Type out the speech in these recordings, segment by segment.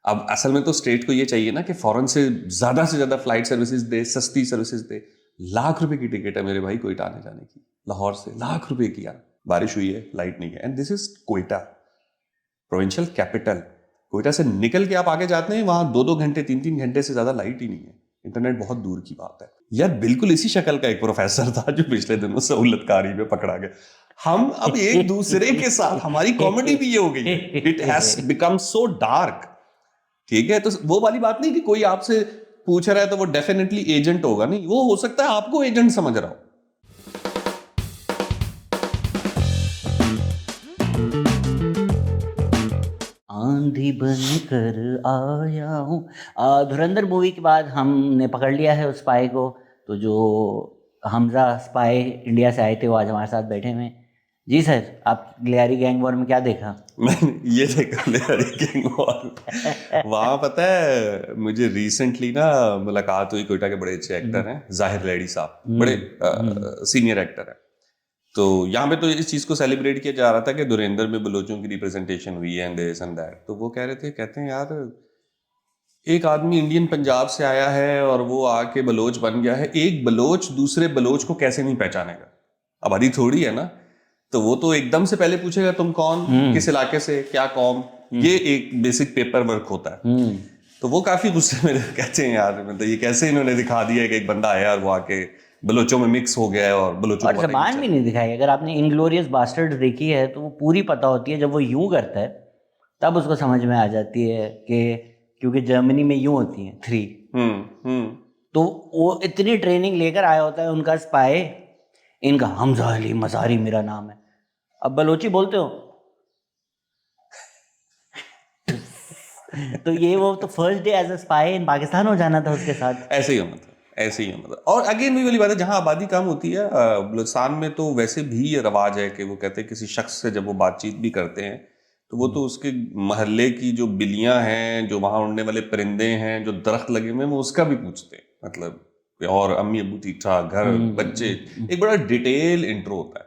अब असल में तो स्टेट को ये चाहिए ना कि फॉरेन से ज्यादा फ्लाइट सर्विसेज दे, सस्ती सर्विसेज दे। ₹1,00,000 की टिकट है मेरे भाई कोयटा आने जाने की, लाहौर से ₹1,00,000 की यार। बारिश हुई है, फ्लाइट नहीं है, and this is Quetta, provincial capital. Quetta से निकल के आप आगे जाते हैं, वहां 2-2 घंटे 3-3 घंटे से ज्यादा लाइट ही नहीं है, इंटरनेट बहुत दूर की बात है यार। बिल्कुल इसी शक्ल का एक प्रोफेसर था जो पिछले दिनों सहूलतकारी में पकड़ा गया। हम अब एक दूसरे के साथ, हमारी कॉमेडी भी ये हो गई है, it has become so dark. ठीक है, तो वो वाली बात नहीं कि कोई आपसे पूछ रहा है तो वो डेफिनेटली एजेंट होगा, नहीं, वो हो सकता है आपको एजेंट समझ रहा हो। आंधी बनकर आया हूँ। धुरंधर मूवी के बाद हमने पकड़ लिया है उस स्पाई को। तो जो हमजा स्पाई इंडिया से आए थे वो आज हमारे साथ बैठे हुए हैं। जी सर, आप गिलियारी गैंग वॉर में क्या देखा? मैंने ये देखा गिलियारी गैंग वॉर। वहां पता है मुझे रिसेंटली ना मुलाकात हुई, कोयटा के बड़े अच्छे एक्टर हैं जाहिर लैडी साहब, बड़े सीनियर एक्टर हैं। तो यहाँ पे तो इस चीज को सेलिब्रेट किया जा रहा था कि धुरंधर में बलोचों की रिप्रेजेंटेशन हुई है एंड दिस एंड दैट। तो वो कह रहे थे, कहते हैं यार एक आदमी इंडियन पंजाब से आया है और वो आके बलोच बन गया है, एक बलोच दूसरे बलोच को कैसे नहीं पहचानेगा? आबादी थोड़ी है ना, तो वो तो एकदम से पहले पूछेगा तुम कौन, किस इलाके से, क्या कौम, ये एक बेसिक पेपर वर्क होता है। तो वो काफी गुस्से में कहते हैं यार, मतलब ये कैसे इन्होंने दिखा दिया कि एक बंदा आया और वो आके बलोचों में मिक्स हो गया है और बलोचों और जबान भी नहीं दिखाई। अगर आपने इनग्लोरियस बास्टर्ड देखी है तो वो पूरी पता होती है, जब वो यूं करता है तब उसको समझ में आ जाती है कि क्योंकि जर्मनी में यूं होती है 3। तो वो इतनी ट्रेनिंग लेकर आया होता है उनका स्पाई, इनका हमजा अली मज़ारी मेरा नाम है। अब बलोची बोलते हो तो ये वो तो first day as a spy in Pakistan हो जाना था उसके साथ। ऐसे ही होना था, ऐसे ही होना था। और अगेन वही वाली बात है, जहां आबादी कम होती है, बलूचिस्तान में तो वैसे भी ये रवाज है कि वो कहते हैं किसी शख्स से जब वो बातचीत भी करते हैं तो वो तो उसके महल्ले की जो बिल्लियां हैं, जो वहां उड़ने वाले परिंदे हैं, जो दरख्त लगे हुए हैं, वो उसका भी पूछते हैं, मतलब और अम्मी अबू ठीक ठाक, घर बच्चे, एक बड़ा डिटेल इंट्रो होता है।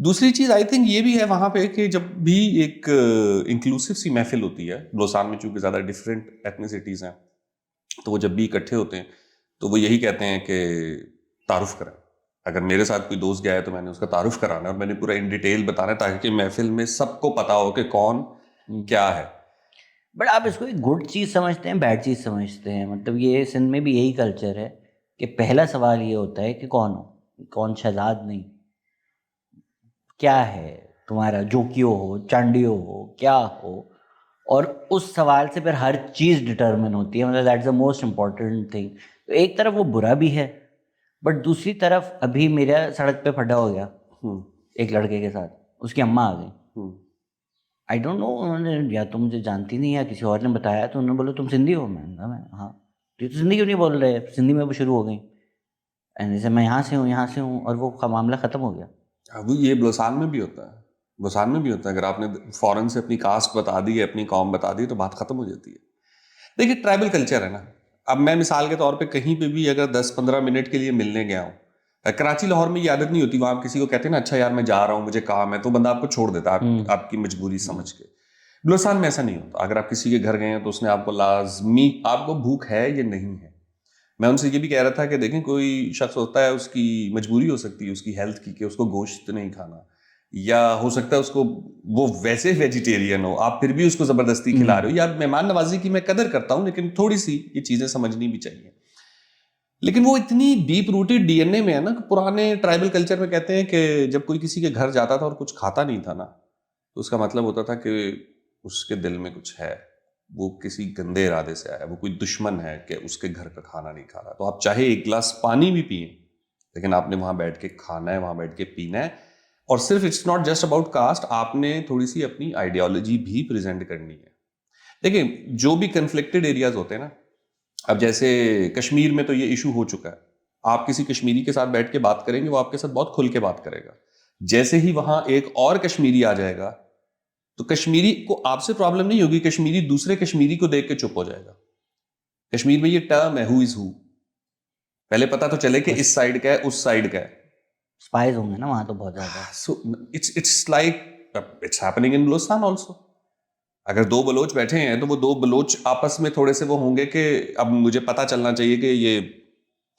दूसरी चीज आई थिंक ये भी है वहां पे कि जब भी एक इंक्लूसिव सी महफिल होती है बलूचिस्तान में, चूंकि ज्यादा डिफरेंट एथनिसिटीज हैं, तो वो जब भी इकट्ठे होते हैं तो वो यही कहते हैं कि तारुफ करें। अगर मेरे साथ कोई दोस्त गया है तो मैंने उसका तारुफ कराना है और मैंने पूरा इन डिटेल बताना है ताकि महफिल में सबको पता हो कि कौन क्या है। बट आप इसको एक गुड चीज़ समझते हैं, बैड चीज़ समझते हैं? मतलब ये सिंध में भी यही कल्चर है कि पहला सवाल ये होता है कि कौन हो, कौन शहजाद नहीं, क्या है तुम्हारा, जोकियो हो, चांडियो हो, क्या हो। और उस सवाल से फिर हर चीज़ डिटर्मिन होती है। मतलब that's the most important thing. तो एक तरफ वो बुरा भी है, बट दूसरी तरफ अभी मेरा सड़क पे फटा हो गया एक लड़के के साथ, उसकी अम्मा आ गई। आई डोंट नो, उन्होंने या तो मुझे जानती नहीं या किसी और ने बताया, तो उन्होंने बोला तुम सिंधी हो? मैंने कहा मैं हाँ। तो ये तो सिंधी क्यों नहीं बोल रहे? सिंधी में वो शुरू हो गई, एंड जैसे मैं यहाँ से हूँ, यहाँ से हूँ, और वो मामला ख़त्म हो गया। अब ये बलूचिस्तान में भी होता है, बलूचिस्तान में भी होता है। अगर आपने फौरन से अपनी कास्ट बता दी है, अपनी कौम बता दी, तो बात खत्म हो जाती है। देखिए ट्राइबल कल्चर है ना। अब मैं मिसाल के तौर पे कहीं पे भी अगर 10-15 मिनट के लिए मिलने गया हूँ, कराची लाहौर में ये आदत नहीं होती, वहां आप किसी को कहते हैं ना अच्छा यार मैं जा रहा हूँ मुझे काम है, तो बंदा आपको छोड़ देता है आपकी मजबूरी समझ के। बलूचिस्तान में ऐसा नहीं होता। अगर आप किसी के घर गए हैं तो उसने आपको लाजमी, आपको भूख है या नहीं है। मैं उनसे ये भी कह रहा था कि देखें कोई शख्स होता है, उसकी मजबूरी हो सकती है उसकी हेल्थ की कि उसको गोश्त नहीं खाना, या हो सकता है उसको वो वैसे वेजिटेरियन हो, आप फिर भी उसको जबरदस्ती खिला रहे हो। या मेहमान नवाजी की मैं कदर करता हूं, लेकिन थोड़ी सी ये चीजें समझनी भी चाहिए। लेकिन वो इतनी डीप रूटेड डीएनए में है ना, पुराने ट्राइबल कल्चर में कहते हैं कि जब कोई किसी के घर जाता था और कुछ खाता नहीं था ना, तो उसका मतलब होता था कि उसके दिल में कुछ है, वो किसी गंदे इरादे से आया, वो कोई दुश्मन है कि उसके घर का खाना नहीं खा रहा। तो आप चाहे एक गिलास पानी भी पिए, लेकिन आपने वहां बैठ के खाना है, वहां बैठ के पीना है। और सिर्फ it's not just about cast, आपने थोड़ी सी अपनी आइडियोलॉजी भी प्रेजेंट करनी है। देखिए जो भी कन्फ्लिक्टेड एरियाज होते हैं ना, अब जैसे कश्मीर में तो ये इशू हो चुका है, आप किसी कश्मीरी के साथ बैठ के बात करेंगे, वो आपके साथ बहुत खुल के बात करेगा। जैसे ही वहां एक और कश्मीरी आ जाएगा तो कश्मीरी को आपसे प्रॉब्लम नहीं होगी, कश्मीरी दूसरे कश्मीरी को देख के चुप हो जाएगा। कश्मीर में ये टर्म है हु इज हु, पहले पता तो चले कि इस साइड का है उस साइड का है। स्पाइस होंगे ना वहाँ तो बहुत ज़्यादा। So it's like it's happening in Balochistan also. अगर दो बलोच बैठे हैं तो वो दो बलोच आपस में थोड़े से वो होंगे कि अब मुझे पता चलना चाहिए कि ये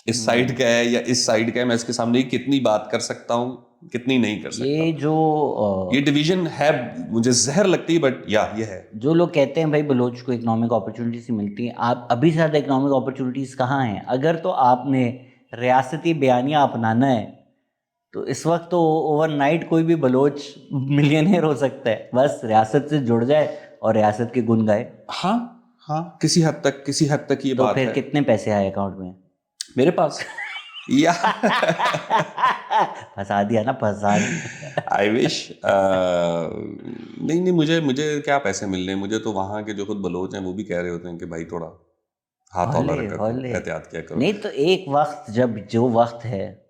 इस साइड का है या इस साइड का है, मैं इसके सामने कितनी बात कर सकता हूँ कितनी नहीं कर सकता। ये जो ये डिवीजन है, मुझे जहर लगती है, बट या ये है। जो लोग कहते हैं भाई बलोच को इकोनॉमिक अपॉर्चुनिटीज मिलती हैं, आप अभी से ज़्यादा इकोनॉमिक अपॉर्चुनिटीज़ कहाँ हैं? अगर तो आपने रियासती बयानिया अपनाना है तो इस वक्त तो ओवरनाइट कोई भी बलोच मिलियनेयर हो सकता है, बस रियासत से जुड़ जाए और रियासत के गुण गाए। हाँ हाँ, किसी हद तक ये तो बात फिर है। कितने पैसे आए अकाउंट में? मेरे पास या फंसा दिया ना, फंसा दिया। I wish. नहीं नहीं, मुझे मुझे क्या पैसे मिल रहे हैं? मुझे तो वहाँ के जो खुद बलोच हैं वो भी कह रहे होते हैं कि भाई थोड़ा हाथ हौला हौले रखा करो, हौले। एहतियात किया करो। नहीं तो एक वक्त जब जो वक्त है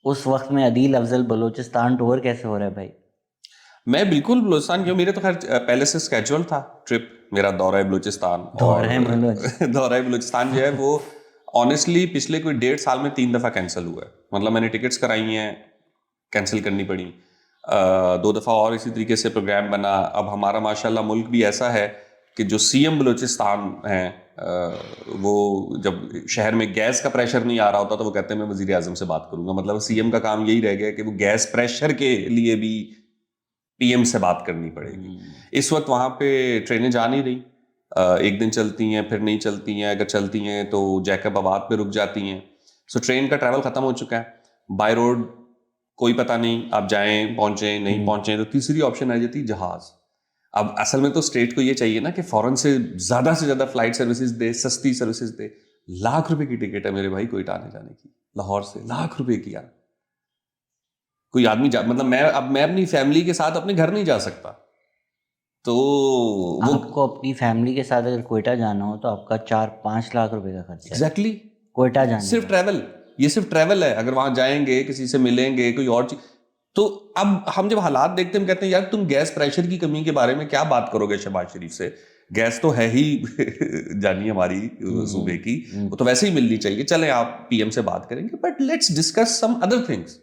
उस वक्त में अदील अफजल बलूचिस्तान टूर कैसे हो रहा है भाई? मैं बिल्कुल बलूचिस्तान क्यों, मेरे तो खैर पहले से स्केड्यूल था ट्रिप मेरा, दौरा बलूचिस्तान। और दौरा बलूच। दौरा बलूचिस्तान जो है वो ऑनेस्टली पिछले कोई 1.5 साल में 3 दफ़ा कैंसिल हुआ है। मतलब मैंने टिकट्स कराई हैं, कैंसिल करनी पड़ी, 2 दफ़ा और इसी तरीके से प्रोग्राम बना। अब हमारा माशाल्लाह मुल्क भी ऐसा है कि जो सीएम बलूचिस्तान हैं, वो जब शहर में गैस का प्रेशर नहीं आ रहा होता तो वो कहते हैं मैं वज़ीर आज़म से बात करूंगा। मतलब सीएम का काम यही रह गया कि वो गैस प्रेशर के लिए भी पीएम से बात करनी पड़ेगी। इस वक्त वहाँ पे ट्रेनें जा नहीं रही, एक दिन चलती हैं फिर नहीं चलती हैं, अगर चलती हैं तो जैकब आबाद पे रुक जाती हैं। सो ट्रेन का ट्रैवल ख़त्म हो चुका है। बाय रोड कोई पता नहीं, आप जाएं पहुँचें नहीं पहुँचें, तो तीसरी ऑप्शन आ जाती है जहाज़। अब असल में तो स्टेट को ये चाहिए ना कि फ़ौरन से ज़्यादा फ्लाइट सर्विसेज दे, सस्ती सर्विसेज दे। लाख रुपए की टिकट है मेरे भाई कोयटा आने जाने की, लाहौर से, लाख रुपए की यार। कोई आदमी मतलब मैं अपनी फैमिली के साथ अपने घर नहीं जा सकता, तो वो आपको अपनी फैमिली के साथ अगर कोयटा जाना हो तो आपका 4-5 लाख रुपए का खर्चा है एग्जैक्टली कोयटा जाने सिर्फ का। ट्रैवल, ये सिर्फ ट्रैवल है। अगर वहां जाएंगे किसी से मिलेंगे कोई और चीज, तो अब हम जब हालात देखते हैं हम कहते हैं यार तुम गैस प्रेशर की कमी के बारे में क्या बात करोगे शहबाज शरीफ से? गैस तो है ही जानी हमारी सूबे की, वो तो वैसे ही मिलनी चाहिए। चले आप पीएम से बात करेंगे, but let's discuss some other things.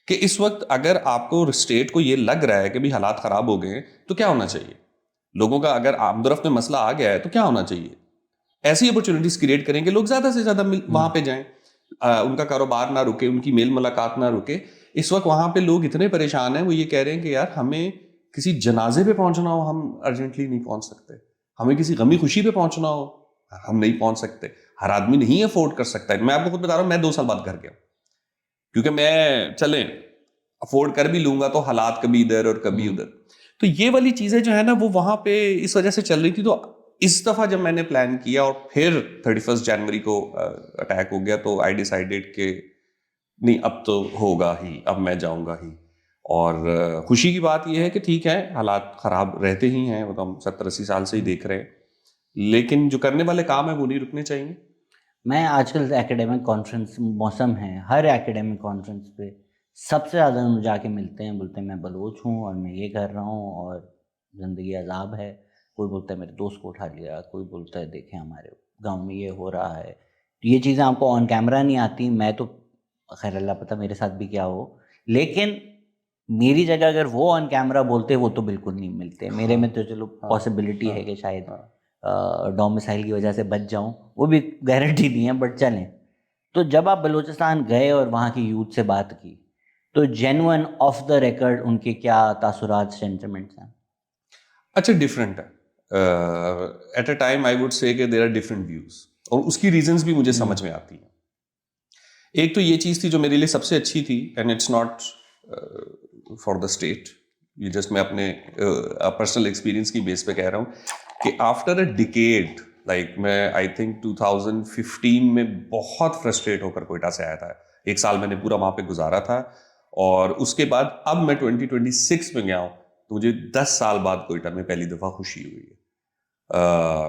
कि इस वक्त अगर आपको स्टेट को ये लग रहा है कि भी हालात खराब हो गए हैं तो क्या होना चाहिए? लोगों का अगर आमदरफ्त में मसला आ गया है तो क्या होना चाहिए? ऐसी अपॉर्चुनिटीज क्रिएट करेंगे, लोग ज्यादा से ज्यादा वहां पे जाएं, उनका कारोबार ना रुके, उनकी मेल मुलाकात ना रुके। इस वक्त वहां पे लोग इतने परेशान हैं, वो ये कह रहे हैं कि यार हमें किसी जनाजे पे पहुंचना हो हम अर्जेंटली नहीं पहुंच सकते, हमें किसी गमी खुशी पे पहुंचना हो हम नहीं पहुंच सकते। हर आदमी नहीं अफोर्ड कर सकता है। मैं आपको खुद बता रहा हूं, मैं 2 साल बाद घर गया क्योंकि मैं चले अफोर्ड कर भी लूंगा तो हालात कभी इधर और कभी उधर। तो ये वाली चीजें जो है ना वो वहां पे इस वजह से चल रही थी। तो इस दफा जब मैंने प्लान किया और फिर 31 जनवरी को अटैक हो गया, तो आई डिसाइडेड कि नहीं अब तो होगा ही, अब मैं जाऊंगा ही। और खुशी की बात यह है कि ठीक है हालात खराब रहते ही हैं, वो तो हम 70-80 साल से ही देख रहे हैं, लेकिन जो करने वाले काम है वो नहीं रुकने चाहिए। मैं आजकल एकेडमिक कॉन्फ्रेंस मौसम है, हर एकेडमिक कॉन्फ्रेंस पे सबसे ज़्यादा मुझे जाके मिलते हैं, बोलते हैं मैं बलोच हूँ और मैं ये कर रहा हूँ और ज़िंदगी अजाब है। कोई बोलता है मेरे दोस्त को उठा लिया, कोई बोलता है देखें हमारे गांव में ये हो रहा है। तो ये चीज़ें आपको ऑन कैमरा नहीं आती, मैं तो खैर अल्लाह पता मेरे साथ भी क्या हो, लेकिन मेरी जगह अगर वो ऑन कैमरा बोलते वो तो बिल्कुल नहीं मिलते। मेरे में तो चलो पॉसिबिलिटी है कि शायद डोमिसाइल की वजह से बच जाऊं, वो भी गारंटी नहीं है, बट चलें। तो जब आप बलूचिस्तान गए और वहाँ की यूथ से बात की तो जेन्युइन ऑफ द रिकॉर्ड उनके क्या तासुरात सेंटिमेंट्स हैं? अच्छा, डिफरेंट है। At a time I would say there are different views, और उसकी रीजंस भी मुझे समझ में आती हैं। एक तो ये चीज थी जो मेरे लिए सबसे अच्छी थी, and it's not for the state, ये जस्ट मैं अपने पर्सनल एक्सपीरियंस की बेस पे कह रहा हूँ कि आफ्टर अ डिकेड, लाइक मैं आई थिंक 2015 में बहुत फ्रस्ट्रेट होकर कोयटा से आया था। 1 साल मैंने पूरा वहां पे गुजारा था, और उसके बाद अब मैं 2026 में गया हूँ, तो मुझे 10 साल बाद कोयटा में पहली दफ़ा खुशी हुई है।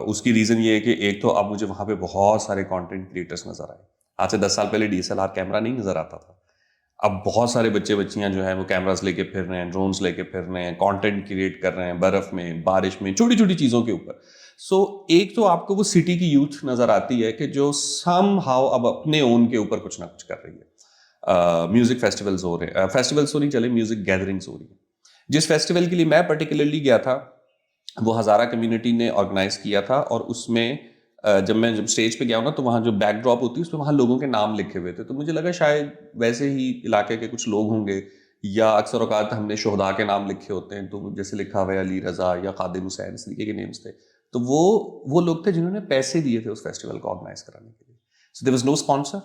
उसकी रीज़न ये है कि एक तो अब मुझे वहाँ पे बहुत सारे कंटेंट क्रिएटर्स नज़र आए। आज से 10 साल पहले DSLR कैमरा नहीं नज़र आता था। अब बहुत सारे बच्चे बच्चियां जो हैं वो कैमरास लेके फिर रहे हैं, ड्रोन्स लेके फिर रहे हैं, कंटेंट क्रिएट कर रहे हैं, बर्फ़ में, बारिश में, छोटी छोटी चीज़ों के ऊपर। सो एक तो आपको वो सिटी की यूथ नज़र आती है कि जो सम हाउ अब अपने ओन के ऊपर कुछ ना कुछ कर रही है। म्यूज़िक फेस्टिवल्स हो रहे हैं, फेस्टिवल्स तो नहीं चले, म्यूज़िक गैदरिंग्स हो रही है। जिस फेस्टिवल के लिए मैं पर्टिकुलरली गया था वो हज़ारा कम्युनिटी ने ऑर्गेनाइज किया था, और उसमें जब स्टेज पे गया हूँ ना, तो वहाँ जो बैकड्रॉप होती है उसमें वहाँ लोगों के नाम लिखे हुए थे, तो मुझे लगा शायद वैसे ही इलाके के कुछ लोग होंगे, या अक्सर औकात हमने शुहदा के नाम लिखे होते हैं, तो जैसे लिखा हुआ है अली रज़ा या खादिम हुसैन, इस तरीके के नेम्स थे। तो वो लोग थे जिन्होंने पैसे दिए थे उस फेस्टिवल को ऑर्गेनाइज कराने के लिए। So there was no sponsor,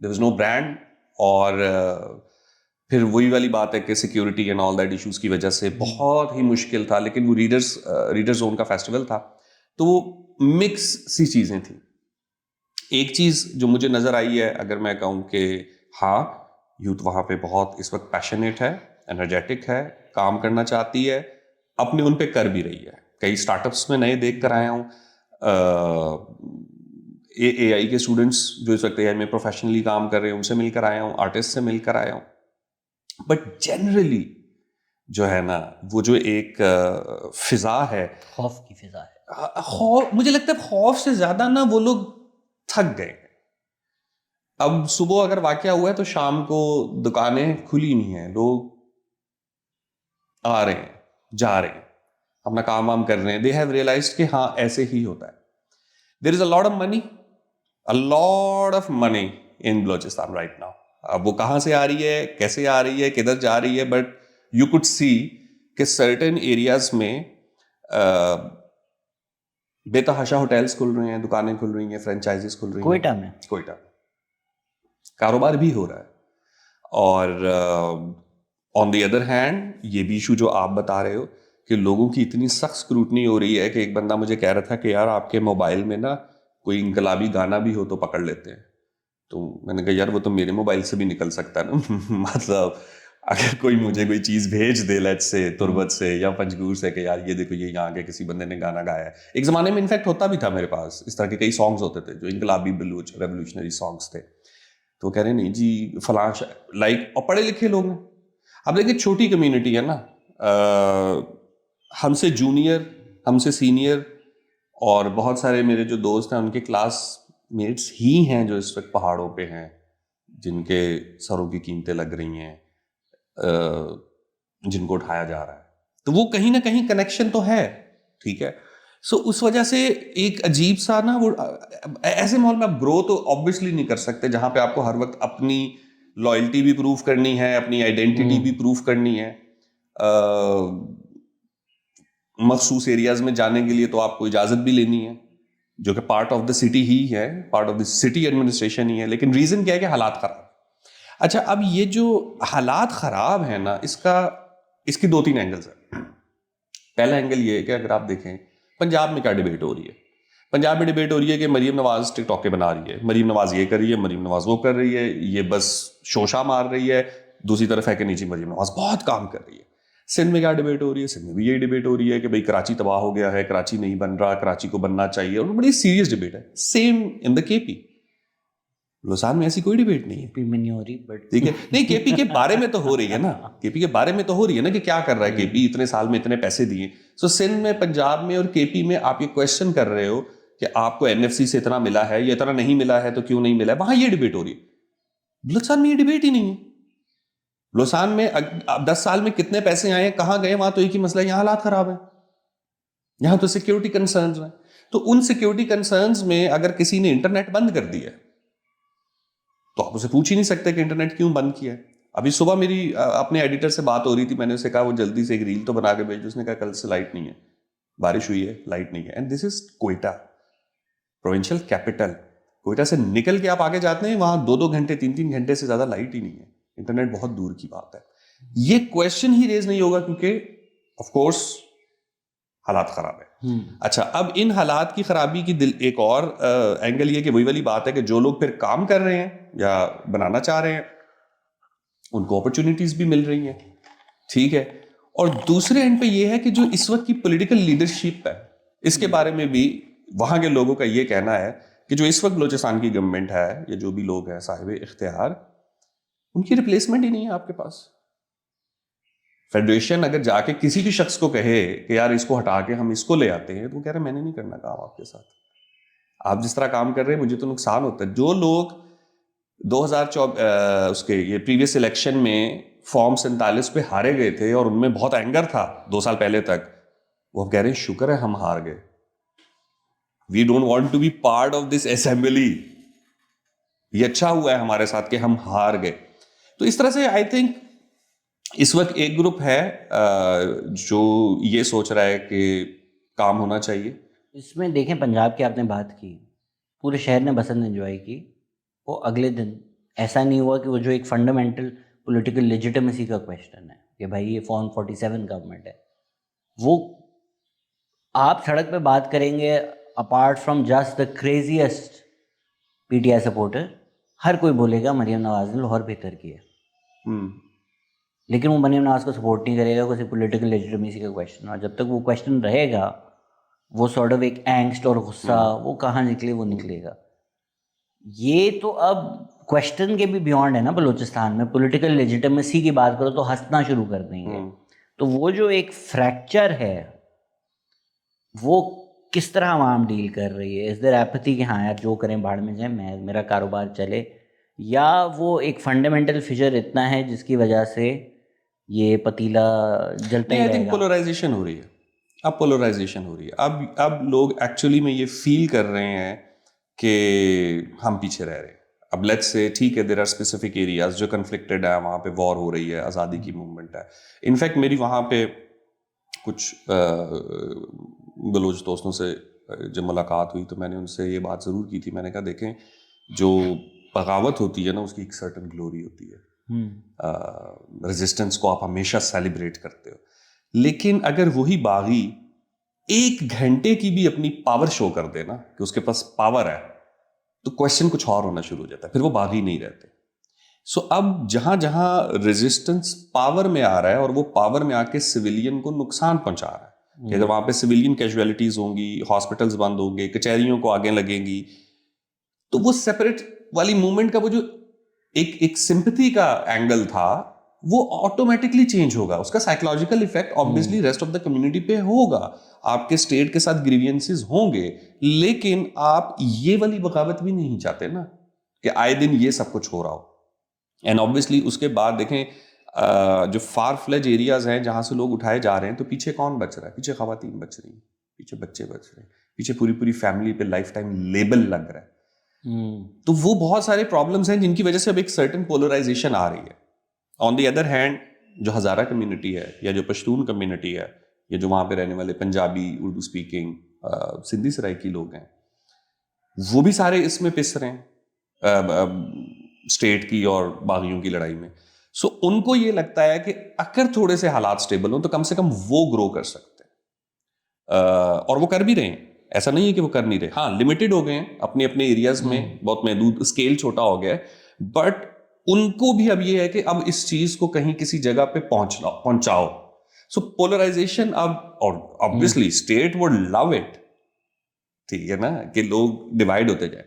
there was no brand, और फिर वही वाली बात है कि security and all that issues की वजह से बहुत ही मुश्किल था, लेकिन वो रीडर्स जोन का फेस्टिवल था, तो वो मिक्स सी चीज़ें थी। एक चीज़ जो मुझे नज़र आई है, अगर मैं कहूँ कि हाँ, यूथ वहाँ पे बहुत इस वक्त पैशनेट है, एनर्जेटिक है, काम करना चाहती है, अपने उन पे कर भी रही है। कई स्टार्टअप्स में नए देख कर आया हूँ, AI के स्टूडेंट्स जो इस वक्त AI में प्रोफेशनली काम कर रहे हैं, उनसे मिलकर आया हूँ, आर्टिस्ट से मिलकर आया हूँ। बट जनरली जो है ना, वो जो एक फिजा है, खौफ की फिजा है। खौफ, मुझे लगता है खौफ से ज्यादा ना वो लोग थक गए। अब सुबह अगर वाकया हुआ है तो शाम को दुकानें खुली नहीं है, लोग आ रहे हैं, जा रहे हैं, अपना काम वाम कर रहे हैं। दे हैव रियलाइज्ड कि हाँ ऐसे ही होता है। There is a lot of money, a lot of money in Balochistan right now. अब वो कहाँ से आ रही है, कैसे आ रही है, किधर जा रही है, बट यू कुड सी कि सर्टेन एरियाज में बेतहाशा होटल्स खुल रहे हैं, दुकानें खुल रही हैं, फ्रेंचाइजीज खुल रही हैं। कोयटा में कोयटा कारोबार भी हो रहा है। और ऑन द अदर हैंड ये भी इशू जो आप बता रहे हो कि लोगों की इतनी सख्त स्क्रूटनी हो रही है कि एक बंदा मुझे कह रहा था कि यार आपके मोबाइल में ना कोई इनकलाबी गाना भी हो तो पकड़ लेते हैं। तो मैंने कहा यार वो तो मेरे मोबाइल से भी निकल सकता है ना मतलब अगर कोई मुझे कोई चीज़ भेज दे, लेट्स से तुर्बत से या पंजगूर से, कि यार ये देखो ये यहाँ के किसी बंदे ने गाना गाया है। एक ज़माने में इनफैक्ट होता भी था मेरे पास, इस तरह के कई सॉन्ग्स होते थे जो इनकलाबी बलूच रेवोल्यूशनरी सॉन्ग्स थे। तो कह रहे नहीं जी फलां लाइक, और पढ़े लिखे लोग हैं। अब देखिए छोटी कम्युनिटी है ना, हमसे जूनियर, हमसे सीनियर, और बहुत सारे मेरे जो दोस्त हैं उनके क्लासमेट्स ही हैं जो इस वक्त पहाड़ों पे हैं, जिनके सरों की कीमतें लग रही हैं, जिनको उठाया जा रहा है। तो वो कहीं ना कहीं कनेक्शन तो है, ठीक है। सो उस वजह से एक अजीब सा ना वो ऐसे माहौल में आप ग्रो तो ऑब्वियसली नहीं कर सकते जहां पे आपको हर वक्त अपनी लॉयल्टी भी प्रूव करनी है, अपनी आइडेंटिटी भी प्रूव करनी है। मखसूस एरियाज में जाने के लिए तो आपको इजाजत भी लेनी है, जो कि पार्ट ऑफ द सिटी ही है, part of the city administration ही है। लेकिन रीजन क्या है कि हालात खराब। अच्छा, अब ये जो हालात खराब है ना, इसकी 2-3 एंगल्स है। पहला एंगल ये है कि अगर आप देखें पंजाब में क्या डिबेट हो रही है, पंजाब में डिबेट हो रही है कि मरीम नवाज टिकटॉके बना रही है, मरीम नवाज ये कर रही है, मरीम नवाज वो कर रही है, ये बस शोशा मार रही है। दूसरी तरफ है कि नहीं जी मरीम नवाज बहुत काम कर रही है। सिंध में क्या डिबेट हो रही है, सिंध में भी यही डिबेट हो रही है कि भाई कराची तबाह हो गया है, कराची नहीं बन रहा, कराची को बनना चाहिए, और बड़ी सीरियस डिबेट है। सेम इन द केपी, लोसान में ऐसी कोई डिबेट नहीं है। केपी में नहीं हो रही, बट ठीक है, नहीं केपी के बारे में तो हो रही है ना, केपी के बारे में तो हो रही है ना कि क्या कर रहा है केपी, इतने साल में इतने पैसे दिए। सो सिंध में, पंजाब में और केपी में आप ये क्वेश्चन कर रहे हो कि आपको एनएफसी से इतना मिला है, या इतना नहीं मिला है तो क्यों नहीं मिला है, वहां ये डिबेट हो रही है। बलूचिस्तान में ये डिबेट ही नहीं है। बलूचिस्तान में अब 10 साल में कितने पैसे आए, कहां गए, वहां तो एक ही मसला है, यहाँ हालात खराब है, यहाँ तो सिक्योरिटी कंसर्न्स हैं। तो उन सिक्योरिटी कंसर्न्स में अगर किसी ने इंटरनेट बंद कर दिया तो आप उसे पूछ ही नहीं सकते कि इंटरनेट क्यों बंद किया है। अभी सुबह मेरी अपने एडिटर से बात हो रही थी, मैंने उसे कहा वो जल्दी से एक रील तो बना के भेज। उसने कहा कल से लाइट नहीं है, बारिश हुई है, लाइट नहीं है। And this is Quetta, provincial capital. Quetta से निकल के आप आगे जाते हैं, वहां 2-2 घंटे 3-3 घंटे से ज्यादा लाइट ही नहीं है, इंटरनेट बहुत दूर की बात है। ये क्वेश्चन ही रेज नहीं होगा क्योंकि ऑफ कोर्स हालात खराब है। अच्छा, अब इन हालात की खराबी की एक और एंगल ये कि वही वाली बात है कि जो लोग फिर काम कर रहे हैं या बनाना चाह रहे हैं उनको अपॉर्चुनिटीज भी मिल रही हैं, ठीक है। और दूसरे एंड पे ये है कि जो इस वक्त की पॉलिटिकल लीडरशिप है, इसके बारे में भी वहां के लोगों का ये कहना है कि जो इस वक्त बलूचिस्तान की गवर्नमेंट है या जो भी लोग हैं साहिब इख्तियार, उनकी रिप्लेसमेंट ही नहीं है आपके पास। फेडरेशन अगर जाके किसी भी शख्स को कहे कि यार इसको हटा के हम इसको ले आते हैं, तो वो कह रहे हैं मैंने नहीं करना काम आपके साथ, आप जिस तरह काम कर रहे हैं मुझे तो नुकसान होता है। जो लोग 2024 उसके ये प्रीवियस इलेक्शन में फॉर्म 47 पे हारे गए थे और उनमें बहुत एंगर था 2 साल पहले तक, वो अब कह रहे हैं शुक्र है हम हार गए, we don't want to be part of this assembly, ये अच्छा हुआ है हमारे साथ कि हम हार गए। तो इस तरह से आई थिंक इस वक्त एक ग्रुप है जो ये सोच रहा है कि काम होना चाहिए। इसमें देखें, पंजाब की आपने बात की, पूरे शहर ने बसंत एंजॉय की, वो अगले दिन ऐसा नहीं हुआ कि वो जो एक फंडामेंटल पॉलिटिकल लेजिटिमेसी का क्वेश्चन है कि भाई ये फॉर्म 47 गवर्नमेंट है, वो आप सड़क पे बात करेंगे, apart from just the craziest PTI supporter, हर कोई बोलेगा मरियम नवाज ने लाहौर बेहतर किया। लेकिन वो मरियम नवाज को सपोर्ट नहीं करेगा, किसी पॉलिटिकल लेजिटिमेसी का क्वेश्चन, और जब तक वो क्वेश्चन रहेगा वो सॉर्ट ऑफ एक एंग्स्ट और गुस्सा वो कहाँ निकले, वो निकलेगा। ये तो अब क्वेश्चन के भी बियॉन्ड है ना, बलूचिस्तान में पॉलिटिकल लेजिटिमेसी की बात करो तो हंसना शुरू कर देंगे। तो वो जो एक फ्रैक्चर है वो किस तरह आवाम डील कर रही है? इज देयर एपैथी कि हाँ यार जो करें भाड़ में जाए, मैं मेरा कारोबार चले, या वो एक फंडामेंटल फिशर इतना है जिसकी वजह से ये पतीला जलता ही आई थिंक रहेगा? पोलराइजेशन हो रही है, अब पोलराइजेशन हो रही है, अब लोग एक्चुअली में ये फील कर रहे हैं कि हम पीछे रह रहे हैं। अब लेट्स से ठीक है, देयर आर स्पेसिफिक एरियाज जो कन्फ्लिक्टेड है, वहाँ पे वॉर हो रही है, आज़ादी की मूवमेंट है। इनफैक्ट मेरी वहाँ पे कुछ बलोच दोस्तों से जब मुलाकात हुई तो मैंने उनसे ये बात ज़रूर की थी, मैंने कहा देखें जो बगावत होती है ना उसकी एक सर्टन ग्लोरी होती है, रेजिस्टेंस को आप हमेशा सेलिब्रेट करते हो, लेकिन अगर वही बागी 1 घंटे की भी अपनी पावर शो कर दे ना कि उसके पास पावर है, तो क्वेश्चन कुछ और होना शुरू हो जाता है, फिर वो बागी नहीं रहते। सो अब जहां जहां रेजिस्टेंस पावर में आ रहा है और वो पावर में आके सिविलियन को नुकसान पहुंचा रहा है, कि अगर वहां पे सिविलियन कैजुअलिटीज होंगी, हॉस्पिटल्स बंद होंगे, कचहरियों को आगे लगेंगी, तो वो सेपरेट वाली मूवमेंट का वो जो एक सिंपैथी का एंगल था वो ऑटोमेटिकली चेंज होगा, उसका psychological effect obviously rest of the community पे होगा। आपके स्टेट के साथ ग्रीवियंसेस होंगे, लेकिन आप ये वाली बगावत भी नहीं चाहते ना कि आए दिन ये सब कुछ हो रहा हो। एंड ऑब्वियसली उसके बाद देखें जो फार फ्लेज एरियाज हैं जहां से लोग उठाए जा रहे हैं, तो पीछे कौन बच रहा है? पीछे खवातीन बच रही हैं, पीछे बच्चे बच रहे हैं, पीछे पूरी पूरी फैमिली पे लाइफ टाइम लेबल लग रहा है। तो वो बहुत सारे प्रॉब्लम्स हैं जिनकी वजह से अब एक सर्टेन पोलराइजेशन आ रही है। ऑन द अदर हैंड जो हज़ारा कम्युनिटी है या जो पश्तून कम्युनिटी है या जो वहाँ पे रहने वाले पंजाबी, उर्दू स्पीकिंग, सिंधी सराइकी लोग हैं, वो भी सारे इसमें पिस रहे हैं स्टेट की और बागियों की लड़ाई में। सो उनको ये लगता है कि अगर थोड़े से हालात स्टेबल हो तो कम से कम वो ग्रो कर सकते हैं, और वो कर भी रहे हैं, ऐसा नहीं है कि वो कर नहीं रहे। हाँ, लिमिटेड हो गए हैं अपने अपने एरियाज में, बहुत महदूद, स्केल छोटा हो गया है, बट उनको भी अब ये है कि अब इस चीज को कहीं किसी जगह पे पहुंचाओ। सो पोलराइजेशन अब, और obviously state would love it, ठीक है ना, कि लोग डिवाइड होते जाए।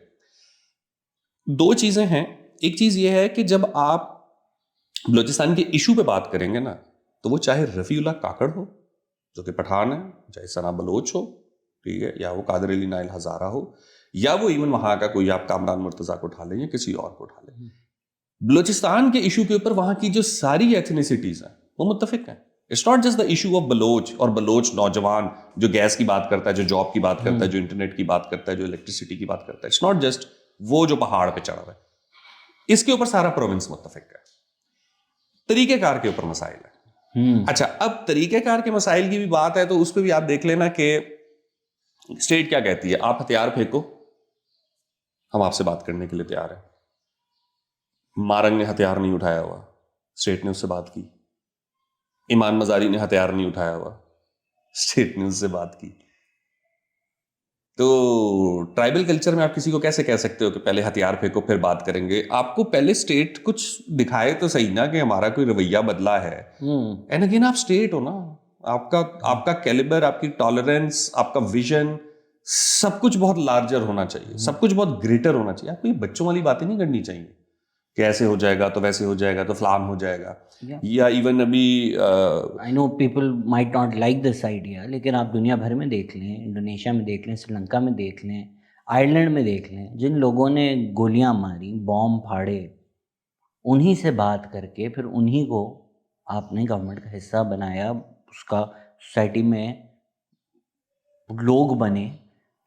दो चीजें हैं, एक चीज ये है कि जब आप बलूचिस्तान के इशू पे बात करेंगे ना, तो वो चाहे रफीउल्लाह काकड़ हो जो कि पठान है, चाहे सना बलोच हो, ठीक है, या वो कादर अली नाइल हजारा हो, या वो इवन वहां का कोई आप कामरान मुर्तजा को उठा लें या किसी और को उठा लें, बलूचिस्तान के इशू के ऊपर वहां की जो सारी एथनिसिटीज हैं वो मुत्तफिक हैं। It's not just the issue of Baloch, और बलोच नौजवान जो गैस की बात करता है, जो जॉब की बात करता है, जो इंटरनेट की बात करता है, जो इलेक्ट्रिसिटी की बात करता है, इट्स नॉट जस्ट वो जो पहाड़ पे चढ़ा हुआ है, इसके ऊपर सारा प्रोविंस मुत्तफिक है। तरीकेकार के ऊपर मसाइल है। अच्छा, अब तरीकेकार के मसाइल की भी बात है तो उस पर भी आप देख लेना कि स्टेट क्या कहती है, आप हथियार फेंको, हम आपसे बात करने के लिए तैयार हैं। मारंग ने हथियार नहीं उठाया हुआ, स्टेट ने उससे बात की। ईमान मजारी ने हथियार नहीं उठाया हुआ, स्टेट ने उससे बात की। तो ट्राइबल कल्चर में आप किसी को कैसे कह सकते हो कि पहले हथियार फेंको फिर बात करेंगे? आपको पहले स्टेट कुछ दिखाए तो सही ना कि हमारा कोई रवैया बदला है। एंड अगेन आप स्टेट हो ना, आपका कैलिबर, आपकी टॉलरेंस, आपका विजन, सब कुछ बहुत लार्जर होना चाहिए, सब कुछ बहुत ग्रेटर होना चाहिए। आपको ये बच्चों वाली बातें नहीं करनी चाहिए कि ऐसे हो जाएगा तो वैसे हो जाएगा तो फलान हो जाएगा, या इवन अभी I know people might not like this idea, लेकिन आप दुनिया भर में देख लें, इंडोनेशिया में देख लें, श्रीलंका में देख लें, आयरलैंड में देख लें, जिन लोगों ने गोलियां मारी, बॉम्ब फाड़े, उन्हीं से बात करके फिर उन्हीं को आपने गवर्नमेंट का हिस्सा बनाया, उसका सोसाइटी में लोग बने,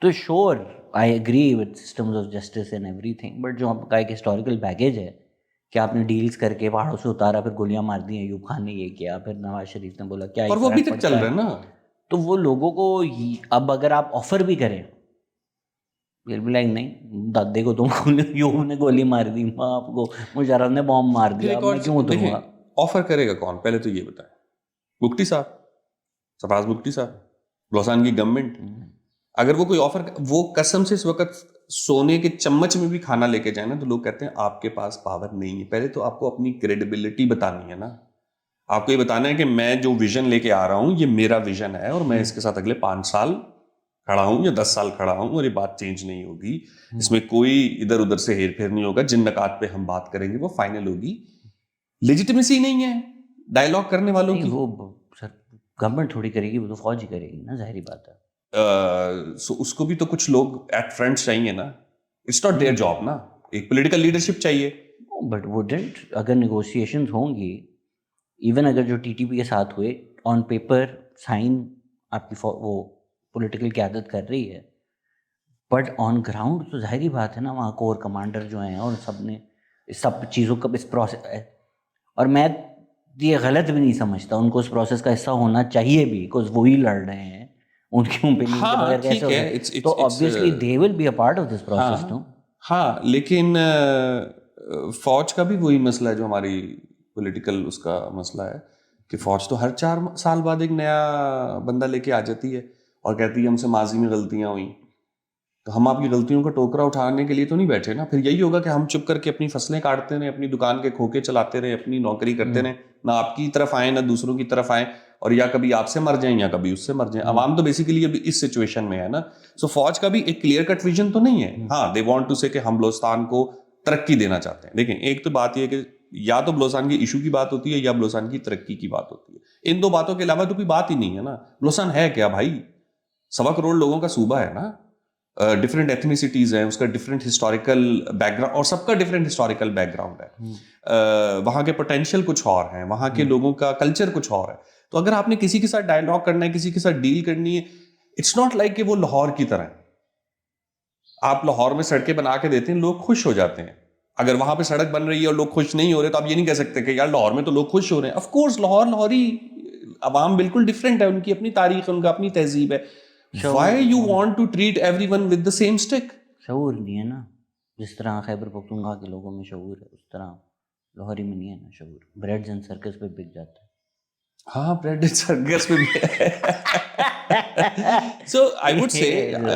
तो sure I agree with systems of justice and everything, but जो आपका एक हिस्टोरिकल बैगेज है कि आपने डील्स करके पहाड़ों से उतारा, फिर गोलियां मार दी, अयूब खान ने ये किया, फिर नवाज शरीफ ने बोला क्या और वो अभी तक चल रहा है ना। तो वो लोगों को अब अगर आप ऑफर भी करें, लाइक नहीं दादे को तुम यूब ने गोली मार दी, बाप को मुशर्रफ ने बॉम्ब मार दिया, अब मैं क्यों उतरूंगा? ऑफर करेगा कौन, पहले तो ये बताएं। मुफ्ती साहब, शहबाज मुफ्ती साहब, गुलसान की गवर्नमेंट। अगर वो कोई ऑफर, वो कसम से इस वक्त सोने के चम्मच में भी खाना लेके जाए ना, तो लोग कहते हैं आपके पास पावर नहीं है। पहले तो आपको अपनी क्रेडिबिलिटी बतानी है ना। आपको ये बताना है कि मैं जो विजन लेके आ रहा हूं ये मेरा विजन है, और मैं इसके साथ अगले 5 साल खड़ा हूं या 10 साल खड़ा हूं, और ये बात चेंज नहीं होगी। इसमें कोई इधर उधर से हेर फेर नहीं होगा। जिन नकात पे हम बात करेंगे वो फाइनल होगी। लेजिटिमेसी नहीं है डायलॉग करने वालों की। वो सर गवर्नमेंट थोड़ी करेगी, वो तो फौज ही करेगी ना, जाहिर बात है। सो उसको भी तो कुछ लोग एट फ्रंट चाहिए ना। इट्स नॉट देयर जॉब ना, एक पॉलिटिकल लीडरशिप चाहिए। बट वुडंट, अगर नेगोशिएशंस होंगी, इवन अगर जो टीटीपी के साथ हुए, ऑन पेपर साइन आपकी वो पॉलिटिकल क़यादत कर रही है, बट ऑन ग्राउंड तो जाहिर ही बात है ना, वहाँ कोर कमांडर जो हैं और सब ने इस सब चीज़ों का इस प्रोसेस है। और मैं ये गलत भी नहीं समझता, उनको इस प्रोसेस का हिस्सा होना चाहिए भी, बिकॉज वो ही लड़ रहे हैं, उनकी ओपिनियन के बगैर कैसे हो सकता है? तो obviously they will be a part of this process too. हाँ, लेकिन फौज का भी वही मसला है जो हमारी पॉलिटिकल उसका मसला है कि फौज तो हर 4 साल बाद एक नया बंदा लेके आ जाती है और कहती है हमसे माजी में गलतियां हुई। तो हम आपकी गलतियों का टोकरा उठाने के लिए तो नहीं बैठे ना। फिर यही होगा कि हम चुप करके अपनी फसलें काटते रहे, अपनी दुकान के खोखे चलाते रहे, अपनी नौकरी करते रहे, ना आपकी तरफ आए ना दूसरों की तरफ आए, और या कभी आपसे मर जाएं या कभी उससे मर जाएं। अवाम तो बेसिकली अभी इस सिचुएशन में है ना। सो फौज का भी एक क्लियर कट विजन तो नहीं है। हाँ, दे वांट टू से कि हम बलोचिस्तान को तरक्की देना चाहते हैं। देखिए, एक तो बात यह है कि या तो बलोचिस्तान के इशू की बात होती है या बलोचिस्तान की तरक्की की बात होती है। इन दो बातों के अलावा तो कोई बात ही नहीं है ना। बलोचिस्तान है क्या भाई? 1.25 करोड़ लोगों का सूबा है ना, डिफरेंट एथनिसिटीज हैं, उसका डिफरेंट हिस्टोरिकल बैकग्राउंड, और सबका डिफरेंट हिस्टोरिकल बैकग्राउंड है। वहाँ के पोटेंशियल कुछ और हैं, वहाँ के लोगों का कल्चर कुछ और है। तो अगर आपने किसी के साथ डायलॉग करना है, किसी के साथ डील करनी है, इट्स नॉट लाइक कि वो लाहौर की तरह है। आप लाहौर में सड़कें बना के देते हैं, लोग खुश हो जाते हैं। अगर वहां पे सड़क बन रही है और लोग खुश नहीं हो रहे, तो आप ये नहीं कह सकते कि यार लाहौर में तो लोग खुश हो रहे हैं। ऑफ कोर्स लाहौरी अवाम बिल्कुल डिफरेंट है, उनकी अपनी तारीख है, उनका अपनी तहजीब है। Why you want to treat everyone with the same stick? शऊर नहीं है ना, जिस तरह खैबर पख्तूनख्वा के लोगों में शऊर है, उस तरह लाहौरी में नहीं है ना शऊर। ब्रेड्स एंड सर्कस पे बिक जाता है। हाँ, ब्रेड एंड सर्कस पे भी सो आई वुड से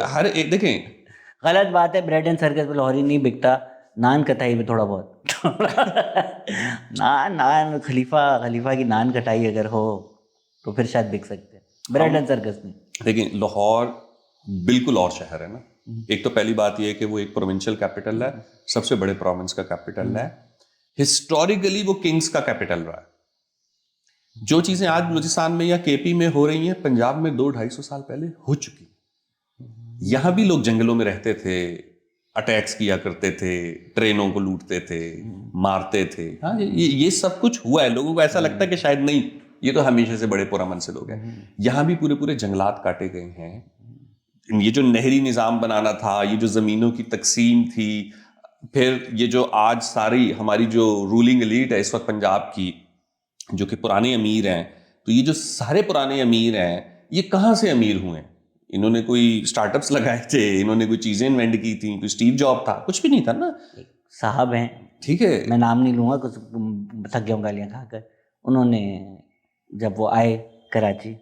हर एक, देखें गलत बात है, ब्रेड एंड सर्कस पे लाहौरी नहीं बिकता, नान कटाई पे थोड़ा बहुत नान खलीफा की नान कटाई अगर हो तो फिर शायद बिक सकते हैं, ब्रेड एंड सर्कस नहीं। देखिए, लाहौर बिल्कुल और शहर है ना। एक तो पहली बात यह है कि वो एक प्रोविंशियल कैपिटल है, सबसे बड़े प्रोविंस का कैपिटल है। हिस्टोरिकली वो किंग्स का कैपिटल रहा है। जो चीजें आज बलूचिस्तान में या केपी में हो रही हैं, पंजाब में 200-250 साल पहले हो चुकी। यहां भी लोग जंगलों में रहते थे, अटैक्स किया करते थे, ट्रेनों को लूटते थे, मारते थे। हाँ, ये सब कुछ हुआ है। लोगों को ऐसा लगता है कि शायद नहीं, ये तो हमेशा से बड़े पुरअमन से लोग हैं। यहाँ भी पूरे पूरे जंगलात काटे गए हैं। ये जो नहरी निज़ाम बनाना था, ये जो ज़मीनों की तकसीम थी, फिर ये जो आज सारी हमारी जो रूलिंग एलीट है इस वक्त पंजाब की, जो कि पुराने अमीर हैं, तो ये जो सारे पुराने अमीर हैं, ये कहाँ से अमीर हुए? इन्होंने कोई स्टार्टअप्स लगाए थे, इन्होंने कोई चीज़ें इन्वेंट की थी, कोई स्टीव जॉब था? कुछ भी नहीं था ना। साहब हैं, ठीक है, मैं नाम नहीं लूँगा, कुछ थक गया गालियाँ खाकर। उन्होंने जब वो आए कराची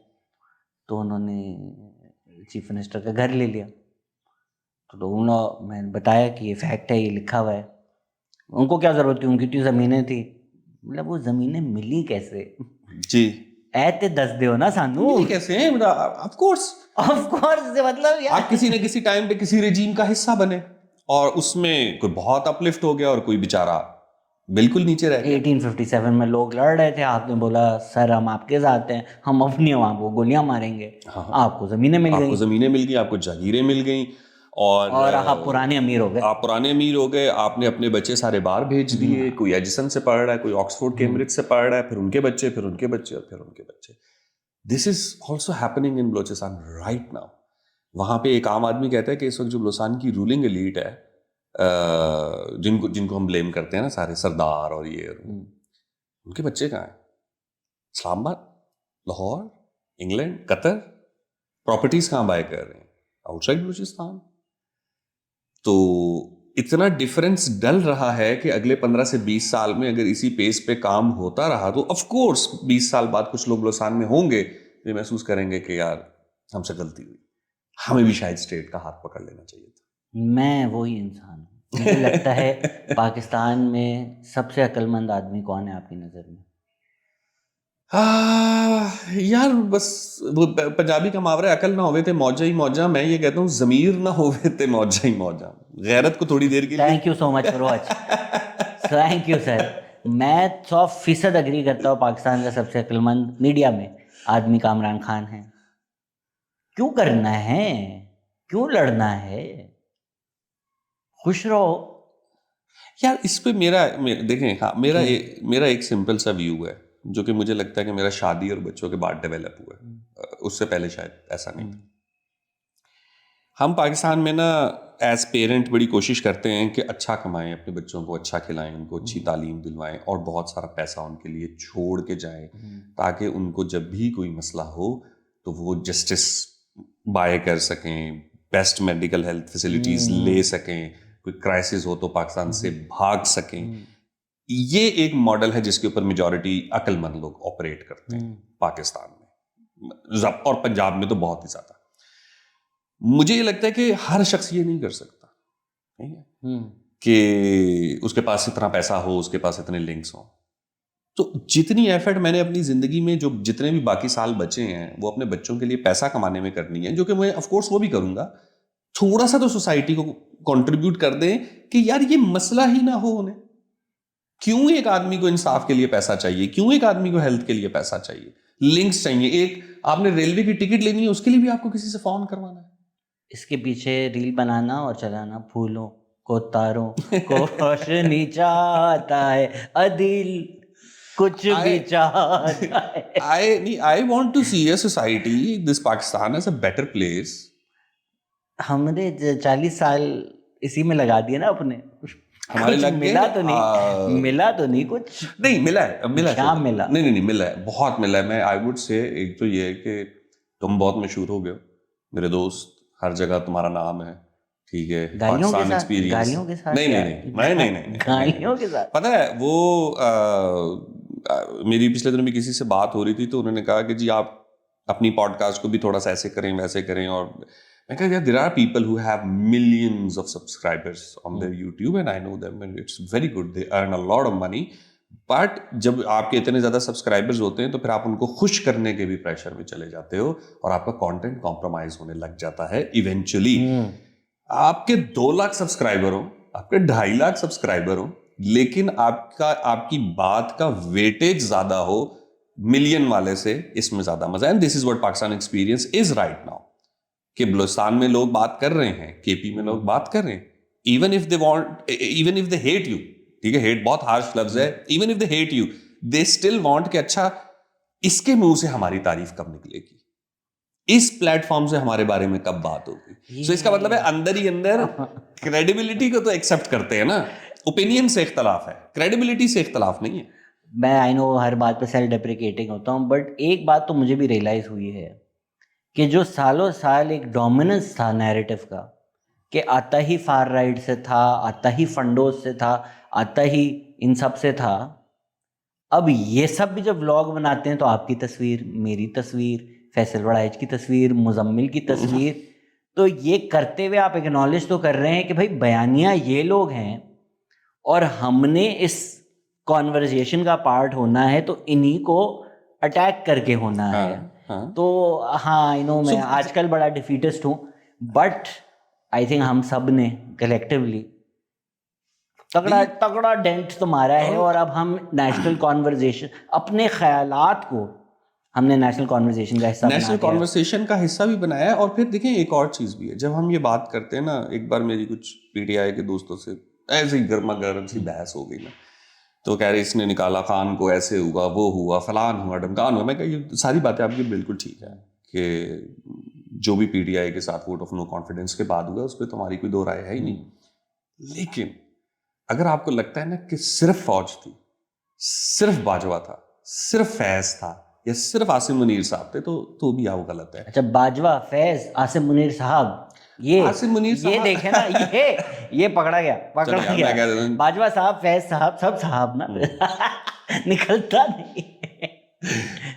तो उन्होंने चीफ मिनिस्टर का घर ले लिया। तो उन्होंने मैंने बताया कि ये फैक्ट है, ये लिखा हुआ है। उनको क्या ज़रूरत थी, उनकी इतनी ज़मीनें थी। मतलब वो ज़मीनें मिली कैसे जी? ऐते दस दो ना सानू कैसे? ऑफ कोर्स मतलब आप किसी न किसी टाइम पे किसी रेजीम का हिस्सा बने और उसमें कोई बहुत अपलिफ्ट हो गया और कोई बेचारा बिल्कुल नीचे रह गया। 1857 में लोग लड़ रहे थे, आपने बोला सर हम आपके साथ हैं, हम अपनी अवाम को गोलियां मारेंगे। हाँ। आपको ज़मीनें मिल गई, आपको जागीरें मिल गई, और आप पुराने अमीर हो गए। आपने अपने बच्चे सारे बाहर भेज दिए। कोई एजिसन से पढ़ रहा है, कोई ऑक्सफोर्ड कैम्ब्रिज से पढ़ रहा है, फिर उनके बच्चे, फिर उनके बच्चे और फिर उनके बच्चे। This is also happening in Balochistan right now. वहाँ पे एक आम आदमी कहता है कि इस वक्त जो बलूचिस्तान की रूलिंग एलीट है, जिनको जिनको हम ब्लेम करते हैं ना, सारे सरदार और ये और वो, उनके बच्चे कहाँ हैं? Islamabad, Lahore, England, Qatar. Properties कहाँ बाय कर रहे हैं? आउटसाइड बलूचिस्तान। तो इतना डिफरेंस डल रहा है कि अगले 15 से 20 साल में अगर इसी पेस पे काम होता रहा तो ऑफ कोर्स 20 साल बाद कुछ लोग बलूचिस्तान में होंगे जो महसूस करेंगे कि यार हमसे गलती हुई, हमें भी शायद स्टेट का हाथ पकड़ लेना चाहिए था। मैं वही इंसान हूँ। मुझे लगता है पाकिस्तान में सबसे अक्लमंद आदमी कौन है आपकी नज़र में? यार बस वो पंजाबी का मुहावरा है, अकल ना होवे ते मौजा ही मौजा। मैं ये कहता हूँ ज़मीर ना होवे ते मौजा ही मौजा। गैरत को थोड़ी देर के लिए। Thank you so much Firoz, thank you sir. मैं 100% अग्री करता हूँ, पाकिस्तान का सबसे अक्लमंद मीडिया में आदमी कामरान खान है। क्यों करना है, क्यों लड़ना है, खुश रहो यार इस पे देखें, हाँ मेरा एक सिंपल सा व्यू है जो कि मुझे लगता है कि मेरा शादी और बच्चों के बाद डेवलप हुआ है, उससे पहले शायद ऐसा नहीं था। हम पाकिस्तान में ना एज पेरेंट बड़ी कोशिश करते हैं कि अच्छा कमाएं, अपने बच्चों को अच्छा खिलाएं, उनको अच्छी तालीम दिलवाएं और बहुत सारा पैसा उनके लिए छोड़ के जाएं ताकि उनको जब भी कोई मसला हो तो वो जस्टिस बाय कर सकें, बेस्ट मेडिकल हेल्थ फैसिलिटीज़ ले सकें, कोई क्राइसिस हो तो पाकिस्तान से भाग सकें। ये एक मॉडल है जिसके ऊपर मेजॉरिटी अक्लमंद लोग ऑपरेट करते हैं पाकिस्तान में, और पंजाब में तो बहुत ही ज़्यादा। मुझे ये लगता है कि हर शख्स ये नहीं कर सकता, ठीक है, कि उसके पास इतना पैसा हो, उसके पास इतने लिंक्स हों। तो जितनी एफर्ट मैंने अपनी ज़िंदगी में जो जितने भी बाकी साल बचे हैं वो अपने बच्चों के लिए पैसा कमाने में करनी है, जो कि मैं ऑफ कोर्स वो भी करूँगा। थोड़ा सा तो सोसाइटी को कंट्रीब्यूट कर दें कि यार ये मसला ही ना हो उन्हें। क्यों एक आदमी को इंसाफ के लिए पैसा चाहिए? क्यों एक आदमी को हेल्थ के लिए पैसा चाहिए? लिंक्स चाहिए। एक आपने रेलवे की टिकट लेनी है, उसके लिए भी आपको किसी से फोन करवाना है। इसके पीछे रील बनाना और चलाना, फूलों को तारों को रोशनी चाहता है अदिल, कुछ भी चाहता है। I want to see a society, this Pakistan as a better place. हमने 40 साल इसी में लगा दिए ना अपने। हमारे कुछ लग गए। मिला तो नहीं कुछ। नहीं मिला है क्या मिला? नहीं मिला है, बहुत मिला है। मैं आई वुड से एक तो ये है कि तुम बहुत मशहूर हो गए हो, मेरे दोस्त, हर जगह तुम्हारा नाम है, ठीक है। पाकिस्तान एक्सपीरियंस गालियों के साथ नहीं गालियों के साथ। पता है वो मेरी पिछले दिनों में किसी से बात हो रही थी तो उन्होंने कहा कि जी आप अपनी पॉडकास्ट को भी थोड़ा सा ऐसे करें वैसे करें, और मैं कहा यार there are people who have millions of subscribers on their YouTube and I know them and it's very good, they earn a lot of money. But जब आपके इतने ज़्यादा सब्सक्राइबर्स होते हैं तो फिर आप उनको खुश करने के भी प्रेशर में चले जाते हो और आपका कंटेंट कॉम्प्रोमाइज होने लग जाता है इवेंचुअली। आपके 2 लाख सब्सक्राइबर हो, आपके 2.5 लाख सब्सक्राइबर हो, लेकिन आपकी बात का वेटेज ज्यादा हो मिलियन वाले से, इसमें ज्यादा मजा है। And this is what Pakistan experience is right now, कि बलूचिस्तान में लोग बात कर रहे हैं, केपी में लोग बात कर रहे हैं, even if they hate you, ठीक है, हेट बहुत हार्श लफ्ज है, even if they hate you they still want कि अच्छा इसके मुंह से हमारी तारीफ कब निकलेगी, इस प्लेटफॉर्म से हमारे बारे में कब बात होगी। सो इसका मतलब है अंदर ही अंदर क्रेडिबिलिटी को तो एक्सेप्ट करते हैं ना, ओपिनियन से इख्तलाफ है, क्रेडिबिलिटी से इख्तलाफ नहीं है। मैं आई नो हर बात पे सेल्फ डेप्रिकेटिंग होता हूँ, बट एक बात तो मुझे भी रियलाइज हुई है कि जो सालों साल एक डोमिनेंस था नैरेटिव का, कि आता ही फार राइट से था, आता ही फंडोज से था, आता ही इन सब से था, अब ये सब भी जब व्लॉग बनाते हैं तो आपकी तस्वीर, मेरी तस्वीर, फैसल वड़ाइच की तस्वीर, मुजम्मिल की तस्वीर, तो ये करते हुए आप एक्नॉलेज तो कर रहे हैं कि भाई बयानिया ये लोग हैं और हमने इस कॉन्वर्जेशन का पार्ट होना है तो इन्हीं को अटैक करके होना है। तो हाँ आई नो मैं आजकल बड़ा डिफीटिस्ट हूँ, बट आई थिंक हम सब ने कलेक्टिवली तगड़ा डेंट तो मारा है, और अब हम नेशनल कॉन्वर्जेशन, अपने ख्यालात को हमने नेशनल कॉन्वर्जेशन का हिस्सा भी बनाया है। और फिर देखें एक और चीज़ भी है, जब हम ये बात करते हैं ना, एक बार मेरी कुछ पीटीआई के दोस्तों से ऐसे ही गर्मा गर्म सी बहस हो गई ना, तो कह रहे इसने निकाला खान को, ऐसे हुआ, वो हुआ, फलान हुआ, ढमकान हुआ। मैं कहा ये सारी बातें आपकी बिल्कुल ठीक है कि जो भी पीटीआई के साथ वोट ऑफ नो कॉन्फिडेंस के बाद हुआ उस पर तो हमारी कोई दो राय है ही नहीं। लेकिन अगर आपको लगता है ना कि सिर्फ फौज थी, सिर्फ बाजवा था, सिर्फ फैज था या सिर्फ आसिम मुनीर साहब थे, तो भी आप गलत है। अच्छा, बाजवा, फैज, आसिम मुनीर साहब, ये आसिम मुनीर ये साहब देखे ना, ये पकड़ा गया, चलो यार, मैं कह देता हूं। बाजवा साहब, फैज साहब, सब साहब ना निकलता नहीं।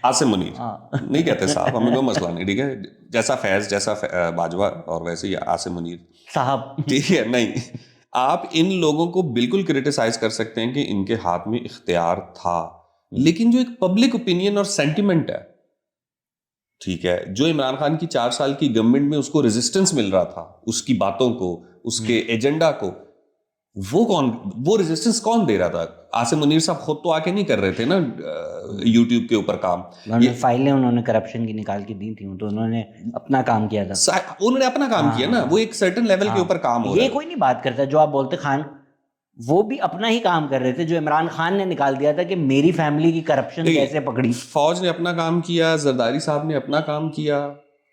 आसिम मुनीर हाँ। नहीं कहते साहब, हमें कोई मसला नहीं, ठीक है। जैसा फैज, जैसा बाजवा और वैसे ही आसिम मुनीर साहब। ठीक है। नहीं, आप इन लोगों को बिल्कुल क्रिटिसाइज कर सकते हैं कि इनके हाथ में इख्तियार था, लेकिन जो एक पब्लिक ओपिनियन और सेंटिमेंट है, ठीक है, जो इमरान खान की 4 साल की गवर्नमेंट में उसको रेजिस्टेंस मिल रहा था, उसकी बातों को, उसके एजेंडा को, वो रेजिस्टेंस कौन दे रहा था? आसिम मुनीर साहब खुद तो आके नहीं कर रहे थे ना यूट्यूब के ऊपर काम। फाइलें उन्होंने करप्शन की निकाल के दी थी, तो उन्होंने अपना काम किया था। उन्होंने अपना काम किया ना, वो एक सर्टेन लेवल के ऊपर काम हो रहा है। ये कोई नहीं बात करता, जो आप बोलते खान, वो भी अपना ही काम कर रहे थे, जो इमरान खान ने निकाल दिया था कि मेरी फैमिली की करप्शन कैसे पकड़ी। फौज ने अपना काम किया, जरदारी साहब ने अपना काम किया,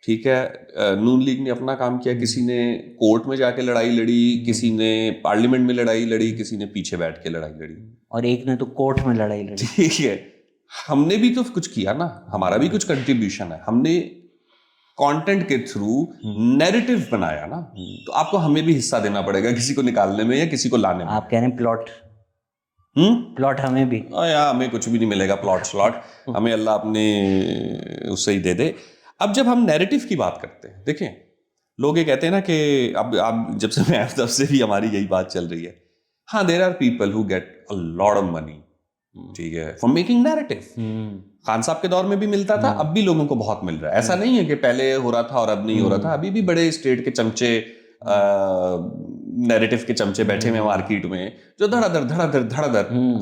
ठीक है, नून लीग ने अपना काम किया, किसी ने कोर्ट में जाके लड़ाई लड़ी, किसी ने पार्लियामेंट में लड़ाई लड़ी, किसी ने पीछे बैठ के लड़ाई लड़ी, और एक ने तो कोर्ट में लड़ाई लड़ी। ठीक है। हमने भी तो कुछ किया ना, हमारा भी कुछ कंट्रीब्यूशन है, हमने कंटेंट के थ्रू नैरेटिव बनाया ना, तो आपको हमें भी हिस्सा देना पड़ेगा, किसी को निकालने में या किसी को लाने में। आप कह रहे हैं प्लॉट, प्लॉट हमें भी? यार हमें कुछ भी नहीं मिलेगा प्लॉट स्लॉट, हमें अल्लाह अपने उससे ही दे दे। अब जब हम नैरेटिव की बात करते हैं, देखें, लोग ये कहते हैं ना कि अब जब से मैं तब से भी हमारी यही बात चल रही है। हाँ, there are people who get a lot of money, ठीक है, फॉर मेकिंग नैरेटिव। खान साहब के दौर में भी मिलता था, अब भी लोगों को बहुत मिल रहा है। ऐसा नहीं है कि पहले हो रहा था और अब नहीं हो रहा था, अभी भी बड़े स्टेट के चमचे, नैरेटिव के चमचे बैठे हुए मार्केट में, जो धड़ाधड़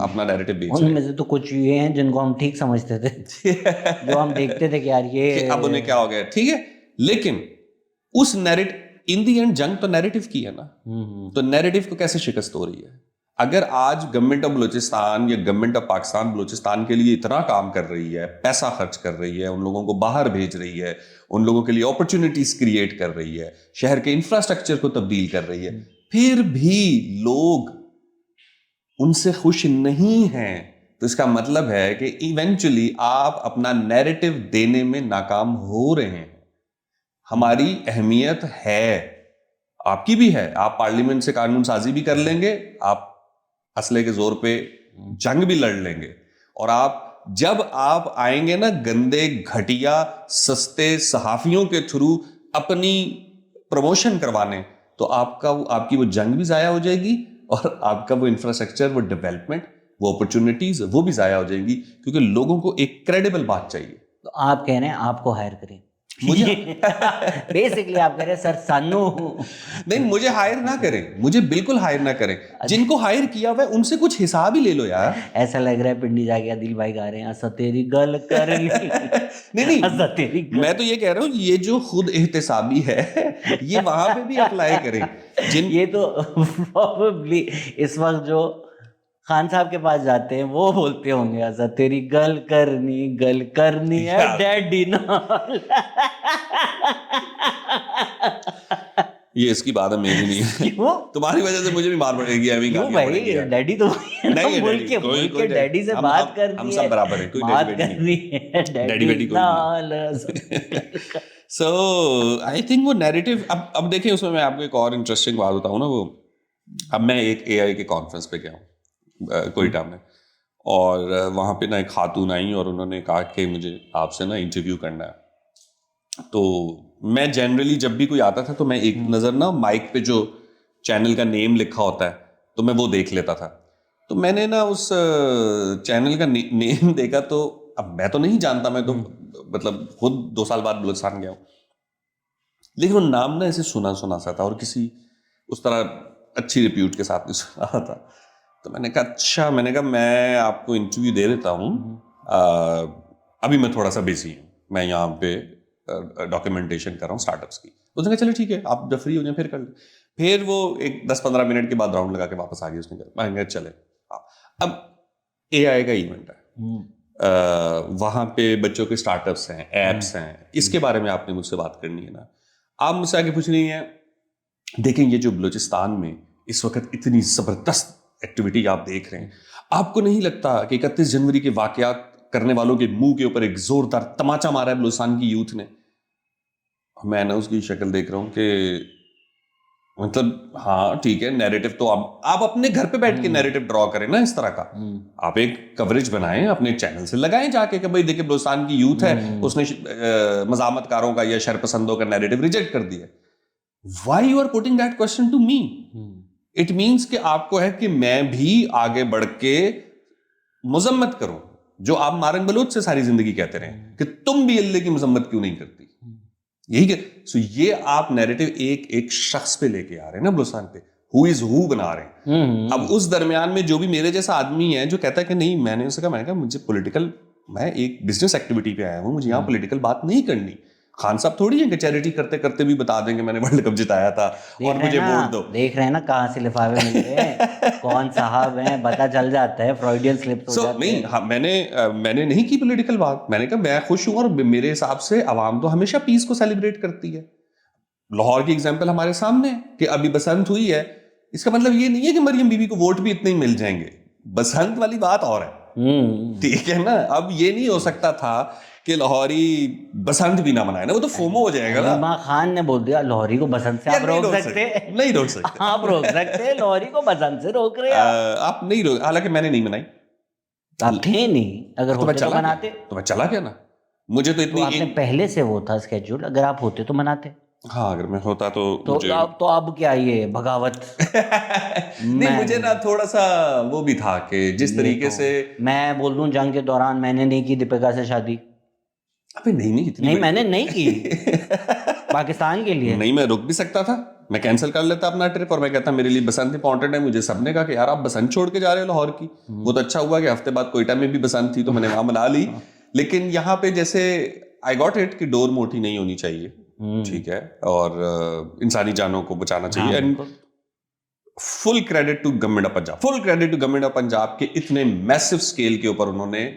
अपना नैरेटिव बेच रहे हैं। उनमें से तो कुछ ये हैं जिनको हम ठीक समझते थे, जो हम देखते थे कि यार ये कि अब उन्हें क्या हो गया, ठीक है। लेकिन उस नैरेटिव, इन दी एंड जंग तो नैरेटिव की है ना, तो नैरेटिव को कैसे शिकस्त हो रही है? अगर आज गवर्नमेंट ऑफ बलूचिस्तान या गवर्नमेंट ऑफ पाकिस्तान बलूचिस्तान के लिए इतना काम कर रही है, पैसा खर्च कर रही है, उन लोगों को बाहर भेज रही है, उन लोगों के लिए अपॉर्चुनिटीज क्रिएट कर रही है, शहर के इंफ्रास्ट्रक्चर को तब्दील कर रही है, फिर भी लोग उनसे खुश नहीं हैं, तो इसका मतलब है कि इवेंचुअली आप अपना नैरेटिव देने में नाकाम हो रहे हैं। हमारी अहमियत है, आपकी भी है, आप पार्लियामेंट से कानून साजी भी कर लेंगे, आप असले के जोर पे जंग भी लड़ लेंगे, और जब आप आएंगे ना गंदे, घटिया, सस्ते सहाफियों के थ्रू अपनी प्रमोशन करवाने, तो आपकी वो जंग भी जाया हो जाएगी, और आपका वो इंफ्रास्ट्रक्चर, वो डेवलपमेंट, वो अपॉर्चुनिटीज, वो भी जाया हो जाएंगी, क्योंकि लोगों को एक क्रेडिबल बात चाहिए। तो आप कह रहे हैं आपको हायर करें, मुझे बेसिकली आप कह रहे हैं सर सानू नहीं, मुझे हायर ना करें, मुझे बिल्कुल हायर ना करें। जिनको हायर किया हुआ है उनसे कुछ हिसाब ही ले लो यार। ऐसा लग रहा है पिंडी जाके दिल भाई गा रहे हैं असा तेरी गल करनी नहीं असा तेरी गल। मैं तो ये कह रहा हूँ, ये जो खुद एहतसाबी है ये वहां पे भी अप्लाई करें। ये तो प्रॉबेबली इस वक्त जो खान साहब के पास जाते हैं वो बोलते होंगे असा तेरी गल करनी है डैडी ना। ये इसकी बात है, मेरी नहीं है। क्यों? तुम्हारी वजह से मुझे भी मार पड़ेगी, क्यों भाई, डैडी तो नहीं, बोल के डैडी से बात करनी है, हम सब बराबर हैं, कोई बात करनी है डैडी सो आई थिंक वो नैरेटिव, अब देखें, उसमें मैं आपको एक और इंटरेस्टिंग बात बताऊं ना, वो अब मैं एक एआई के कॉन्फ्रेंस पे गया हूँ कोयटा में, और वहाँ पे ना एक खातून आई और उन्होंने कहा कि मुझे आपसे ना इंटरव्यू करना है। तो मैं जनरली जब भी कोई आता था तो मैं एक नज़र ना माइक पे जो चैनल का नेम लिखा होता है तो मैं वो देख लेता था। तो मैंने ना उस चैनल का नेम देखा, तो अब मैं तो नहीं जानता, मैं तो मतलब खुद 2 साल बाद बलूचिस्तान गया हूँ, लेकिन वो नाम ना ऐसे सुना सा था और किसी उस तरह अच्छी रिप्यूट के साथ नहीं सुना रहा था। तो मैंने कहा अच्छा, मैंने कहा मैं आपको इंटरव्यू दे देता हूँ, अभी मैं थोड़ा सा बिजी हूँ, मैं यहाँ पे डॉक्यूमेंटेशन कर रहा हूँ स्टार्टअप्स की। उसने कहा चलो ठीक है, आप जब फ्री हो जाए फिर कर ले। फिर वो एक 10-15 मिनट के बाद राउंड लगा के वापस आ गई। उसने कहा चले। अब AI का इवेंट है, वहाँ पे बच्चों के स्टार्टअप्स हैं, एप्स हैं, इसके बारे में आपने मुझसे बात करनी है ना। आप मुझसे आगे पूछ रही हैं, देखें ये जो बलूचिस्तान में इस वक्त इतनी जबरदस्त एक्टिविटी आप देख रहे हैं, आपको नहीं लगता कि 31 जनवरी के वाकयात करने वालों के मुंह के ऊपर एक जोरदार तमाचा मारा है बलूचिस्तान की यूथ ने? मैं ना उसकी शक्ल देख रहा हूं कि मतलब हाँ ठीक है, नैरेटिव तो आप अपने घर पे बैठ के नैरेटिव ड्रॉ करें ना इस तरह का। आप एक कवरेज बनाएं, अपने चैनल से लगाएं जाके कि भाई देखिए बलूचिस्तान की यूथ है, उसने मजामतकारों का या शरपसंदों का नैरेटिव रिजेक्ट कर दिया। Why you are putting that question to me? It means कि आपको है कि मैं भी आगे बढ़ के मजम्मत करूं, जो आप मारंग बलूच से सारी जिंदगी कहते रहे कि तुम भी अल्लाह की मजम्मत क्यों नहीं करती। यही कि सो ये आप नैरेटिव एक एक शख्स पे लेके आ रहे हैं ना बलूचिस्तान पे, हु इज हु बना रहे हैं। अब उस दरमियान में जो भी मेरे जैसा आदमी है जो कहता है कि नहीं, मैंने कहा मुझे पॉलिटिकल, मैं एक बिजनेस एक्टिविटी पे आया हूं, मुझे यहाँ पॉलिटिकल बात नहीं करनी। खान साहब थोड़ी है कि चैरिटी करते करते भी बता देंगे मैंने वर्ल्ड कप जिताया था और मुझे वोट दो। देख रहे हैं ना कहाँ से लिफाफे मिल रहे हैं, कौन साहब हैं, पता चल जाता है, फ्रॉइडियन स्लिप हो जाते नहीं हैं। हाँ, मैंने नहीं की पॉलिटिकल बात। मैंने कहा मैं खुश हूं और मेरे हिसाब से अवाम तो हमेशा पीस को सेलिब्रेट करती है। लाहौर की एग्जांपल हमारे सामने है कि अभी बसंत हुई है, इसका मतलब ये नहीं है कि मरियम बीबी को वोट भी इतने ही मिल जाएंगे। बसंत वाली बात और है, ठीक है ना। अब ये नहीं हो सकता था कि लाहौरी बसंत भी ना मनाए ना, वो तो फोमो हो जाएगा ना। इमाम खान ने बोल दिया लाहौरी को बसंत से आप रोक सकते, नहीं रोक सकते आप रोक सकते, लाहौरी को बसंत से रोक रहे हैं आप नहीं रोक। हालांकि मैंने नहीं मनाई, आप थे नहीं, अगर होते तो मनाते। तो मैं चला गया ना, मुझे तो इतनी आपने पहले से वो था स्केड्यूल, अगर आप होते तो मनाते। हाँ अगर मैं होता तो मुझे तो अब क्या ये बगावत नहीं, मुझे ना थोड़ा सा वो भी था कि जिस तरीके से मैं बोल दूं जंग के दौरान मैंने नहीं की दीपिका से शादी। अबे नहीं इतनी नहीं मैंने नहीं की पाकिस्तान के लिए। नहीं, मैं रुक भी सकता था, मैं कैंसिल कर लेता अपना ट्रिप और मैं कहता मेरे लिए बसंत इंपॉर्टेंट है। मुझे सबने कहा कि यार आप बसंत छोड़ के जा रहे हो लाहौर की। वो तो अच्छा हुआ कि हफ्ते बाद कोयटा में भी बसंत थी तो मैंने वहां मना ली। लेकिन यहाँ पे जैसे आई गॉट इट कि डोर मोटी नहीं होनी चाहिए, ठीक है, और इंसानी जानों को बचाना चाहिए। And full credit to government of Punjab, full credit to government of Punjab के इतने मैसिव स्केल के ऊपर उन्होंने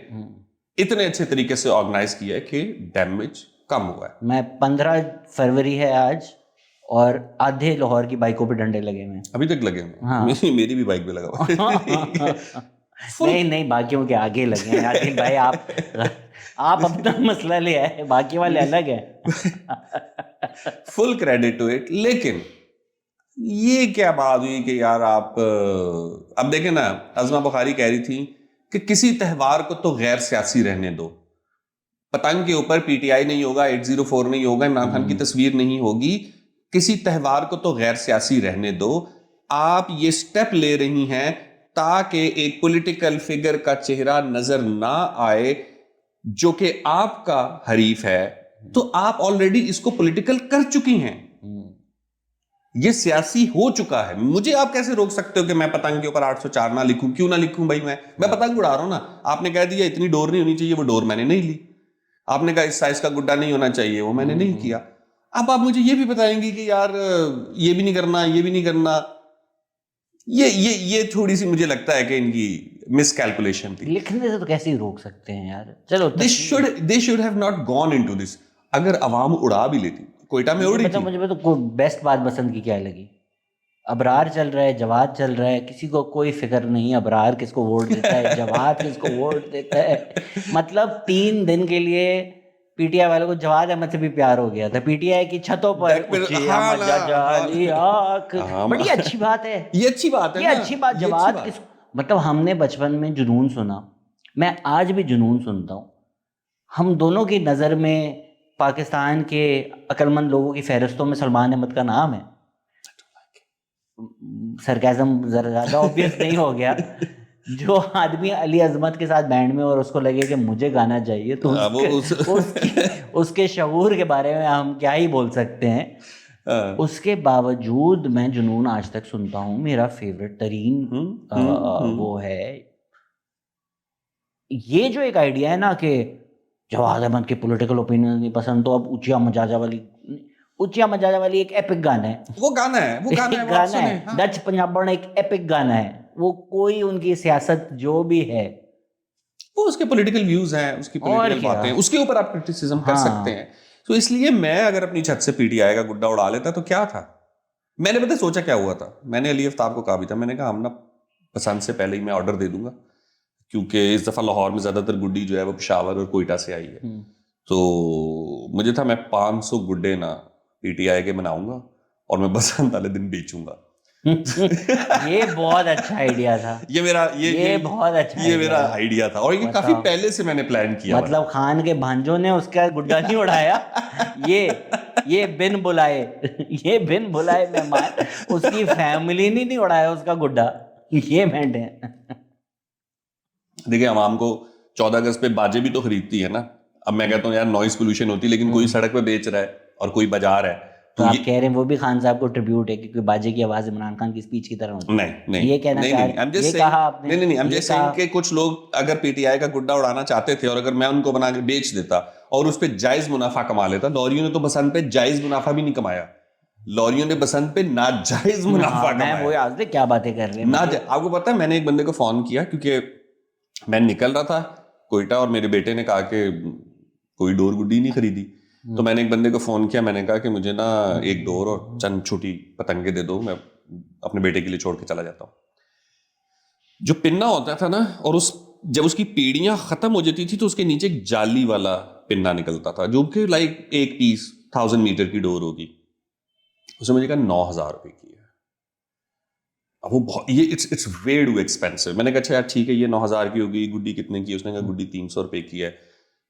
इतने अच्छे तरीके से ऑर्गेनाइज किया है कि डैमेज कम हुआ है। मैं 15 फरवरी है आज और आधे लाहौर की बाइकों पे डंडे लगे हुए हैं अभी तक लगे हुए। हाँ। मेरी भी बाइक पे लगा हुआ नहीं बाकियों के आगे लगे हैं यार भाई, आप अपना मसला ले आए, बाकी वाले अलग है। Full credit to it. लेकिन ये क्या बात हुई कि यार आप अब देखें ना, अज़मा बुखारी कह रही थी कि किसी त्यौहार को तो गैर सियासी रहने दो। पतंग के ऊपर पीटीआई नहीं होगा, 804 नहीं होगा, इमरान खान की तस्वीर नहीं होगी। किसी त्यौहार को तो गैर सियासी रहने दो। आप ये स्टेप ले रही हैं ताकि एक पॉलिटिकल फिगर का चेहरा नजर ना आए जो कि आपका हरीफ है, तो आप ऑलरेडी इसको पॉलिटिकल कर चुकी हैं, ये सियासी हो चुका है। मुझे आप कैसे रोक सकते हो कि मैं पतंग के ऊपर 804 ना लिखूं? क्यों ना लिखूं भाई, मैं पतंग उड़ा रहा हूं ना। आपने कह दिया इतनी डोर नहीं होनी चाहिए, वो डोर मैंने नहीं ली। आपने कहा इस साइज का गुड्डा नहीं होना चाहिए, वो मैंने नहीं किया। अब आप मुझे ये भी बताएंगे कि यार ये भी नहीं करना, ये भी नहीं करना। ये थोड़ी सी मुझे लगता है कि इनकी मिसकैलकुलेशन थी। लिखने से तो कैसे ही रोक सकते हैं यार। चलो they should have not gone into this. अगर अवाम उड़ा भी लेती, कोयटा में उड़ी थी। मुझे तो बेस्ट बात बसंत की क्या लगी, अबरार चल रहा है, जवाद चल रहा है, किसी को कोई फिक्र नहीं अबरार किसको वोट देता है, जवाद किसको वोट देता है। मतलब 3 दिन के लिए पीटीआई वालों को जवाद अहमद से भी प्यार हो गया था। पीटीआई की छतों पर बड़ी अच्छी बात है, ये अच्छी बात है, ये अच्छी बात। जवाद किस मतलब हमने बचपन में जुनून सुना, मैं आज भी जुनून सुनता हूँ। हम दोनों की नज़र में पाकिस्तान के अक्लमंद लोगों की फहरिस्तों में सलमान अहमद का नाम है। सरकाज़म जरा ज़्यादा ऑब्वियस नहीं हो गया? जो आदमी अली अजमत के साथ बैंड में और उसको लगे कि मुझे गाना चाहिए, तो उसके शऊर के बारे में हम क्या ही बोल सकते हैं। उसके बावजूद मैं जुनून आज तक सुनता हूँ, मेरा फेवरेट तरीन वो है। ये जो एक आइडिया है ना कि जवाद अहमद के पॉलिटिकल ओपिनियन नहीं पसंद, तो अब उचिया मजाजा वाली एक एपिक गाना है। वो गाना है डच पंजाबन एक एपिक गाना है। वो कोई उनकी सियासत जो भी है, वो उसके पॉलिटिकल व्यूज हैं, उसकी पॉलिटिकल बातें हैं, उसके ऊपर आप क्रिटिसिज्म कर सकते हैं। तो इसलिए मैं अगर अपनी छत से पीटीआई का गुड्डा उड़ा लेता तो क्या था। मैंने पता सोचा क्या हुआ था, मैंने अली आफ्ताब को कहा भी था, मैंने कहा हम ना पसंद से पहले ही मैं ऑर्डर दे दूंगा, क्योंकि इस दफ़ा लाहौर में ज़्यादातर गुड्डी जो है वो पेशावर और कोयटा से आई है। तो मुझे था मैं 500 गुड्डे ना पीटीआई के बनाऊंगा और मैं बसंत वाले दिन बेचूंगा। ये बहुत अच्छा आइडिया था। ये मेरा ये बहुत अच्छा ये मेरा idea था। आइडिया था और ये काफी बताओ। पहले से मैंने प्लान किया हुआ मतलब खान के भांजों ने उसका गुड्डा नहीं उड़ाया। ये बिन बुलाए ये बिन बुलाए मेहमान, उसकी फैमिली ने नहीं उड़ाया उसका गुड्डा, ये बैंड है। देखिए आवाम को 14 अगस्त पे बाजे भी तो खरीदती है ना। अब मैं कहता हूँ यार नॉइज पोल्यूशन होती है, लेकिन कोई सड़क पे बेच रहा है और कोई बजा रहा है तो आप कह रहे हैं वो भी खान साहब को ट्रिब्यूट है, क्योंकि बाजे की आवाज इमरान खान की स्पीच की तरह होती है। नहीं ये कहना चाह रहे, ये कहा आपने। नहीं I'm just saying कि कुछ लोग अगर पीटीआई का गुड्डा उड़ाना चाहते थे और अगर मैं उनको बना के बेच देता और उस पर जायज मुनाफा कमा लेता। लॉरियों ने तो बसंत पे जायज मुनाफा भी नहीं कमाया, लॉरियों ने बसंत पे नाजायज मुनाफा कमाया। मैं वो आज क्या बातें कर रहे हैं। आपको पता है मैंने एक बंदे को फोन किया, क्योंकि मैं निकल रहा था कोयटा और मेरे बेटे ने कहा कि कोई डोर गुड्डी नहीं खरीदी, तो मैंने एक बंदे को फोन किया, मैंने कहा कि मुझे ना एक डोर और चंद छोटी पतंगे दे दो, मैं अपने बेटे के लिए छोड़ के चला जाता हूँ। जो पिन्ना होता था ना, और जब उसकी पीड़ियां खत्म हो जाती थी तो उसके नीचे एक जाली वाला पिन्ना निकलता था, जो कि लाइक एक पीस 1000 मीटर की डोर होगी। उसने मुझे कहा 9000 रुपए की है। अब वो बहुत ये इट्स वे टू एक्सपेंसिव। मैंने कहा अच्छा यार ठीक है, ये 9000 की होगी, गुड्डी कितने की? उसने कहा गुड्डी 300 रुपए की है।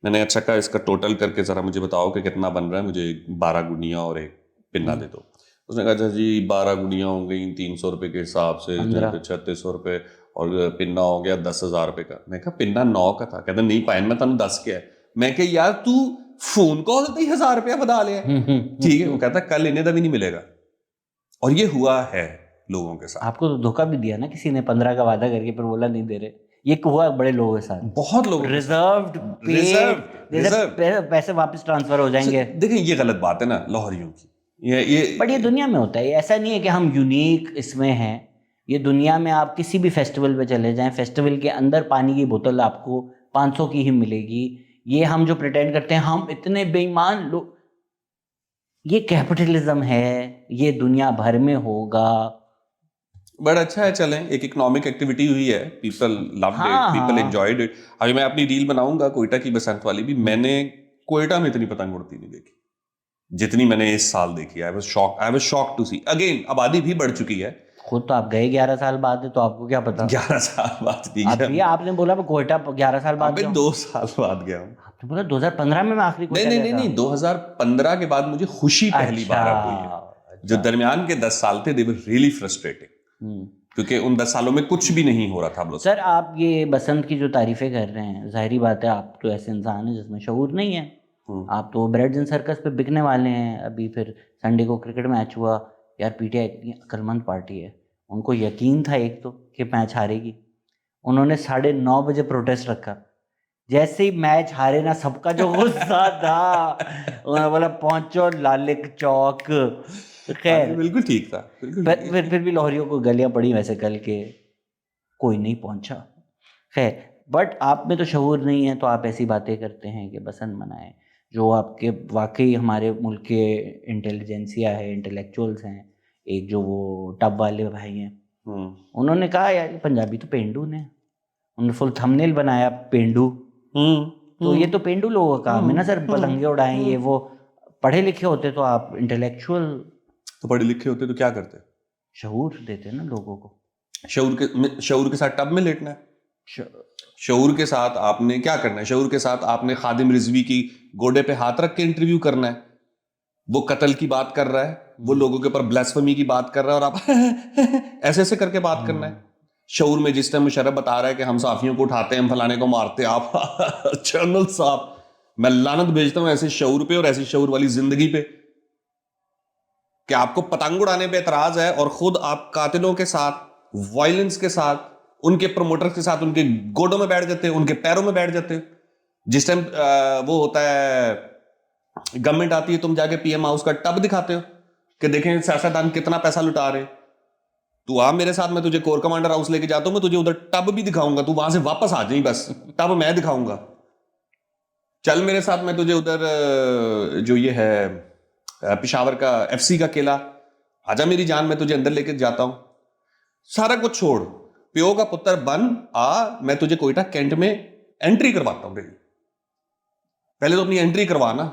मैंने अच्छा कहा इसका टोटल करके ज़रा मुझे बताओ कि कितना बन रहा है, मुझे 12 गुड़ियाँ और एक पिन्ना दे दो। उसने कहा अच्छा जी 12 गुड़ियाँ हो गई 300 रुपये के हिसाब से, 3600 रुपये, और पिन्ना हो गया 10,000 रुपये का। मैं कहा पिन्ना 9 का था। कहता नहीं पायन मैं तेन 10 के है। मैं कहा यार तू फोन कॉल से 1000 रुपया बता लिया। ठीक है, वो कहता कल इन्हें भी नहीं मिलेगा। और ये हुआ है लोगों के साथ। आपको तो धोखा भी दिया ना किसी ने, 15 का वादा करके फिर बोला नहीं दे रहे। ये हुआ बड़े लोगों के साथ, बहुत लोग रिजर्व्ड पैसे वापस ट्रांसफर हो जाएंगे। देखिए ये गलत बात है ना लाहौरियों की, ये बट ये दुनिया में होता है। ऐसा नहीं है कि हम यूनिक इसमें हैं, ये दुनिया में आप किसी भी फेस्टिवल पे चले जाएं, फेस्टिवल के अंदर पानी की बोतल आपको 500 की ही मिलेगी। ये हम जो प्रिटेंड करते हैं हम इतने बेईमान लोग, ये कैपिटलिज्म है, ये दुनिया भर में होगा। बड़ा अच्छा है, चलें एक इकोनॉमिक एक्टिविटी हुई है, people loved it, people enjoyed it. अभी मैं अपनी रील बनाऊंगा कोयटा की बसंत वाली भी। मैंने कोयटा में इतनी पतंग उड़ती नहीं देखी जितनी मैंने इस साल देखी। I was shocked to see. Again आबादी भी बढ़ चुकी है। खुद तो आप गए 11 साल बाद है, तो आपको क्या पता। 11 साल बाद भी अभी आपने बोला मैं कोयटा 11 साल बाद गया। 2 साल बाद गया हूँ। आपने बोला 2015 में मैं आखिरी कोयटा गया था। नहीं 2015 के बाद मुझे खुशी पहली बार हुई है। जो दरमियान के 10 साल थे दे वर रियली फ्रस्ट्रेटिंग, क्योंकि उन 10 सालों में कुछ भी नहीं हो रहा था। सर आप ये बसंत की जो तारीफें कर रहे हैं, जाहिर बात है आप तो ऐसे इंसान हैं जिसमें शऊर नहीं है। आप तो ब्रेड्स एंड सर्कस पे बिकने वाले हैं। अभी फिर संडे को क्रिकेट मैच हुआ, यार पीटीआई इतनी अक्लमंद पार्टी है, उनको यकीन था एक तो कि मैच हारेगी। उन्होंने 9:30 बजे प्रोटेस्ट रखा। जैसे ही मैच हारे ना, सबका जो गुस्सा था, उन्होंने बोला पहुंचो लालिक चौक। खैर बिल्कुल ठीक था। फिर भी लाहौरियों को गलियां पड़ी वैसे कल के, कोई नहीं पहुंचा। खैर, बट आप में तो शऊर नहीं है, तो आप ऐसी बातें करते हैं कि बसंत मनाएं। जो आपके वाकई हमारे मुल्क के इंटेलिजेंसिया है, इंटेलेक्चुअल्स हैं, एक जो वो टब वाले भाई हैं, उन्होंने कहा यार पंजाबी तो पेंडू ने, उन्होंने फुल थंबनेल बनाया पेंडू। तो ये तो पेंडू लोगों का काम है ना सर, पतंगे उड़ाएं ये वो। पढ़े लिखे होते तो आप इंटेलेक्चुअल, तो पढ़े लिखे होते तो क्या करते? शऊर देते ना लोगों को। शऊर के साथ टब में लेटना है। शऊर के साथ आपने क्या करना है? शऊर के साथ आपने खादिम रिजवी की गोडे पे हाथ रख के इंटरव्यू करना है। वो कत्ल की बात कर रहा है, वो लोगों के ऊपर ब्लास्फेमी की बात कर रहा है, और आप ऐसे ऐसे करके बात करना है। शऊर में जिस टाइम मुशर्रफ बता रहा है कि हम साफियों को उठाते हैं, हम फलाने को मारते हैं, आप जनरल साहब मैं लानत भेजता हूं ऐसे शऊर पे और ऐसी शऊर वाली जिंदगी पे कि आपको पतंग उड़ाने पे एतराज है और खुद आप कातिलों के साथ, वायलेंस के साथ, उनके प्रमोटर्स के साथ उनके गोडों में बैठ जाते हैं, उनके पैरों में बैठ जाते हैं। जिस टाइम वो होता है गवर्नमेंट आती है, तुम जाके पीएम हाउस का टब दिखाते हो कि देखें सियासतदान कितना पैसा लुटा रहे। तू आ मेरे साथ, मैं तुझे कोर कमांडर हाउस लेके जाता हूं, मैं तुझे उधर टब भी दिखाऊंगा, तू वहां से वापस आ जाई, बस टब मैं दिखाऊंगा। चल मेरे साथ, मैं तुझे उधर जो ये है पिशावर का FC का किला, आजा मेरी जान, मैं तुझे अंदर लेके जाता हूं। सारा कुछ छोड़, प्यो का पुत्र बन, आ, मैं तुझे कोयटा कैंट में एंट्री करवाता हूं। पहले तो अपनी एंट्री करवाना,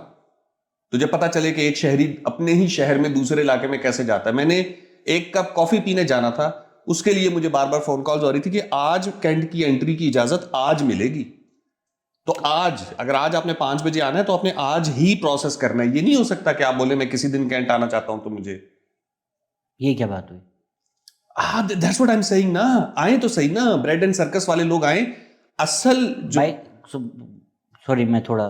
तुझे पता चले कि एक शहरी अपने ही शहर में दूसरे इलाके में कैसे जाता है। मैंने एक कप कॉफी पीने जाना था, उसके लिए मुझे बार बार फोन कॉल्स हो रही थी कि आज कैंट की एंट्री की इजाजत आज मिलेगी। तो आज, अगर आज आपने 5 बजे आना है तो आपने आज ही प्रोसेस करना है। ये नहीं हो सकता कि आप बोले मैं किसी दिन कैंट आना चाहता हूं तो मुझे। ये क्या बात हुई? That's what I am saying ना, आए तो सही ना, ब्रेड एंड सर्कस वाले लोग आए। असल जो भाई सॉरी, मैं थोड़ा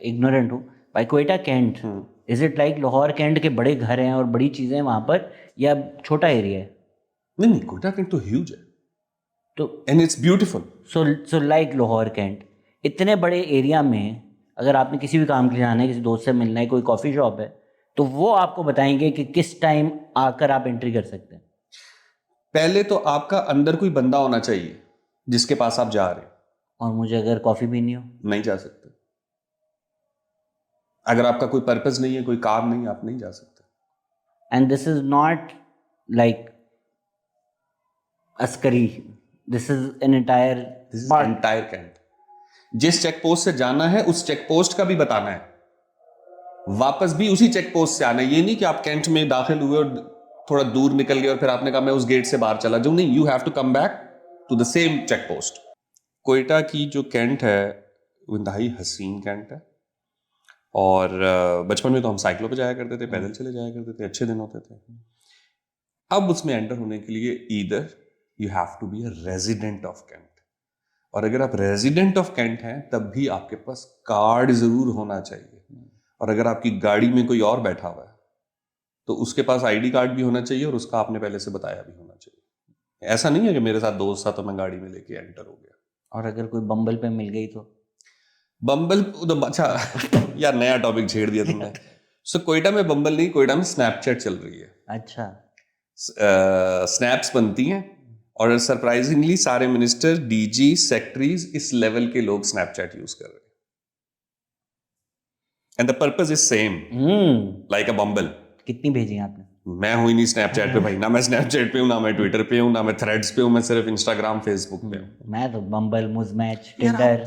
इग्नोरेंट हूँ भाई। Quetta cantt, is it like Lahore cantt के बड़े घर हैं और बड़ी चीजें वहां पर, या छोटा एरिया है? नहीं, कोयटा कैंट तो ह्यूज है, तो and it's beautiful. So like Lahore cantt, इतने बड़े एरिया में अगर आपने किसी भी काम के लिए आना है, किसी दोस्त से मिलना है, कोई कॉफ़ी शॉप है, तो वो आपको बताएंगे कि किस टाइम आकर आप एंट्री कर सकते हैं। पहले तो आपका अंदर कोई बंदा होना चाहिए जिसके पास आप जा रहे हैं। और मुझे अगर कॉफ़ी पीनी हो? नहीं जा सकते। अगर आपका कोई पर्पस नहीं है, कोई काम नहीं, आप नहीं जा सकते। And this is not like Askari, this is an entire cantt. जिस चेक पोस्ट से जाना है उस चेक पोस्ट का भी बताना है, वापस भी उसी चेक पोस्ट से आना है। ये नहीं कि आप कैंट में दाखिल हुए और थोड़ा दूर निकल गए और फिर आपने कहा मैं उस गेट से बाहर चला जाऊं। नहीं, you have to come back to the same check post. Quetta की जो कैंट है वो इंतहाई हसीन कैंट है। और बचपन में तो हम साइकिलों पे जाया करते थे, पैदल चले जाया करते थे, अच्छे दिन होते थे। अब उसमें एंटर होने के लिए either you have to be a resident of cantt, और अगर आप रेजिडेंट ऑफ कैंट हैं तब भी आपके पास कार्ड जरूर होना चाहिए। और अगर आपकी गाड़ी में कोई और बैठा हुआ है तो उसके पास ID कार्ड भी होना चाहिए और उसका आपने पहले से बताया भी होना चाहिए। ऐसा नहीं है कि मेरे साथ दोस्त था तो मैं गाड़ी में लेके एंटर हो गया। और अगर कोई बम्बल पे मिल गई तो? बम्बल तो अच्छा यार, नया टॉपिक छेड़ दिया तुमने। सो कोयटा में बम्बल नहीं, कोयटा में स्नैपचैट चल रही है। अच्छा। स्नैप्स बनती हैं और सरप्राइजिंगली सारे मिनिस्टर, DG, सेक्रेटरीज, इस लेवल के लोग स्नैपचैट यूज कर रहे हैं। And the purpose is same like a Bumble. कितनी भेजी आपने? मैं हूं ही नहीं स्नैपचैट पे भाई, ना मैं स्नैपचैट पे हूं, ना मैं ट्विटर पे हूं, ना मैं थ्रेड्स पे हूं, मैं सिर्फ इंस्टाग्राम, फेसबुक पे हूं। मैं तो बम्बल, मुजमैच, टिंडर,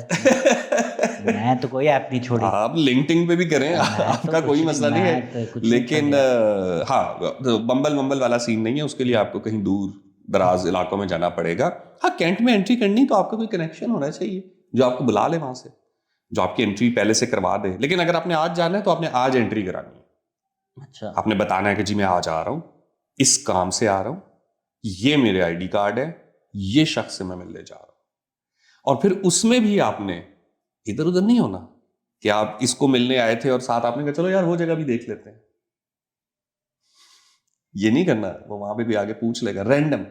मैं तो कोई ऐप नहीं छोड़ी। आप लिंक्डइन पे भी करें, आपका कोई मसला नहीं है, लेकिन हाँ, तो बम्बल वाला सीन नहीं है। उसके लिए आपको कहीं दूर दराज इलाकों में जाना पड़ेगा। हाँ, कैंट में एंट्री करनी तो आपका कोई कनेक्शन होना चाहिए जो आपको बुला ले वहां से, जो आपकी एंट्री पहले से करवा दे। लेकिन अगर आपने आज जाना है तो आपने आज एंट्री करानी है। अच्छा। आपने बताना है कि जी मैं आज आ रहा हूं, इस काम से आ रहा हूं, ये मेरे ID कार्ड है, ये शख्स से मैं मिलने जा रहा हूं। और फिर उसमें भी आपने इधर उधर नहीं होना कि आप इसको मिलने आए थे और साथ आपने कहा चलो यार वो जगह भी देख लेते हैं। ये नहीं करना। वो वहां पे भी आगे पूछ लेगा रैंडम,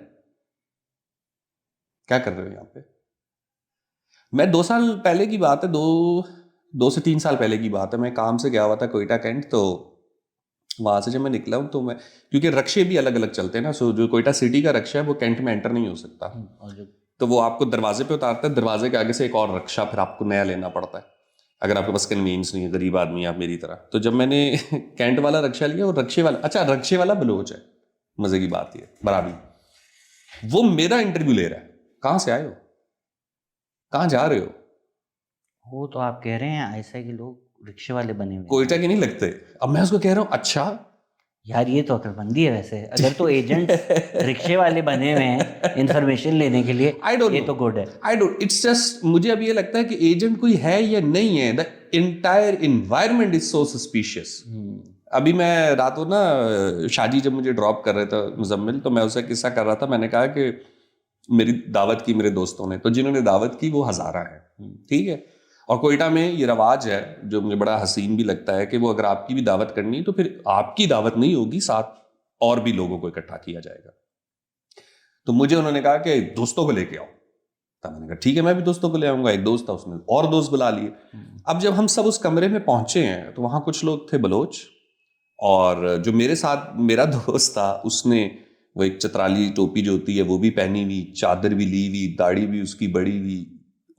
क्या कर रहे हो यहां पे। मैं 2 साल पहले की बात है, 2 से 3 साल पहले की बात है, मैं काम से गया हुआ था कोयटा कैंट। तो वहां से जब मैं निकला हूं तो मैं, क्योंकि रक्शे भी अलग अलग चलते हैं ना, सो जो कोयटा सिटी का रक्षा है वो कैंट में एंटर नहीं हो सकता। तो वो आपको दरवाजे पे उतारता है, दरवाजे के आगे से एक और रक्षा फिर आपको नया लेना पड़ता है अगर आपके पास कन्वीनियंस नहीं है, गरीब आदमी आप मेरी तरह। तो जब मैंने कैंट वाला रक्षा लिया, और रक्षे वाला, अच्छा रक्षे वाला बलोच है, मजे की बात ये बराबरी, वो मेरा इंटरव्यू ले रहा है। कहाँ से आए हो, कहाँ जा रहे हो? वो तो आप कह रहे हैं ऐसा के लोग रिक्शे वाले बने हुए हैं। कोयटा के नहीं लगते। अब मैं उसको कह रहा हूँ अच्छा यार, ये तो अकलमंदी है वैसे। अगर तो एजेंट रिक्शे वाले बने हुए हैं इन्फॉर्मेशन लेने के लिए, ये तो गुड है। आई डोंट, इट्स जस्ट, मुझे अब ये लगता है कि एजेंट कोई है या नहीं है, the entire environment is so suspicious. अभी मैं रातों ना, शाजी जब मुझे ड्रॉप कर रहे थे मुजम्मिल, तो मैं उससे किस्सा कर रहा था। मैंने कहा कि मेरी दावत की मेरे दोस्तों ने, तो जिन्होंने दावत की वो हज़ारा है, ठीक है। और कोयटा में ये रवाज है जो मुझे बड़ा हसीन भी लगता है कि वो अगर आपकी भी दावत करनी है तो फिर आपकी दावत नहीं होगी, साथ और भी लोगों को इकट्ठा किया जाएगा। तो मुझे उन्होंने कहा कि दोस्तों को लेके आओ। तब मैंने कहा ठीक है, मैं भी दोस्तों को ले आऊंगा। एक दोस्त था, उसने और दोस्त बुला लिए। अब जब हम सब उस कमरे में पहुंचे हैं तो वहां कुछ लोग थे बलोच, और जो मेरे साथ मेरा दोस्त था उसने वो एक चतराली टोपी जो होती है वो भी पहनी हुई, चादर भी ली हुई, दाढ़ी भी उसकी बड़ी हुई,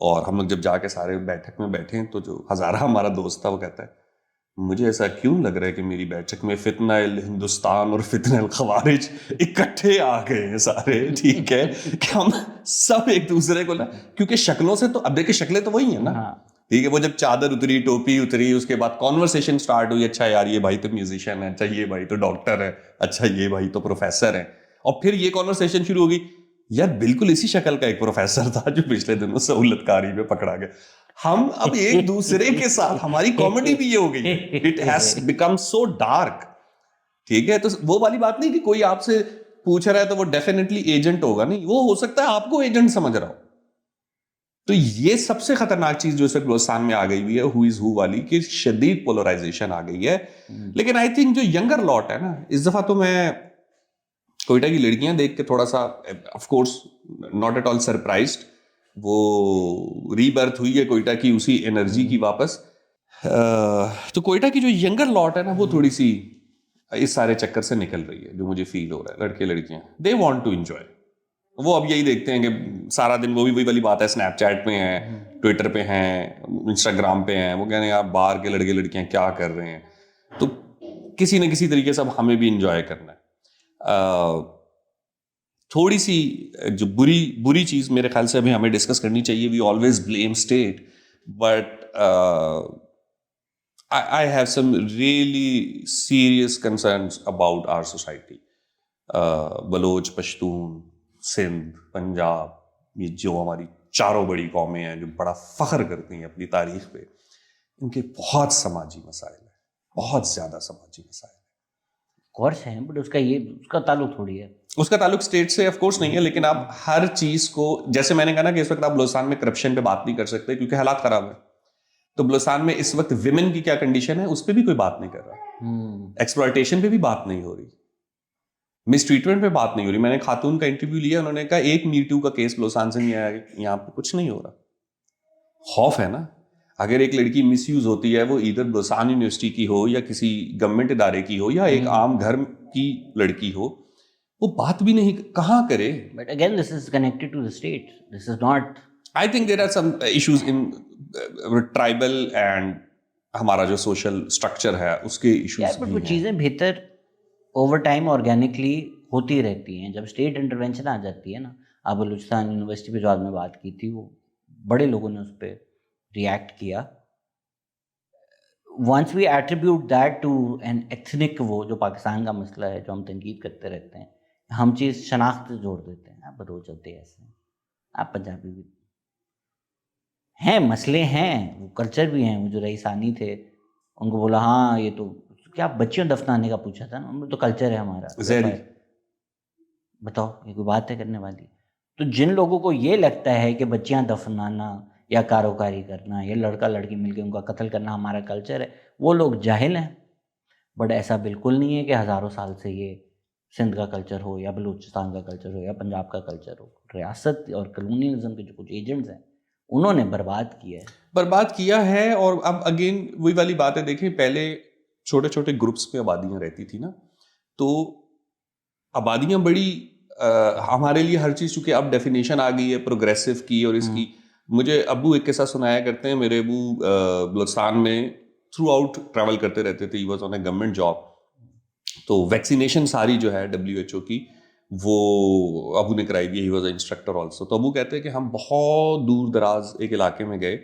और हम लोग जब जाके सारे बैठक में बैठे तो जो हज़ारा हमारा दोस्त था वो कहता है मुझे ऐसा क्यों लग रहा है कि मेरी बैठक में फितनल हिंदुस्तान और फितनल खवारिज इकट्ठे आ गए हैं सारे, ठीक है, कि हम सब एक दूसरे को ना, क्योंकि शक्लों से तो अब देखिए शक्लें तो वही है ना, ठीक है, वो जब चादर उतरी टोपी उतरी उसके बाद कॉन्वर्सेशन स्टार्ट हुई, अच्छा यार ये भाई तो म्यूजिशियन है, अच्छा ये भाई तो डॉक्टर है, अच्छा ये भाई तो प्रोफेसर है, और फिर ये कॉन्वर्सेशन शुरू होगी यार बिल्कुल इसी शक्ल का एक प्रोफेसर था जो पिछले दिनों सहूलतकारी में पकड़ा गया। हम अब एक दूसरे के साथ हमारी कॉमेडी भी ये हो गई, it has become so dark, ठीक है, तो वो वाली बात नहीं कि कोई आपसे पूछ रहा है तो वो डेफिनेटली एजेंट होगा, नहीं, वो हो सकता है आपको एजेंट समझ रहा हो। तो ये सबसे खतरनाक चीज जो इस वक्त बलूचिस्तान में आ गई हुई है, हु इज हु वाली, कि शदीद पोलराइजेशन आ गई है। लेकिन आई थिंक जो यंगर लॉट है ना, इस दफा तो मैं कोयटा की लड़कियां देख के थोड़ा सा of course not at all surprised, वो रीबर्थ हुई है कोयटा की उसी एनर्जी की वापस। तो कोयटा की जो यंगर लॉट है ना वो थोड़ी सी इस सारे चक्कर से निकल रही है, जो मुझे फील हो रहा है। लड़के लड़कियां दे वांट टू एंजॉय, वो अब यही देखते हैं कि सारा दिन वो भी वही वाली बात है, स्नैपचैट पे हैं, ट्विटर पे हैं, इंस्टाग्राम पे हैं, वो कह रहे हैं यार बाहर के लड़के लड़कियां क्या कर रहे हैं, तो किसी न किसी तरीके से अब हमें भी इंजॉय करना है। थोड़ी सी जो बुरी चीज़ मेरे ख्याल से अभी हमें डिस्कस करनी चाहिए, we always blame state, but I have some really serious concerns about our society. Baloch, Pashtun, Sindh, Punjab, ये जो हमारी चारों बड़ी कौमें हैं जो बड़ा फख्र करती हैं अपनी तारीख पे, इनके बहुत समाजी मसाइल हैं, बहुत ज़्यादा समाजी मसाइल हैं। कोर्स है, बट उसका ताल्लुक थोड़ी है, उसका ताल्लुक स्टेट से ऑफ कोर्स नहीं है, लेकिन आप हर चीज़ को, जैसे मैंने कहा ना कि इस वक्त आप बलूचिस्तान में करप्शन पे बात नहीं कर सकते क्योंकि हालात ख़राब है, तो बलूचिस्तान में इस वक्त विमेन की क्या कंडीशन है उस पर भी कोई बात नहीं कर रहा, एक्सप्लॉयटेशन पे भी बात नहीं हो रही, मिसट्रीटमेंट पे बात नहीं हो रही। मैंने खातून का इंटरव्यू लिया, उन्होंने कहा एक मीटू का केस बलूचिस्तान से नहीं आया, यहाँ पे कुछ नहीं हो रहा। खौफ है ना, अगर एक लड़की मिसयूज होती है, वो इधर बलूचिस्तान यूनिवर्सिटी की हो या किसी गवर्नमेंट इदारे की हो या एक आम घर की लड़की हो, वो बात भी नहीं कहाँ करे। But again this is connected to the state, this is not, I think there are some issues in tribal and हमारा जो सोशल स्ट्रक्चर है उसके इश्यूज, बट वो चीज़ें बेहतर ओवर टाइम ऑर्गेनिकली होती रहती हैं। जब स्टेट इंटरवेंशन आ जाती है ना, आप बलूचिस्तान यूनिवर्सिटी पे जो आज में बात की थी, वो बड़े लोगों ने उस पर रिएक्ट किया। Once we attribute that to an ethnic, वो जो पाकिस्तान का मसला है जो हम तनकीद करते रहते हैं, हम चीज़ शनाख्त जोड़ देते हैं। आप बलोच होते ऐसे, आप पंजाबी भी हैं, मसले हैं, वो कल्चर भी हैं। वो जो रईसानी थे उनको बोला हाँ ये तो क्या बच्चियों दफनाने का पूछा था ना, तो कल्चर है हमारा, बताओ ये कोई बात है करने वाली। तो जिन लोगों को ये लगता है कि बच्चियां दफनाना या कारोकारी करना या लड़का लड़की मिलकर उनका कत्ल करना हमारा कल्चर है, वो लोग जाहिल हैं। बट ऐसा बिल्कुल नहीं है कि हज़ारों साल से ये सिंध का कल्चर हो या बलूचिस्तान का कल्चर हो या पंजाब का कल्चर हो। रियासत और कलोनियलिज्म के जो कुछ एजेंट्स हैं उन्होंने बर्बाद किया है। और अब अगेन वही वाली बात है, देखिए पहले छोटे छोटे ग्रुप्स में आबादियाँ रहती थी ना, तो आबादियाँ बड़ी हमारे लिए हर चीज़, चूँकि अब डेफिनेशन आ गई है प्रोग्रेसिव की और इसकी। मुझे अबू एक किस्सा सुनाया करते हैं, मेरे अबू बलूचिस्तान में थ्रू आउट ट्रैवल करते रहते थे, he was on A government job. तो वैक्सीनेशन सारी जो है WHO की वो अबू ने कराई दी, ही वाज इंस्ट्रक्टर ऑल्सो। तो अबू कहते हैं कि हम बहुत दूर दराज एक इलाके में गए,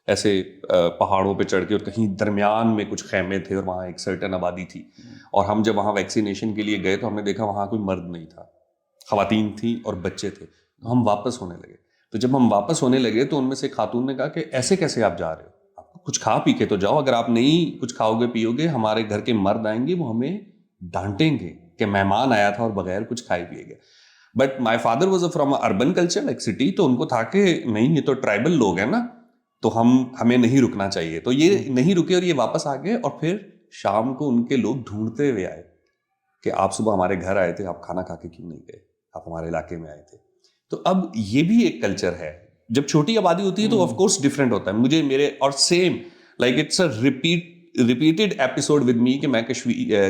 ऐसे पहाड़ों पे चढ़ के, और कहीं दरमियान में कुछ खैमे थे और वहाँ एक सर्टेन आबादी थी। और हम जब वहाँ वैक्सीनेशन के लिए गए तो हमने देखा वहाँ कोई मर्द नहीं था, ख़वातीन थी और बच्चे थे। तो हम वापस होने लगे। तो जब हम वापस होने लगे तो उनमें से खातून ने कहा कि ऐसे कैसे आप जा रहे हो, आपको कुछ खा पी के तो जाओ, अगर आप नहीं कुछ खाओगे पियोगे हमारे घर के मर्द आएंगे, वो हमें डांटेंगे कि मेहमान आया था और बगैर कुछ खाए पिए गए। But my father was from urban culture like city, तो उनको था कि नहीं ये तो ट्राइबल लोग हैं ना, तो हमें नहीं रुकना चाहिए। तो ये नहीं रुके और ये वापस आ गए, और फिर शाम को उनके लोग ढूंढते हुए आए कि आप सुबह हमारे घर आए थे, आप खाना खा के क्यों नहीं गए, आप हमारे इलाके में आए थे। तो अब ये भी एक कल्चर है। जब छोटी आबादी होती है तो ऑफ कोर्स डिफरेंट होता है। मुझे मेरे और same like it's a repeated episode with me कि मैं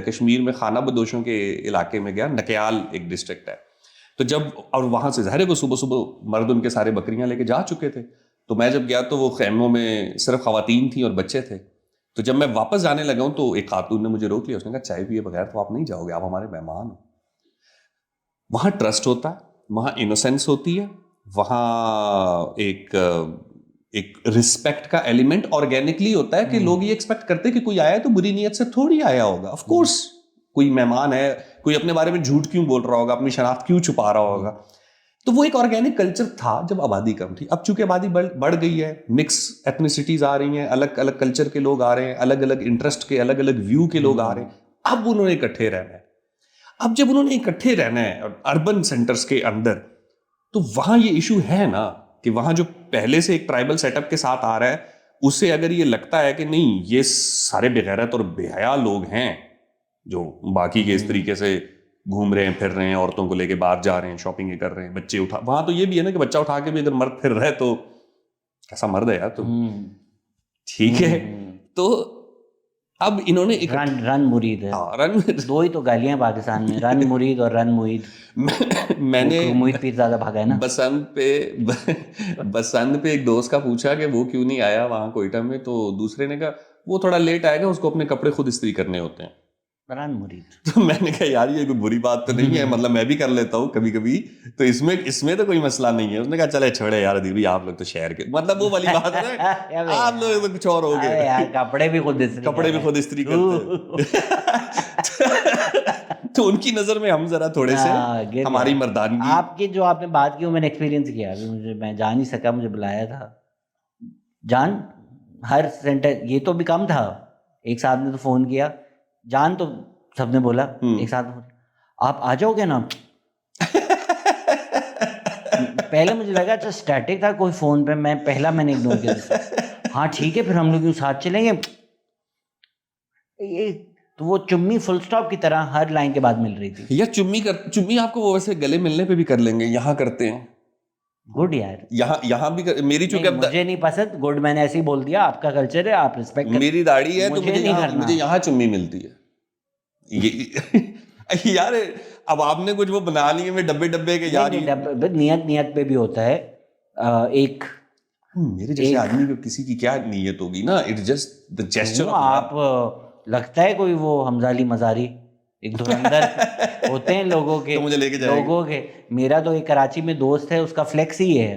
कश्मीर में खाना बदोशों के इलाके में गया, नकयाल एक डिस्ट्रिक्ट है। तो जब और वहाँ से ज़ाहिर है वो सुबह सुबह मर्द उनके सारे बकरियां लेके जा चुके थे। तो मैं जब गया तो वो खैमों में सिर्फ खवातीन थी और बच्चे थे। तो जब मैं वापस जाने लगा हूँ तो एक खातून ने मुझे रोक लिया, उसने कहा चाय पिए बगैर तो आप नहीं जाओगे, आप हमारे मेहमान हो। वहाँ ट्रस्ट होता है, वहाँ इनोसेंस होती है, वहाँ एक रिस्पेक्ट का एलिमेंट ऑर्गेनिकली होता है कि लोग ये एक्सपेक्ट करते हैं कि कोई आया है तो बुरी नीयत से थोड़ी आया होगा। ऑफ कोर्स कोई मेहमान है, कोई अपने बारे में झूठ क्यों बोल रहा होगा, अपनी शनाख्त क्यों छुपा रहा होगा। तो वो एक ऑर्गेनिक कल्चर था जब आबादी कम थी। अब चूंकि आबादी बढ़ गई है, मिक्स एथनिसिटीज आ रही हैं, अलग अलग कल्चर के लोग आ रहे हैं, अलग अलग इंटरेस्ट के, अलग अलग व्यू के लोग आ रहे हैं, अब उन्होंने इकट्ठे रहना है। अब जब उन्होंने इकट्ठे रहना है अर्बन सेंटर्स के अंदर, तो वहां ये इशू है ना कि वहां जो पहले से एक ट्राइबल सेटअप के साथ आ रहा है, उसे अगर ये लगता है कि नहीं ये सारे बेगैरत और बेहया लोग हैं जो बाकी के इस तरीके से घूम रहे हैं, फिर रहे हैं, औरतों को लेके बाहर जा रहे हैं, शॉपिंग कर रहे हैं, बच्चे उठा, वहां तो ये भी है ना कि बच्चा उठा के भी अगर मर्द फिर रहा है तो कैसा मर्द है यार तुम, ठीक है। तो अब इन्होंने एक रन मुरीद है। रन दो ही तो गालियां पाकिस्तान में, रन मुरीद और रन मुईद। मैंने मुईद पीर ज्यादा भागा है ना। बसंत पे एक दोस्त का पूछा कि वो क्यों नहीं आया वहां कोयटा में, तो दूसरे ने कहा वो थोड़ा लेट आएगा, उसको अपने कपड़े खुद इस्त्री करने होते हैं। रन मुरीद। तो मैंने कहा यार ये कोई बुरी बात तो नहीं है, मतलब मैं भी कर लेता हूँ कभी कभी, तो इसमें तो कोई मसला नहीं है। उसने कहा चले छोड़े यार दीदी, आप लोग तो शहर के, मतलब वो वाली बात है ना, आप लोग तो कुछ और हो गए यार, कपड़े भी खुद इस्त्री करते तो उनकी नजर में हम जरा थोड़े से हमारी मर्दानगी। आपकी जो आपने बात की वो मैंने एक्सपीरियंस किया, अभी मुझे, मैं जा नहीं सका, मुझे बुलाया था जान, हर सेंटर ये तो भी कम था, एक साथ ने तो फोन किया जान, तो सबने बोला एक साथ आप आ जाओगे ना। पहले मुझे लगा अच्छा स्टैटिक था कोई फोन पे, मैंने इग्नोर किया। हाँ ठीक है फिर हम लोग यूं साथ चलेंगे। ये तो वो चुम्मी फुल स्टॉप की तरह हर लाइन के बाद मिल रही थी। या चुम्मी आपको वो वैसे गले मिलने पे भी कर लेंगे, यहाँ करते हैं। गुड यार, यहाँ भी मेरी चूंकि मुझे नहीं पसंद, गुड मैंने ऐसे ही बोल दिया, आपका कल्चर है, आप रिस्पेक्ट, मेरी दाढ़ी है तो मुझे यहाँ चुम्मी मिलती है ये यार अब आपने कुछ वो बना लिए में डब्बे के यार, नियत पे भी होता है। एक मेरे जैसे आदमी को किसी की क्या नीयत होगी ना, it's just the gesture of आप लगता है कोई वो हमजाली मजारी एक धुरंधर होते हैं लोगों के, तो मुझे लेके जाएगा। मेरा तो एक कराची में दोस्त है, उसका फ्लेक्स ही है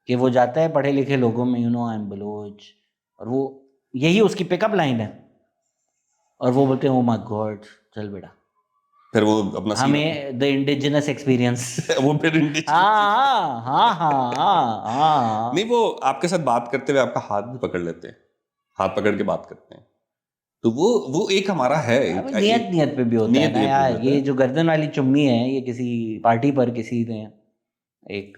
कि वो जाता है पढ़े लिखे लोगों में, आई एम बलोच, और वो यही उसकी पिकअप लाइन है, और वो बोलते हैं ओ माय गॉड चल बेटा, फिर वो अपना हमें द इंडिजिनस एक्सपीरियंस वो फिर हाँ नहीं, वो आपके साथ बात करते हुए आपका हाथ भी पकड़ लेते हैं, हाथ पकड़ के बात करते हैं, तो वो एक हमारा है, नियत पे भी होता है ना यार। ये जो गर्दन वाली चुम्मी है, ये किसी पार्टी पर किसी ने एक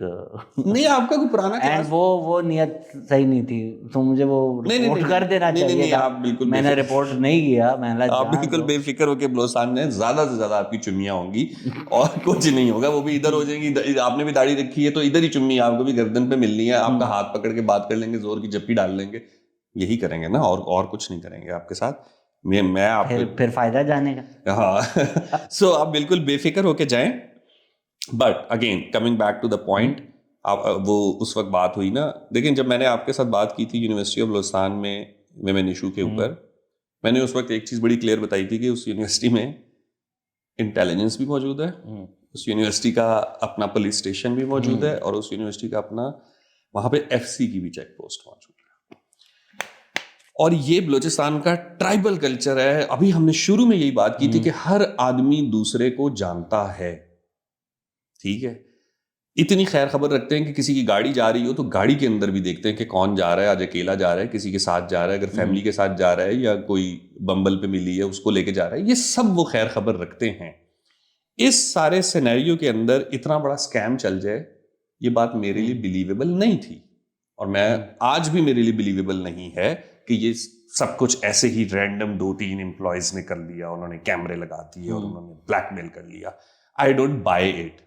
नहीं आपका कोई पुराना एंड वो नियत सही नहीं थी, तो मुझे वो रिपोर्ट कर देना चाहिए था। आप बिल्कुल मैंने रिपोर्ट नहीं किया, आप बिल्कुल बेफिक्र होके ब्लोसान ने, ज्यादा से ज्यादा आपकी चुम्मियां होंगी और कुछ नहीं होगा, वो भी इधर हो जाएंगी। आपने भी दाढ़ी रखी है तो इधर ही चुम्मी आपको भी गर्दन पे मिलनी है, आपका हाथ पकड़ के बात कर लेंगे, जोर की जप्पी डाल लेंगे, यही करेंगे ना, और कुछ नहीं करेंगे आपके साथ। मैं आपको फिर फायदा जाने का। हाँ सो आप बिल्कुल बेफिक्र होके जाएं। But again coming back to the point, वो उस वक्त बात हुई ना, लेकिन जब मैंने आपके साथ बात की थी यूनिवर्सिटी ऑफ बलोचिस्तान में विमेन इशू के ऊपर, मैंने उस वक्त एक चीज़ बड़ी क्लियर बताई थी कि उस यूनिवर्सिटी में इंटेलिजेंस भी मौजूद है, उस यूनिवर्सिटी का अपना पुलिस स्टेशन भी मौजूद है, और उस यूनिवर्सिटी का अपना वहाँ पे FC की भी चेक पोस्ट मौजूद है। और ये बलूचिस्तान का ट्राइबल कल्चर है। अभी हमने शुरू में यही बात की थी कि हर आदमी दूसरे को जानता है, ठीक है। इतनी खैर खबर रखते हैं कि किसी की गाड़ी जा रही हो तो गाड़ी के अंदर भी देखते हैं कि कौन जा रहा है, आज अकेला जा रहा है, किसी के साथ जा रहा है, अगर फैमिली के साथ जा रहा है या कोई बम्बल पे मिली है उसको लेके जा रहा है, ये सब वो खैर खबर रखते हैं। इस सारे सिनेरियो के अंदर इतना बड़ा स्कैम चल जाए, ये बात मेरे लिए बिलीवेबल नहीं थी, और मैं आज भी मेरे लिए बिलीवेबल नहीं है कि ये सब कुछ ऐसे ही रैंडम 2-3 एम्प्लॉयज ने कर लिया, उन्होंने कैमरे लगा दिए और उन्होंने ब्लैकमेल कर लिया। I don't buy it.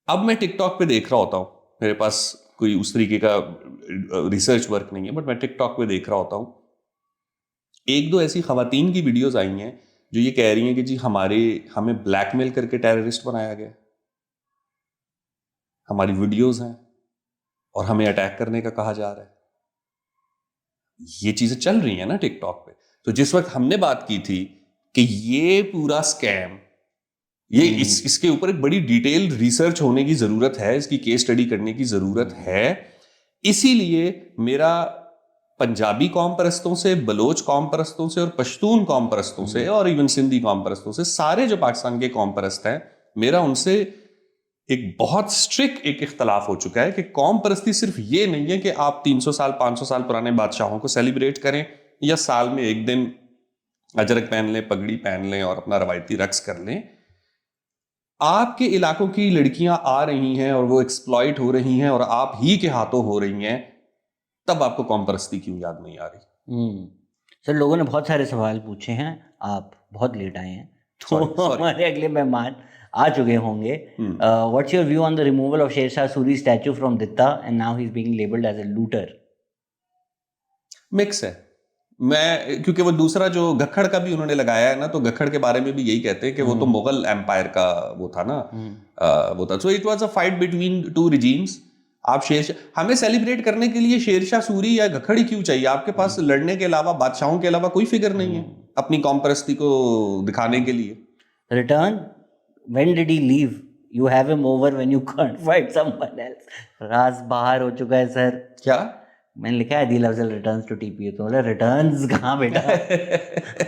अब मैं टिकटॉक पे देख रहा होता हूँ, मेरे पास कोई उस तरीके का रिसर्च वर्क नहीं है, बट मैं टिकटॉक पे देख रहा होता हूँ, 1-2 ऐसी खवातीन की वीडियोस आई हैं जो ये कह रही हैं कि जी हमें ब्लैकमेल करके टेररिस्ट बनाया गया, हमारी वीडियोस हैं, और हमें अटैक करने का कहा जा रहा है। ये चीजें चल रही हैं ना टिकटॉक पे। तो जिस वक्त हमने बात की थी कि ये पूरा स्कैम, ये इसके ऊपर एक बड़ी डिटेल रिसर्च होने की जरूरत है, इसकी केस स्टडी करने की जरूरत है, इसीलिए मेरा पंजाबी कौम परस्तों से, बलोच कौम परस्तों से और पश्तून कौम परस्तों से और इवन सिंधी कौम परस्तों से, सारे जो पाकिस्तान के कौम परस्त हैं, मेरा उनसे एक बहुत स्ट्रिक्ट एक इख्तलाफ हो चुका है कि कौम परस्ती सिर्फ ये नहीं है कि आप 300 साल 500 साल पुराने बादशाहों को सेलिब्रेट करें या साल में एक दिन अजरक पहन लें, पगड़ी पहन लें और अपना रवायती रक्स कर लें। आपके इलाकों की लड़कियां आ रही हैं और वो एक्सप्लॉइट हो रही हैं और आप ही के हाथों हो रही हैं, तब आपको कौम परस्ती क्यों याद नहीं आ रही? सर लोगों ने बहुत सारे सवाल पूछे हैं, आप बहुत लेट आए हैं तो हमारे अगले मेहमान आ चुके होंगे। What's your view on the removal of Sher Shah Suri statue from Ditta and now he is being labelled as a looter? Mix है। मैं क्योंकि वो दूसरा जो गखड़ का भी उन्होंने लगाया है ना, तो गखड़ के बारे में भी यही कहते हैं कि वो तो मुगल एम्पायर का वो था ना, वो था। So it was a fight between two regimes. आप शेरशाह, हमें सेलिब्रेट करने के लिए शेरशाह सूरी या गखड़ ही क्यों चाहिए? आपके पास लड़ने के अलावा, बादशाहों के अलावा कोई फिगर नहीं है अपनी कौम परस्ती को दिखाने के लिए। Return, when did he leave? You have him over when you can't fight someone else. राज बाहर हो चुका है सर। क्या मैंने लिखा है Adeel Afzal returns to TPU, तो बोला रिटर्न्स कहाँ बेटा?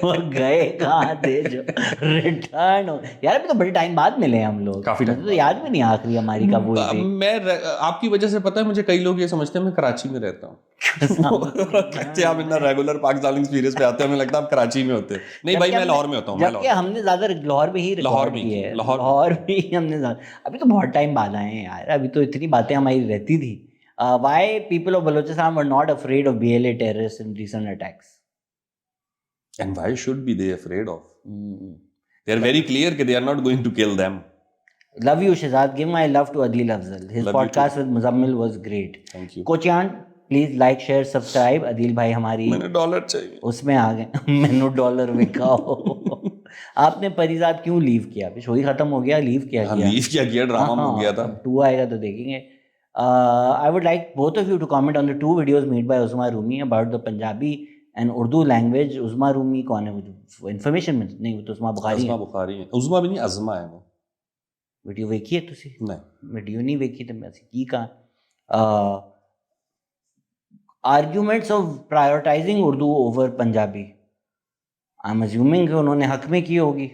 वो गए कहाँ थे जो रिटर्न हो? यार अभी तो बड़े टाइम बाद मिले हम लोग, काफी टाइम तो याद भी नहीं आखिरी हमारी कब हुई थी। मैं आपकी वजह से पता है, मुझे कई लोग ये समझते हैं मैं कराची में रहता हूँ। कहते आप इतना रेगुलर पाकिस्तान एक्सपीरियंस पे आते हैं, हमें लगता है आप कराची में होते हैं। नहीं भाई, मैं लाहौर में होता हूँ। जबकि हमने ज्यादा लाहौर में ही रिकॉर्ड की है, लाहौर भी हमने ज्यादा। अभी तो बहुत टाइम बाद आए हैं यार, अभी तो इतनी बातें हमारी रहती थी। Why people of Balochistan were not afraid of BLA terrorists in recent attacks? And why should be they afraid of? They are very clear that they are not going to kill them. Love you, Shahzad. Give my love to Adil Afzal. His podcast with Muzammil was great. Thank you. कोचियान, please like, share, subscribe. Adil भाई हमारी मैंने dollar चाहिए, उसमें आ गए। मैंने dollar विकाओ। आपने परिजात क्यों leave किया? अभी शो ही खत्म हो गया, लीव क्या किया? लीव क्या किया? ड्रामा हो गया था। 2 आएगा तो देखेंगे। I would like both of you to comment on the 2 videos made by Uzma Rumi about the Punjabi and Urdu language. Uzma Rumi कौन है? वो इन्फॉर्मेशन में नहीं, वो तो उस्मा बुखारी है। बुखारी है। उज़मा भी नहीं, अज़मा है वो। वीडियो देखी है तुसी? नहीं, वीडियो नहीं देखी तो मैं की कहा। Arguments of prioritising Urdu over Punjabi, I am assuming कि उन्होंने हक में की होगी,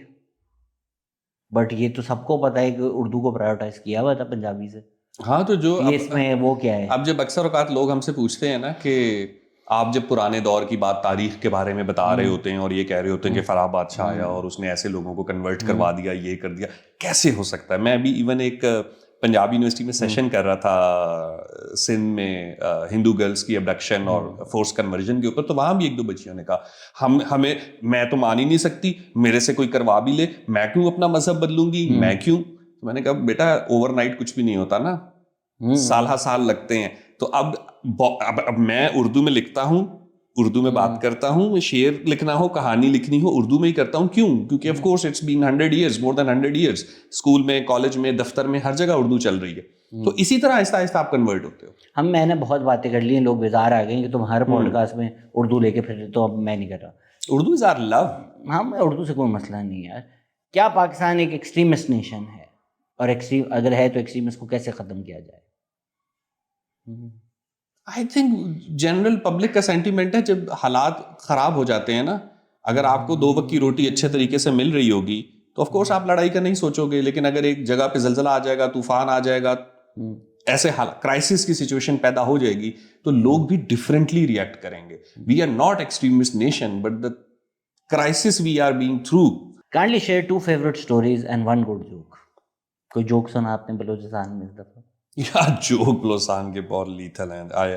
बट ये तो सबको पता है कि उर्दू को प्रायोरिटाइज किया हुआ था पंजाबी से। हाँ, तो जो ये इसमें वो क्या है? अब जब अक्सर औकात लोग हमसे पूछते हैं ना कि आप जब पुराने दौर की बात, तारीख के बारे में बता रहे होते हैं और ये कह रहे होते हैं कि फलाह बादशाह आया और उसने ऐसे लोगों को कन्वर्ट करवा दिया, ये कर दिया, कैसे हो सकता है? मैं अभी इवन एक पंजाब यूनिवर्सिटी में सेशन कर रहा था सिंध में, हिंदू गर्ल्स की अबडक्शन और फोर्स कन्वर्जन के ऊपर, तो वहां भी 1-2 बच्चियों ने कहा हमें मैं तो मान ही नहीं सकती, मेरे से कोई करवा भी ले, मैं क्यों अपना मजहब बदलूंगी, मैं क्यों? तो मैंने कहा बेटा, ओवरनाइट कुछ भी नहीं होता ना, साल लगते हैं। तो अब मैं उर्दू में लिखता हूँ, उर्दू में बात करता हूँ, शेर लिखना हो, कहानी लिखनी हो, उर्दू में ही करता हूँ। क्यों? क्योंकि of course it's been 100 years, more than 100 years। School में, कॉलेज में, दफ्तर में, हर जगह उर्दू चल रही है। तो इसी तरह आहिस्ता आहिस्ता आप कन्वर्ट होते हो। मैंने बहुत बातें कर ली हैं, लोग बेजार आ गए कि तुम हर पॉडकास्ट में उर्दू लेके फिर, तो अब मैं नहीं कर रहा। Urdu is our love. हाँ, मैं उर्दू से कोई मसला नहीं है यार। क्या पाकिस्तान एक एक्सट्रीमिस्ट नेशन है? और अगर है तो एक्सट्रीमिस्ट को कैसे ख़त्म किया जाए? आई थिंक जनरल पब्लिक का सेंटीमेंट है, जब हालात खराब हो जाते हैं ना, अगर आपको 2 वक्त की रोटी अच्छे तरीके से मिल रही होगी तो ऑफ कोर्स आप लड़ाई का नहीं सोचोगे, लेकिन अगर एक जगह पे जलजला आ जाएगा, तूफान आ जाएगा, ऐसे क्राइसिस की सिचुएशन पैदा हो जाएगी, तो लोग भी डिफरेंटली रिएक्ट करेंगे। We are not extremist nation, but the crisis we are being through. Kindly share 2 favourite stories and 1 good joke. कोई जोक सुना आपने बलूचिस्तान में इस दफा? यार जोक बलूचिस्तान के बहुत लीथल हैं। आए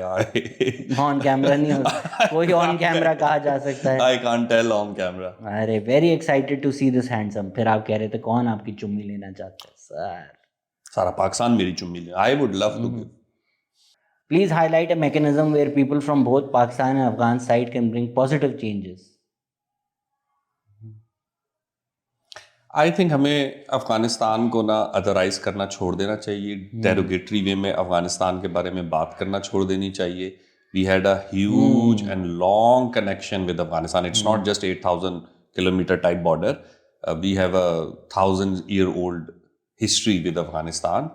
ऑन कैमरा नहीं हो, कोई ऑन कैमरा कहा जा सकता है? I can't tell on camera. अरे very excited to see this handsome. फिर आप कह रहे थे कौन आपकी चुम्मी लेना चाहता है? सर सारा पाकिस्तान मेरी चुम्मी ले। I would love to give. Please highlight a mechanism where people from both Pakistan and Afghan side can bring positive changes. I think हमें अफगानिस्तान को ना अदराइज करना छोड़ देना चाहिए, डेरोगेटरी वे में अफगानिस्तान के बारे में बात करना छोड़ देनी चाहिए. We had a huge and long connection with Afghanistan. It's not just 8,000 kilometre type border. We have a 1,000-year-old history with Afghanistan.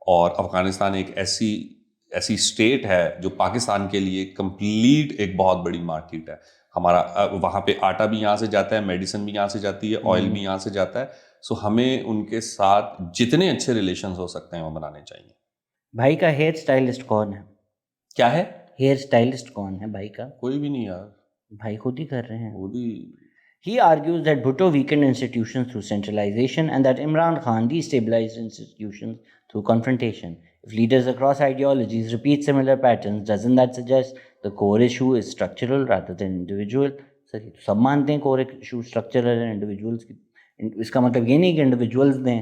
और अफगानिस्तान एक ऐसी स्टेट है जो पाकिस्तान के लिए कंप्लीट एक बहुत बड़ी मार्केट है. हमारा वहाँ पे आटा भी यहाँ से जाता है, मेडिसिन भी यहाँ से जाती है, ऑयल भी यहाँ से जाता है. सो हमें उनके साथ जितने अच्छे रिलेशंस हो सकते हैं वो बनाने चाहिए. भाई का हेयर स्टाइलिस्ट कौन है? क्या है? हेयर स्टाइलिस्ट कौन है भाई का? कोई भी नहीं यार, भाई खुद ही कर रहे हैं. खुद ही. He argues that Bhutto weakened institutions through centralization and that Imran Khan destabilized institutions through confrontation. If leaders across ideologies repeat similar patterns, doesn't that suggest the core issue is structural rather than individual? Sir ये तो सब मानते हैं core issue structural है, individuals की. इसका मतलब ये नहीं कि individuals ने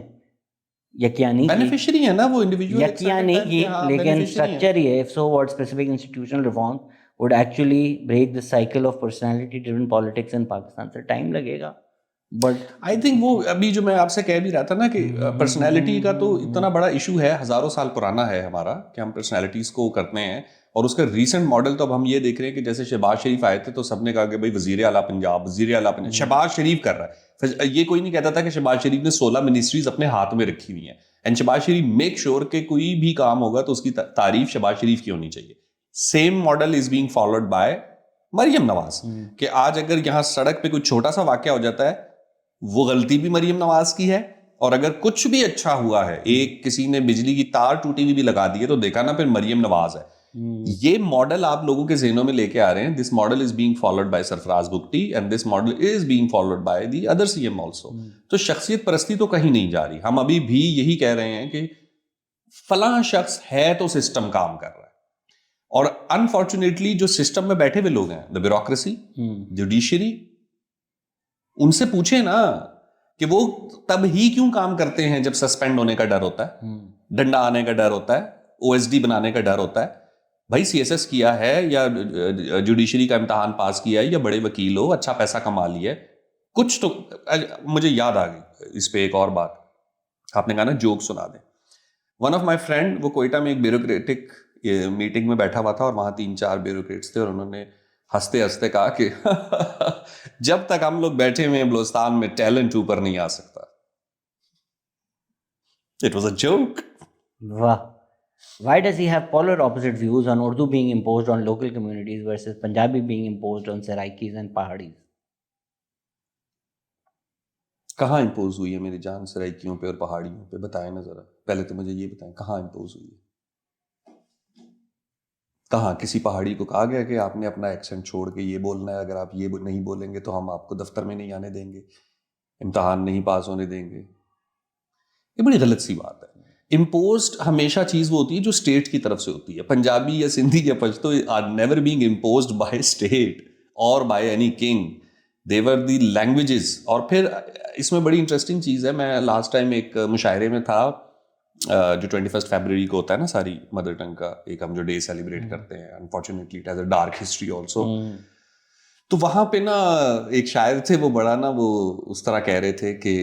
यकिया नहीं की, बेनिफिशियरी है ना वो इंडिविजुअल, यकिया नहीं की, लेकिन स्ट्रक्चर ये है. If so, what specific institutional reform would actually break the cycle of personality driven politics in Pakistan? से टाइम लगेगा, बट आई थिंक वो अभी जो मैं आपसे कह भी रहा था ना कि पर्सनैलिटी का तो इतना बड़ा इशू है, हजारों साल पुराना है हमारा, कि हम पर्सनैलिटीज को करते हैं. और उसका रीसेंट मॉडल तो अब हम ये देख रहे हैं कि जैसे शहबाज शरीफ आए थे तो सबने कहा कि भाई वजीर आला पंजाब, वजीर आला पंजाब. शहबाज शरीफ कर रहा है. फिर ये कोई नहीं कहता था कि शहबाज शरीफ ने 16 मिनिस्ट्रीज अपने हाथ में रखी हुई हैं. And Shehbaz Sharif make sure कि कोई भी काम होगा तो उसकी तारीफ शहबाज शरीफ की होनी चाहिए. Same model is being followed by Maryam Nawaz. कि आज अगर यहाँ सड़क पे कुछ छोटा सा वाकया हो जाता है, वो गलती भी मरियम नवाज की है. और अगर कुछ भी अच्छा हुआ है, एक किसी ने बिजली की तार टूटी हुई भी लगा दी है, तो देखा ना फिर मरियम नवाज है. ये मॉडल आप लोगों के ज़हनों में लेके आ रहे हैं. This model is being followed bye Sarfaraz Bugti and this model is being followed by the other CM also. तो शख्सियत परस्ती तो कहीं नहीं जा रही. हम अभी भी यही कह रहे हैं कि फलां शख्स है तो सिस्टम काम कर रहा है. और अनफॉर्चुनेटली जो सिस्टम में बैठे हुए लोग हैं, द ब्यूरोक्रेसी, जुडिशरी, उनसे पूछे ना कि वो तब ही क्यों काम करते हैं जब सस्पेंड होने का डर होता है, डंडा आने का डर होता है, ओएसडी बनाने का डर होता है. भाई सीएसएस किया है या जुडिशरी का इम्तिहान पास किया है या बड़े वकील हो, अच्छा पैसा कमा लिया है, कुछ तो. मुझे याद आ गई इस पे एक और बात. आपने कहा ना जोक सुना दें. वन ऑफ माई फ्रेंड, वो कोयटा में एक ब्यूरोक्रेटिक मीटिंग में बैठा हुआ था और वहां 3-4 ब्यूरोक्रेट्स थे और उन्होंने हंसते हंसते कहा कि जब तक हम लोग बैठे हुए हैं बलोचिस्तान में टैलेंट ऊपर नहीं आ सकता. It was a joke. वाह. Why does he have polar opposite views on Urdu being imposed on local communities versus Punjabi being imposed on Saraikis and Pahadis? कहाँ इंपोज हुई है मेरी जान सराइकियों पे और पहाड़ियों पे? बताएं ना जरा. पहले तो मुझे ये बताएं कहाँ इंपोज हुई है. कहाँ किसी पहाड़ी को कहा गया कि आपने अपना एक्सेंट छोड़ के ये बोलना है, अगर आप ये नहीं बोलेंगे तो हम आपको दफ्तर में नहीं आने देंगे, इम्तहान नहीं पास होने देंगे? ये बड़ी गलत सी बात है. इम्पोज्ड हमेशा चीज वो होती है जो स्टेट की तरफ से होती है. पंजाबी या सिंधी या Pashto are never being imposed by state और by any king. They were the languages. और फिर इसमें बड़ी इंटरेस्टिंग चीज है. मैं लास्ट टाइम एक मुशायरे में था जो 21 फरवरी को होता है ना, सारी मदर टंग का एक हम जो डे सेलिब्रेट करते हैं. Unfortunately it has a dark history also. तो वहां पे ना एक शायर थे, वो बड़ा ना वो उस तरह कह रहे थे कि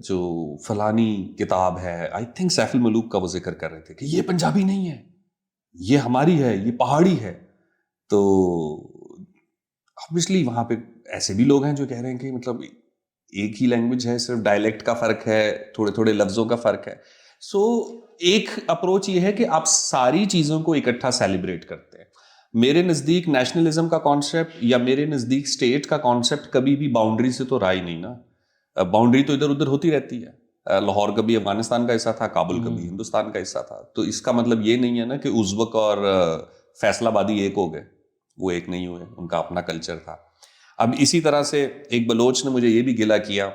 जो फलानी किताब है, आई थिंक सैफुल मलूक का वो जिक्र कर रहे थे कि ये पंजाबी नहीं है, ये हमारी है, ये पहाड़ी है. तो ऑब्वियसली वहां पे ऐसे भी लोग हैं जो कह रहे हैं कि मतलब एक ही लैंग्वेज है, सिर्फ डायलेक्ट का फर्क है, थोड़े थोड़े लफ्जों का फर्क है. सो एक अप्रोच ये है कि आप सारी चीजों को इकट्ठा सेलिब्रेट करते हैं. मेरे नज़दीक नेशनलिज्म का कॉन्सेप्ट या मेरे नज़दीक स्टेट का कॉन्सेप्ट कभी भी बाउंड्री से तो रहा ही नहीं ना. बाउंड्री तो इधर उधर होती रहती है. लाहौर कभी अफगानिस्तान का हिस्सा था, काबुल कभी हिंदुस्तान का हिस्सा था. तो इसका मतलब ये नहीं है ना कि उज़्बक और फैसलाबादी एक हो गए. वो एक नहीं हुए, उनका अपना कल्चर था. अब इसी तरह से एक बलोच ने मुझे ये भी गिला किया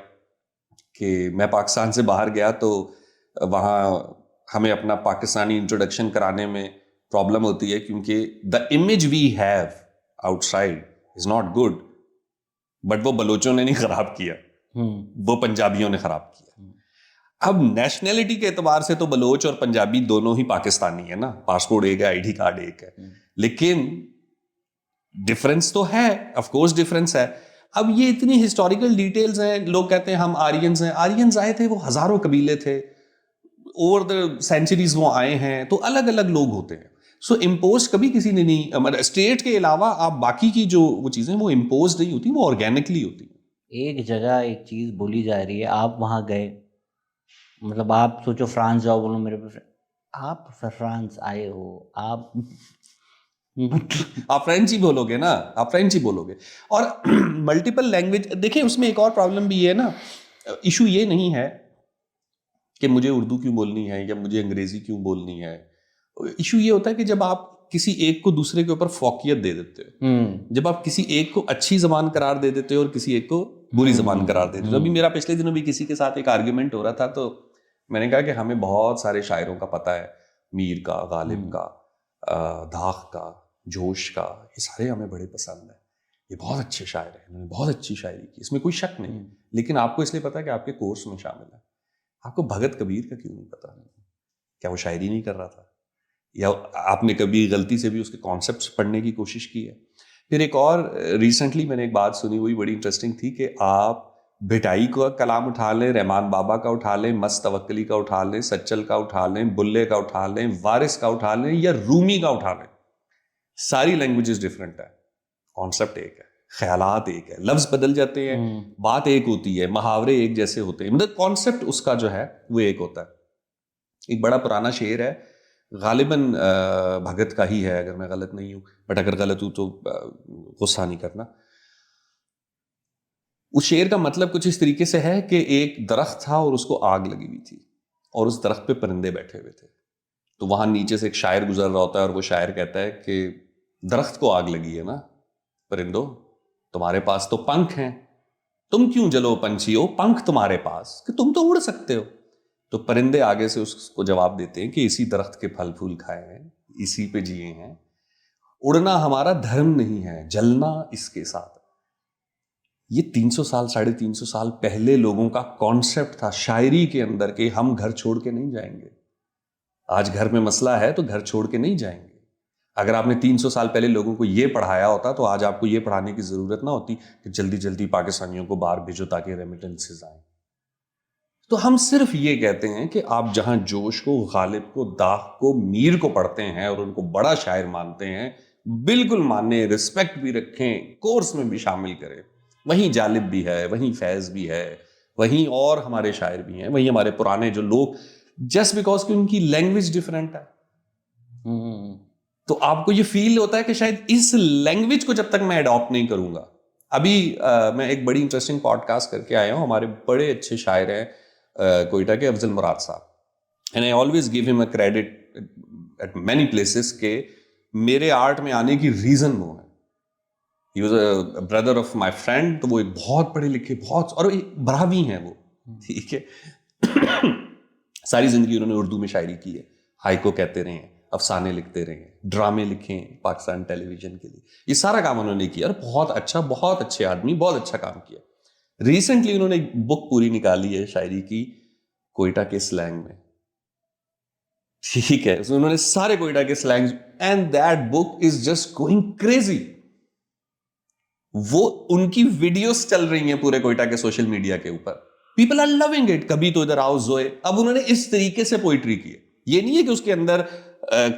कि मैं पाकिस्तान से बाहर गया तो वहाँ हमें अपना पाकिस्तानी इंट्रोडक्शन कराने में प्रॉब्लम होती है क्योंकि the image we have outside is not good. But वो बलोचों ने नहीं खराब किया, वो पंजाबियों ने खराब किया. अब नेशनैलिटी के एतबार से तो बलोच और पंजाबी दोनों ही पाकिस्तानी है ना. पासपोर्ट एक है, आईडी कार्ड एक है, लेकिन डिफरेंस तो है, ऑफ कोर्स डिफरेंस है. अब ये इतनी हिस्टोरिकल डिटेल्स हैं, लोग कहते हैं हम आर्यंस हैं, आर्यंस आए थे, वो हजारों कबीले थे, ओवर द सेंचुरीज वो आए हैं, तो अलग अलग लोग होते हैं। सो इम्पोज कभी किसी ने नहीं, मतलब स्टेट के अलावा आप बाकी की जो वो चीज़ें वो इम्पोज नहीं होती, वो ऑर्गेनिकली होती हैं। एक जगह एक चीज़ बोली जा रही है, आप वहाँ गए, मतलब आप सोचो फ्रांस जाओ, बोलो मेरे पे आप फ्रांस आए हो, आप आप फ्रेंच ही बोलोगे ना, आप फ्रेंच ही बोलोगे। और मल्टीपल लैंग्वेज, देखिए उसमें एक और प्रॉब्लम भी है ना, इशू ये नहीं है कि मुझे उर्दू क्यों बोलनी है या मुझे अंग्रेजी क्यों बोलनी है। इशू ये होता है कि जब आप किसी एक को दूसरे के ऊपर फौकियत दे देते हो, जब आप किसी एक को अच्छी जबान करार दे देते हो और किसी एक को बुरी जबान करार दे देते हो। अभी मेरा पिछले दिनों भी किसी के साथ एक आर्ग्यूमेंट हो रहा था, तो मैंने कहा कि हमें बहुत सारे शायरों का पता है, मीर का, गालिब का, दाग का, जोश का, ये सारे हमें बड़े पसंद है, ये बहुत अच्छे शायर हैं, इन्होंने बहुत अच्छी शायरी की, इसमें कोई शक नहीं। लेकिन आपको इसलिए पता है कि आपके कोर्स में शामिल है। आपको भगत कबीर का क्यों नहीं पता? क्या वो शायरी नहीं कर रहा था? या आपने कभी गलती से भी उसके कॉन्सेप्ट्स पढ़ने की कोशिश की है? फिर एक और रिसेंटली मैंने एक बात सुनी, वही बड़ी इंटरेस्टिंग थी, कि आप भिटाई का कलाम उठा लें, रहमान बाबा का उठा लें, मस्त तवक्कली का उठा लें, सच्चल का उठा लें, बुल्ले का उठा लें, वारिस का उठा लें या रूमी का उठा लें, सारी लैंग्वेजेस डिफरेंट है, कॉन्सेप्ट एक है, ख्यालात एक है, लफ्ज बदल जाते हैं, बात एक होती है, मुहावरे एक जैसे होते हैं, मतलब कॉन्सेप्ट उसका जो है वो एक होता है। एक बड़ा पुराना शेर है, गालिबन भगत का ही है अगर मैं गलत नहीं हूं, बट अगर गलत हूं तो गुस्सा नहीं करना। उस शेर का मतलब कुछ इस तरीके से है कि एक दरख्त था और उसको आग लगी हुई थी और उस दरख्त पे परिंदे बैठे हुए थे। तो वहां नीचे से एक शायर गुजर रहा होता है और वो शायर कहता है कि दरख्त को आग लगी है ना, परिंदो तुम्हारे पास तो पंख हैं, तुम क्यों जलो पंछियों, पंख तुम्हारे पास कि तुम तो उड़ सकते हो। तो परिंदे आगे से उसको जवाब देते हैं कि इसी दरख्त के फल फूल खाए हैं, इसी पे जिए हैं, उड़ना हमारा धर्म नहीं है, जलना इसके साथ। ये 300 साल 350 साल पहले लोगों का कॉन्सेप्ट था शायरी के अंदर के हम घर छोड़ के नहीं जाएंगे। आज घर में मसला है तो घर छोड़ के नहीं जाएंगे। अगर आपने 300 साल पहले लोगों को ये पढ़ाया होता तो आज आपको ये पढ़ाने की जरूरत ना होती कि जल्दी जल्दी पाकिस्तानियों को बाहर भेजो ताकि रेमिटेंसेस आए। तो हम सिर्फ ये कहते हैं कि आप जहां जोश को, गालिब को, दाग को, मीर को पढ़ते हैं और उनको बड़ा शायर मानते हैं, बिल्कुल माने, रिस्पेक्ट भी रखें, कोर्स में भी शामिल करें। वहीं जालिब भी है, वहीं फैज भी है, वहीं और हमारे शायर भी हैं, वहीं हमारे पुराने जो लोग, जस्ट बिकॉज कि उनकी लैंग्वेज डिफरेंट है तो आपको ये फील होता है कि शायद इस लैंग्वेज को जब तक मैं अडॉप्ट नहीं करूंगा। अभी मैं एक बड़ी इंटरेस्टिंग पॉडकास्ट करके आया हूं, हमारे बड़े अच्छे शायर हैं कोयटा के, अफजल मुराद साहब, and I always give him a credit at many places के मेरे आर्ट में आने की रीजन वो है। He was a brother of my friend, तो वो एक बहुत पढ़े लिखे, बहुत, और बरावी हैं वो, ठीक है। सारी जिंदगी उन्होंने उर्दू में शायरी की है, हाइको कहते रहे हैं, अफसाने लिखते रहे हैं, ड्रामे लिखे हैं पाकिस्तान टेलीविजन के लिए, ये सारा काम उन्होंने किया और बहुत अच्छा, बहुत अच्छे आदमी, बहुत अच्छा काम किया। रिसेंटली उन्होंने एक बुक पूरी निकाली है शायरी की, कोयटा के स्लैंग में, ठीक है। so उन्होंने सारे कोयटा के slang, and that book is just going crazy. वो उनकी वीडियोस चल रही हैं पूरे कोयटा के सोशल मीडिया के ऊपर, पीपल आर लविंग इट। कभी तो इधर आओ जोए, अब उन्होंने इस तरीके से पोइट्री की है। ये नहीं है कि उसके अंदर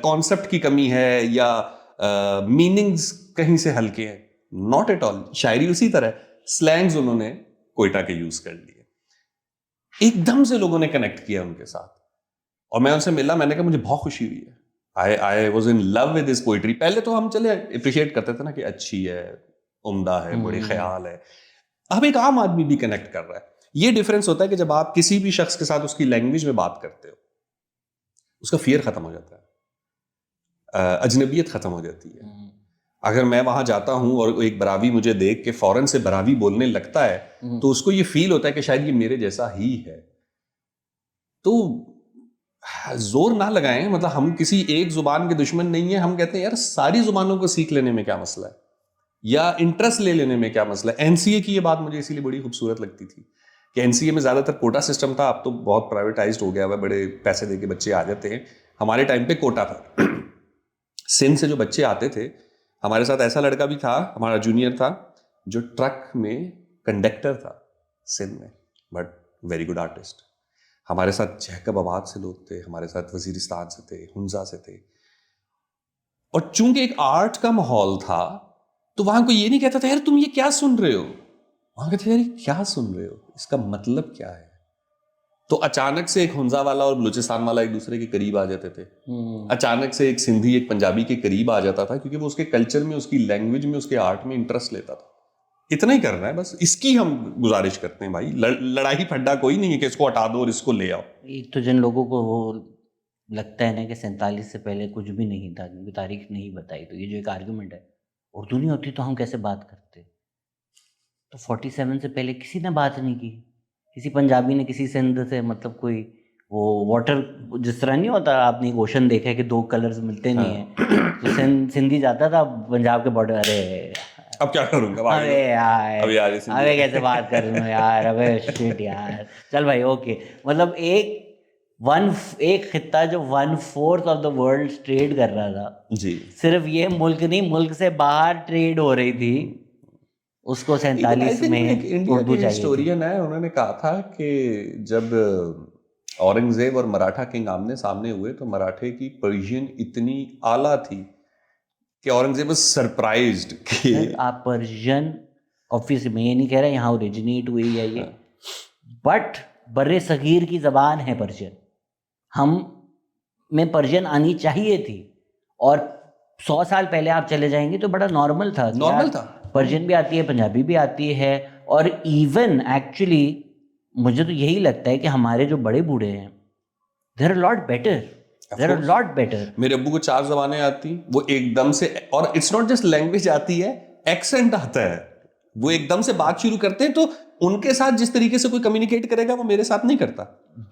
कॉन्सेप्ट की कमी है या मीनिंग्स कहीं से हल्के हैं, नॉट एट ऑल। शायरी उसी तरह, स्लैंग्स उन्होंने कोयटा के यूज कर लिए, एकदम से लोगों ने कनेक्ट किया उनके साथ। और मैं उनसे मिला, मैंने कहा मुझे बहुत खुशी हुई है, I was in love with this poetry. पहले तो हम चले अप्रिशिएट करते थे ना कि अच्छी है, उम्दा है, बड़े ख्याल है। अब एक आम आदमी भी कनेक्ट कर रहा है। ये डिफरेंस होता है कि जब आप किसी भी शख्स के साथ उसकी लैंग्वेज में बात करते हो, उसका फियर खत्म हो जाता है, अजनबियत खत्म हो जाती है। अगर मैं वहां जाता हूं और एक बरावी मुझे देख के फौरन से बरावी बोलने लगता है, तो उसको ये फील होता है कि शायद ये मेरे जैसा ही है। तो जोर ना लगाएं, मतलब हम किसी एक जुबान के दुश्मन नहीं है। हम कहते हैं यार सारी जुबानों को सीख लेने में क्या मसला है, या इंटरेस्ट ले लेने में क्या मसला है। एनसीए की ये बात मुझे इसीलिए बड़ी खूबसूरत लगती थी कि एनसीए में ज्यादातर कोटा सिस्टम था, अब तो बहुत प्राइवेटाइज्ड हो गया हुआ, बड़े पैसे देके बच्चे आ जाते हैं। हमारे टाइम पे कोटा था। सिंध से जो बच्चे आते थे, हमारे साथ ऐसा लड़का भी था, हमारा जूनियर था, जो ट्रक में कंडक्टर था सिंध में, बट वेरी गुड आर्टिस्ट। हमारे साथ जैकबाबाद से लोग थे, हमारे साथ वजीरिस्तान से थे, हुंजा से थे। और चूंकि एक आर्ट का माहौल था तो वहां कोई ये नहीं कहता था यार तुम ये क्या सुन रहे हो, वहां कहते यार क्या सुन रहे हो, इसका मतलब क्या है। तो अचानक से एक हुंजा वाला और बलूचिस्तान वाला एक दूसरे के करीब आ जाते थे। अचानक से एक सिंधी एक पंजाबी के करीब आ जाता था, क्योंकि वो उसके कल्चर में, उसकी लैंग्वेज में, उसके आर्ट में इंटरेस्ट लेता था। इतना ही करना है बस, इसकी हम गुजारिश करते हैं भाई। लड़ाई फड्डा कोई नहीं है कि इसको हटा दो और इसको ले आओ। एक तो जिन लोगों को वो लगता है ना कि 47 से पहले कुछ भी नहीं था, क्योंकि तारीख नहीं बताई, तो ये जो एक आर्गुमेंट है, उर्दू नहीं होती तो हम कैसे बात करते। तो 47 से पहले किसी ने बात नहीं की, किसी पंजाबी ने किसी सिंध से, मतलब कोई वो वाटर जिस तरह नहीं होता, आपने एक ओशन देखा है कि दो कलर्स मिलते नहीं है, तो सिंधी जाता था पंजाब के बॉर्डर, अरे अब क्या करूंगा, अबे यार अबे अबे कैसे बात कर रहे हो यार, अबे शिट यार, चल भाई ओके। मतलब एक खित्ता जो 1/4 ऑफ द वर्ल्ड ट्रेड कर रहा था जी, सिर्फ ये मुल्क नहीं, मुल्क से बाहर ट्रेड हो रही थी, उसको 47 में इंडिया उर्दू के चाहिए थी। हिस्टोरियन है, उन्होंने कहा था कि जब औरंगजेब और मराठा किंग आमने सामने हुए तो मराठे की पर्शियन इतनी आला थी कि औरंगजेब वाज सरप्राइज्ड कि सर आप पर्शियन, ऑब्वियसली मैं ये नहीं कह रहा यहाँ ओरिजिनेट हुई है ये, बट बर्रे सगीर की ज़बान है पर्शियन, हम में पर्शियन आनी चाहिए थी। और 100 साल पहले आप चले जाएंगे तो बड़ा नॉर्मल था कि नॉर्मल यार था। पर्शियन भी आती है, पंजाबी भी आती है। और इवन एक्चुअली मुझे तो यही लगता है कि हमारे जो बड़े बूढ़े हैं, there are lot better, there are lot better. मेरे अब्बू को 4 ज़बानें आती, वो एकदम से, और इट्स नॉट जस्ट लैंग्वेज आती है, एक्सेंट आता है। वो एकदम से बात शुरू करते हैं, तो उनके साथ जिस तरीके से कोई कम्युनिकेट करेगा वो मेरे साथ नहीं करता।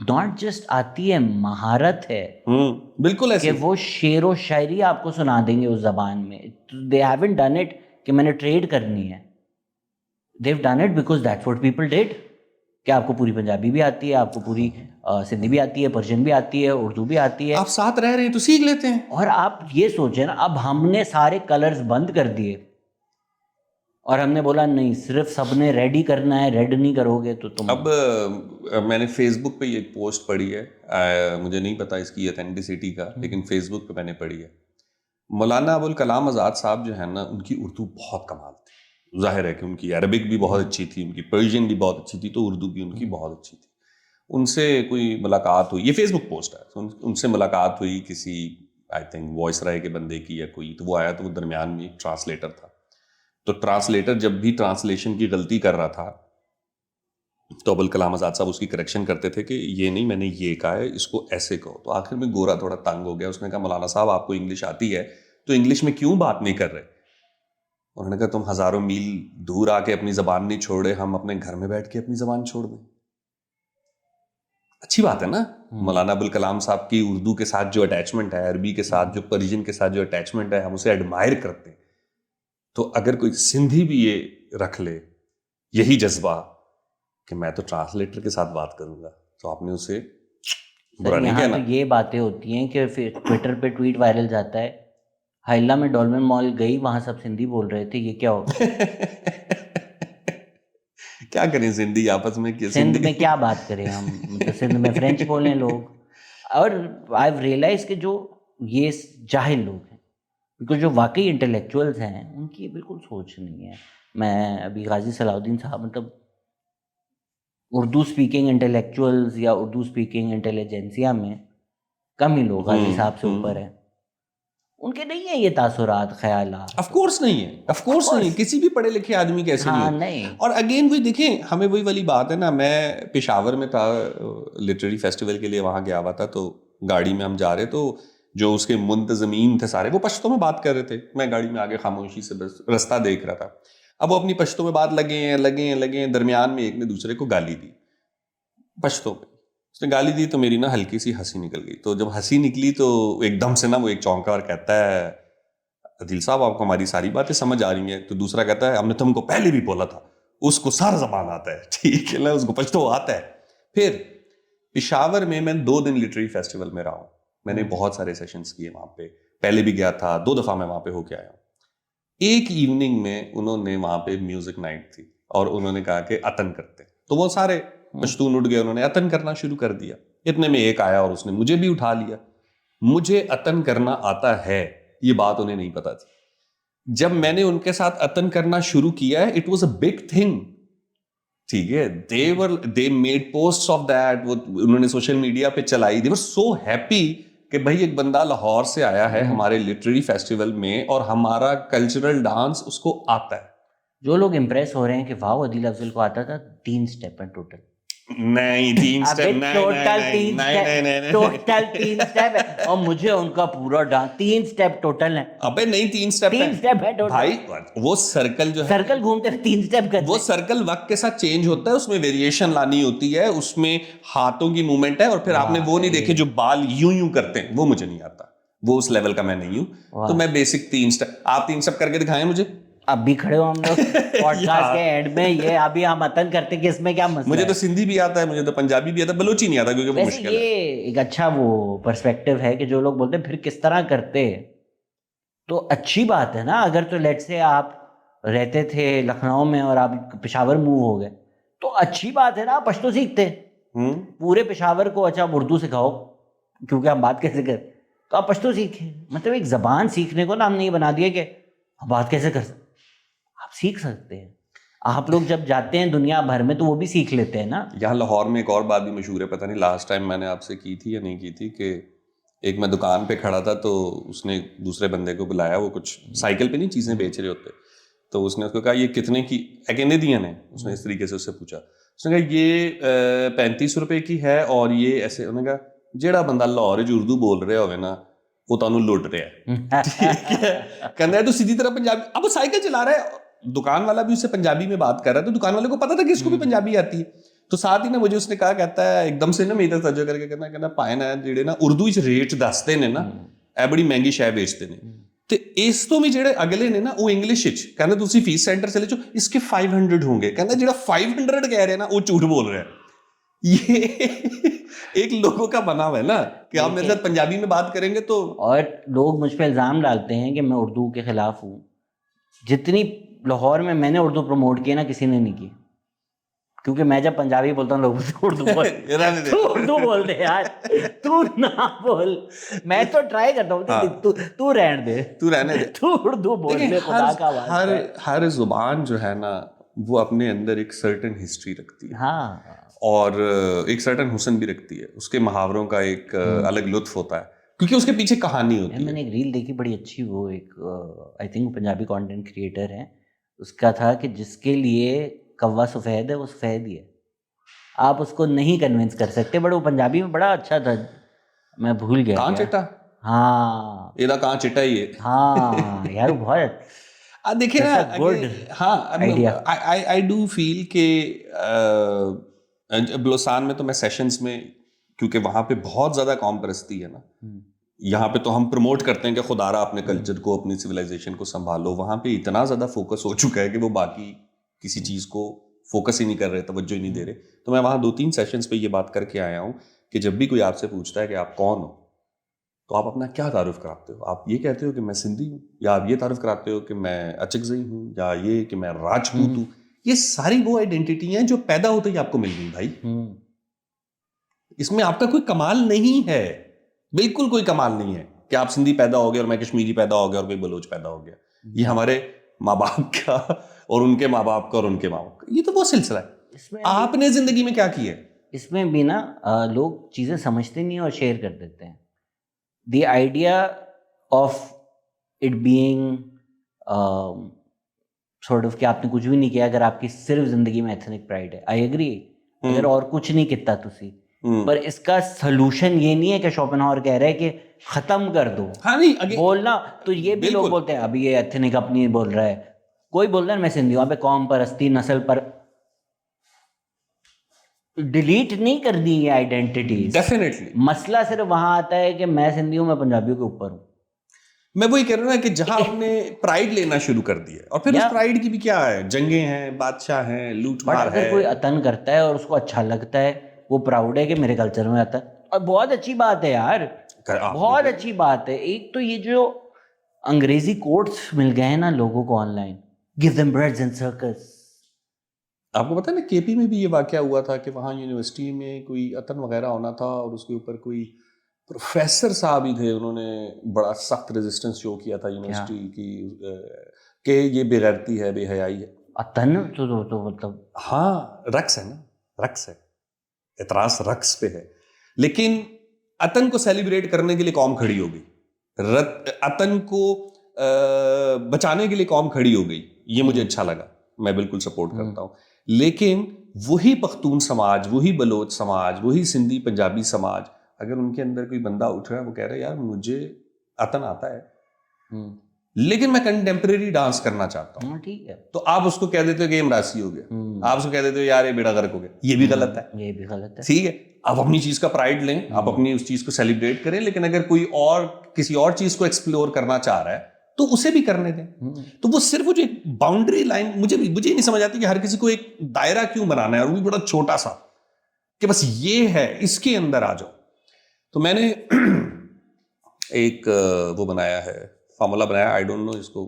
नॉट जस्ट आती है, महारत है बिल्कुल कि ऐसे। वो शेर व शायरी आपको सुना देंगे उस जबान में। दे हैवंट डन इट कि मैंने ट्रेड करनी है, they've done it because that's what people did. कि आपको पूरी पंजाबी भी आती है, आपको पूरी सिंधी भी आती है, पर्शियन भी आती है, उर्दू भी आती है, आप साथ रह रहे हैं तो सीख लेते हैं। और आप ये सोचें ना, अब हमने सारे कलर्स बंद कर दिए और हमने बोला नहीं, सिर्फ सबने रेड ही करना है, रेड नहीं करोगे तो तुम। अब मैंने फेसबुक पे एक पोस्ट पढ़ी है, मुझे नहीं पता इसकी ऑथेंटिसिटी का, लेकिन फेसबुक पे मैंने पढ़ी है। मौलाना अबुल कलाम आज़ाद साहब जो है ना, उनकी उर्दू बहुत कमाल थी। जाहिर है कि उनकी अरबिक भी बहुत अच्छी थी, उनकी पर्शियन भी बहुत अच्छी थी, तो उर्दू भी उनकी बहुत अच्छी थी। उनसे कोई मुलाकात हुई, ये फेसबुक पोस्ट है, तो उनसे मुलाकात हुई किसी, आई थिंक वॉइस राय के बंदे की या कोई, तो वो आया, तो वो दरमियान में एक ट्रांसलेटर था। तो ट्रांसलेटर जब भी ट्रांसलेशन की गलती कर रहा था तो अबुल कलाम आज़ाद साहब उसकी करेक्शन करते थे कि ये नहीं, मैंने ये कहा है, इसको ऐसे कहो। तो आखिर में गोरा थोड़ा तंग हो गया, उसने कहा मौलाना साहब आपको इंग्लिश आती है तो इंग्लिश में क्यों बात नहीं कर रहे। उन्होंने कहा तुम हज़ारों मील दूर आके अपनी ज़बान नहीं छोड़ रहे, हम अपने घर में बैठ के अपनी ज़बान छोड़ दें। अच्छी बात है ना। मौलाना अबुल कलाम साहब की उर्दू के साथ जो अटैचमेंट है, अरबी के साथ, जो पर्शियन के साथ जो अटैचमेंट है, हम उसे एडमायर करते हैं। तो अगर कोई सिंधी भी ये रख ले, यही जज्बा कि मैं तो ट्रांसलेटर के साथ बात करूंगा, तो आपने उसे बुरा नहीं यहाँ कहना। तो ये बातें होती हैं कि फिर ट्विटर पे ट्वीट वायरल जाता है, हाइला में डॉल्फिन मॉल गई, वहां सब सिंधी बोल रहे थे, ये क्या होगा। क्या करें सिंधी आपस में, सिंध में क्या बात करें हम, मतलब सिंध में फ्रेंच बोलें लोग। और आई रियलाइज कि जो ये जाहिल लोग हैं, बिकॉज जो वाकई इंटेलेक्चुअल्स हैं उनकी बिल्कुल सोच नहीं है। मैं अभी गाजी सलाउद्दीन साहब, मतलब उर्दू स्पीकिंग इंटेलेक्चुअल्स या उर्दू स्पीकिंग इंटेलिजेंसिया में कम ही लोग गाजी साहब से ऊपर हैं, उनके नहीं है ये तासुरात, ख्यालात। ऑफ कोर्स नहीं है, ऑफ कोर्स नहीं है, किसी भी पढ़े लिखे आदमी कैसे हाँ नहीं। नहीं। और अगेन वही देखें, हमें वही वाली बात है ना, मैं पेशावर में था लिटरेरी फेस्टिवल के लिए, वहाँ गया हुआ था, तो गाड़ी में हम जा रहे, तो जो उसके मुंतजमीन थे सारे वो पश्तो में बात कर रहे थे। मैं गाड़ी में आगे खामोशी से बस रास्ता देख रहा था। अब वो अपनी पश्तो में बात लगे हैं, दरमियान में एक ने दूसरे को गाली दी पश्तो में। उसने गाली दी तो मेरी ना हल्की सी हंसी निकल गई। तो जब हंसी निकली तो एकदम से ना वो एक चौंका और कहता है अदिल साहब आपको हमारी सारी बातें समझ आ रही हैं। तो दूसरा कहता है हमने तुमको पहले भी बोला था, उसको सारा जबान आता है, ठीक है ना, उसको पश्तो आता है। फिर पेशावर में मैं 2 दिन लिटरेरी फेस्टिवल में रहा हूँ, मैंने बहुत सारे सेशंस किए वहाँ पे, पहले भी गया था, 2 दफ़ा मैं वहाँ पे होके आया हूँ। एक इवनिंग में उन्होंने वहां पे म्यूजिक नाइट थी और उन्होंने कहा कि अतन करते, तो वो सारे पश्तून उठ गए, उन्होंने अतन करना शुरू कर दिया। इतने में एक आया और उसने मुझे भी उठा लिया। मुझे अतन करना आता है, ये बात उन्हें नहीं पता थी। जब मैंने उनके साथ अतन करना शुरू किया है, it was a big thing, ठीक है। They made posts of that, वो उन्होंने सोशल मीडिया पे चलाई। दे वर सो हैप्पी कि भाई एक बंदा लाहौर से आया है हमारे लिटरेरी फेस्टिवल में और हमारा कल्चरल डांस उसको आता है। जो लोग इम्प्रेस हो रहे हैं कि वाह अदील अफजल को आता था, 3 स्टेप है टोटल। नहीं 3 अबे स्टेप, नहीं टोटल नहीं 3 नहीं स्टेप, नहीं नहीं टोटल 3 स्टेप है। और मुझे उनका पूरा डांस 3 स्टेप टोटल है। अबे नहीं 3 स्टेप 3 स्टेप है टोटल भाई। वो सर्कल जो है, सर्कल घूमते 3 स्टेप करते वो सर्कल वक्त के साथ चेंज होता है, उसमें वेरिएशन लानी होती है, उसमें हाथों की मूवमेंट है। और फिर आपने वो नहीं देखे जो बाल यूं यूं करते हैं, वो मुझे नहीं आता, वो उस लेवल का मैं नहीं हूं। तो मैं बेसिक 3 स्टेप, आप 3 स्टेप करके दिखाएं मुझे। अब भी खड़े हो हम लोग पॉडकास्ट के एंड में, ये अभी हम अतन करते कि इसमें क्या मसला मुझे है? तो सिंधी भी आता है, मुझे तो पंजाबी भी आता है, बलोची नहीं आता क्योंकि वो वैसे मुश्किल ये है। एक अच्छा वो पर्सपेक्टिव है कि जो लोग बोलते हैं फिर किस तरह करते हैं, तो अच्छी बात है ना। अगर तो लेट से आप रहते थे लखनऊ में और आप पेशावर मूव हो गए, तो अच्छी बात है ना, आप पश्तो सीखते। पूरे पेशावर को अच्छा आप उर्दू सिखाओ, क्योंकि हम बात कैसे कर, तो आप पश्तो सीखे। मतलब एक जबान सीखने को ना हमने ये बना दिया कि हम बात कैसे कर सकते, आप सीख सकते हैं। आप लोग जब जाते हैं दुनिया भर में तो वो भी सीख लेते हैं ना। यहाँ लाहौर में एक और बात भी मशहूर है, पता नहीं लास्ट टाइम मैंने आपसे की थी या नहीं की थी, कि एक मैं दुकान पे खड़ा था तो उसने दूसरे बंदे को बुलाया, वो कुछ साइकिल पे नहीं चीज़ें बेच रहे होते, तो उसने उसको कहा ये कितने की अकेले दिया ने, उसने इस तरीके से उससे पूछा। उसने कहा ये 35 रुपए की है और ये ऐसे। उन्होंने कहा जेड़ा बंदा लाहौर च उर्दू बोल रहा होवे ना, वो तुहानू लुट रहा है। ठीक है, कहना है तो सीधी तरह पंजाबी। अब वो साइकिल चला रहा है, दुकान वाला भी उससे पंजाबी में बात कर रहा है, तो दुकान वाले को पता था कि इसको भी पंजाबी आती है। तो साथ ही ना मुझे उसने कहा, कहता है एकदम से ना मेरी तरफ तवज्जो करके कहना पाए ना जेड़े ना उर्दू च रेट दसते ने ना, ਇਹ बड़ी महंगी शै बेचते ने, ਤੇ ਇਸ ਤੋਂ ਵੀ ਜਿਹੜੇ ਅਗਲੇ ਨੇ ਨਾ ਉਹ ਇੰਗਲਿਸ਼ ਵਿੱਚ ਕਹਿੰਦੇ ਤੁਸੀਂ ਫੀਸ सेंटर चले जाओ, इसके 500 होंगे। कहता ਜਿਹੜਾ 500 कह रहे हैं ना वो झूठ बोल रहा है। ये एक लोगों का बना हुआ है ना कि आप मेरे साथ पंजाबी में बात करेंगे तो। और लोग मुझ पे इल्ज़ाम डालते हैं कि मैं उर्दू के खिलाफ हूँ। जितनी लाहौर में मैंने उर्दू प्रमोट की ना, किसी ने नहीं की, क्योंकि मैं जब पंजाबी बोलता हूँ लोग उर्दू बोल, तू उर्दू बोल दे यार, तू ना बोल। मैं तो ट्राई करता हूँ, तू रहने दे, तू रहने दे, तू उर्दू बोल दे, खुदा का वास्ता है। हर जुबान जो है ना वो अपने अंदर एक सर्टेन हिस्ट्री रखती है, हाँ, और एक सर्टेन हुस्न भी रखती है। उसके मुहावरों का एक अलग लुत्फ होता है क्योंकि उसके पीछे कहानी होती है। मैंने एक रील देखी बड़ी अच्छी, वो एक I think Punjabi content creator है, उसका था कि जिसके लिए कौवा सफ़ेद है वो सफ़ेद ही है, आप उसको नहीं कन्विंस कर सकते। बट वो पंजाबी में बड़ा अच्छा था, मैं भूल गया कहाँ क्या। चिट्टा, हाँ ਇਹਦਾ कहाँ चिट्टा ही है। हाँ यार वो बहुत देखिए ना, गुड हाँ आइडिया। आई डू फील के बलोसान में तो मैं सेशंस में, क्योंकि वहाँ पे बहुत ज़्यादा कौम परस्ती है ना, यहाँ पे तो हम प्रमोट करते हैं कि खुदारा अपने कल्चर को, अपनी सिविलाइजेशन को संभालो। वहाँ पे इतना ज़्यादा फोकस हो चुका है कि वो बाकी किसी चीज़ को फोकस ही नहीं कर रहे, तवज्जो ही नहीं दे रहे। तो मैं वहाँ 2-3 सेशंस पे ये बात करके आया हूँ कि जब भी कोई आपसे पूछता है कि आप कौन हो, तो आप अपना क्या तारुफ कराते हो? आप ये कहते हो कि मैं सिंधी हूँ, या आप ये तारुफ कराते हो कि मैं अचकज़ई हूँ, या ये कि मैं राजपूत हूँ। ये सारी वो आइडेंटिटी हैं जो पैदा होते ही आपको मिल गई भाई। इसमें आपका कोई कमाल नहीं है, बिल्कुल कोई कमाल नहीं है कि आप सिंधी पैदा हो गए और मैं कश्मीरी पैदा हो गया और कोई बलोच पैदा हो गया। ये हमारे माँ बाप का और उनके माँ बाप का और उनके माँ बाप का, ये तो वो सिलसिला है। इसमें आपने जिंदगी में क्या किया है? इसमें भी ना लोग चीज़ें समझते नहीं और शेयर कर देते हैं। The idea of it being sort of कि आपने कुछ भी नहीं किया अगर आपकी सिर्फ जिंदगी में एथनिक प्राइड है, आई एग्री। अगर और कुछ नहीं किया तुसी, पर इसका सलूशन ये नहीं है कि शोपेनहावर कह रहे हैं कि खत्म कर दो। हाँ नहीं बोलना तो ये भी लोग बोलते हैं, अभी ये एथनिक अपनी बोल रहा है, कोई बोल रहा है मैं सिंधी हूँ, कौम परस्ती नस्ल पर डिलीट नहीं कर दी ये आइडेंटिटी। डेफिनेटली मसला सिर्फ वहां आता है कि मैं सिंधी हूँ, मैं पंजाबियों के ऊपर हूँ। मैं वही कह रहा हूँ ना कि जहां आपने प्राइड लेना शुरू कर दिया, और फिर उस प्राइड की भी क्या है, जंगे हैं, बादशाह हैं, लूटमार है। अगर कोई अतन करता है और उसको अच्छा लगता है, वो प्राउड है कि मेरे कल्चर में आता है, और बहुत अच्छी बात है यार, बहुत अच्छी बात है। एक तो ये जो अंग्रेजी कोट्स मिल गए हैं ना लोगों को online, give them breads and circus. आपको पता है ना केपी में भी ये वाकया हुआ था कि वहाँ यूनिवर्सिटी में कोई अतन वगैरह होना था और उसके ऊपर कोई प्रोफेसर साहब ही थे, उन्होंने बड़ा सख्त रेजिस्टेंस शो किया था यूनिवर्सिटी की कि ये बेगैरती है, बेहयाई है। अतन तो मतलब हाँ, रक्स है ना, रक्स है, एतराज रक्स पे है। लेकिन अतन को सेलिब्रेट करने के लिए कौम खड़ी हो गई, अतन को बचाने के लिए कौम खड़ी हो गई। ये मुझे अच्छा लगा, मैं बिल्कुल सपोर्ट करता हूँ। लेकिन वही पख्तून समाज, वही बलोच समाज, वही सिंधी पंजाबी समाज, अगर उनके अंदर कोई बंदा उठ रहा है, वो कह रहा है यार मुझे अतन आता है लेकिन मैं कंटेम्प्रेरी डांस करना चाहता हूँ, ठीक है, तो आप उसको कह देते हो कि ये मरासी हो गया, आप उसको कह देते हो यार ये बेड़ा गर्क हो गया। ये भी गलत है, ये भी गलत है। ठीक है, आप अपनी चीज का प्राइड लें, आप अपनी उस चीज को सेलिब्रेट करें, लेकिन अगर कोई और किसी और चीज को एक्सप्लोर करना चाह रहा है तो उसे भी करने दें। तो वो सिर्फ वो जो एक बाउंड्री लाइन, मुझे ही नहीं समझ आती कि हर किसी को एक दायरा क्यों बनाना है, और वो भी बड़ा छोटा सा, कि बस ये है, इसके अंदर आ जाओ। तो मैंने एक वो बनाया है, फार्मूला बनाया, आई डोंट नो इसको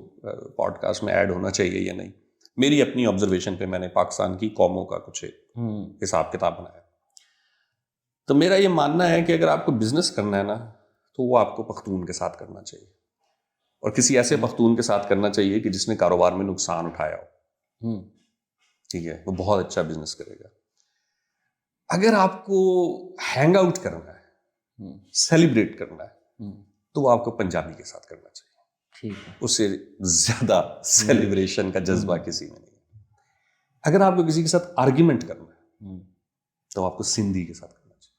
पॉडकास्ट में ऐड होना चाहिए या नहीं। मेरी अपनी ऑब्जर्वेशन पे मैंने पाकिस्तान की कौमों का कुछ हिसाब किताब बनाया। तो मेरा ये मानना है कि अगर आपको बिजनेस करना है ना, तो वो आपको पख्तून के साथ करना चाहिए, और किसी ऐसे पख्तून के साथ करना चाहिए कि जिसने कारोबार में नुकसान उठाया हो, ठीक है, वो बहुत अच्छा बिजनेस करेगा। अगर आपको हैंग आउट करना है, सेलिब्रेट करना है, तो वो आपको पंजाबी के साथ करना चाहिए, ठीक है, उससे ज्यादा सेलिब्रेशन का जज्बा किसी में नहीं है। अगर आपको किसी के साथ आर्ग्यूमेंट करना है, तो आपको सिंधी के साथ करना चाहिए,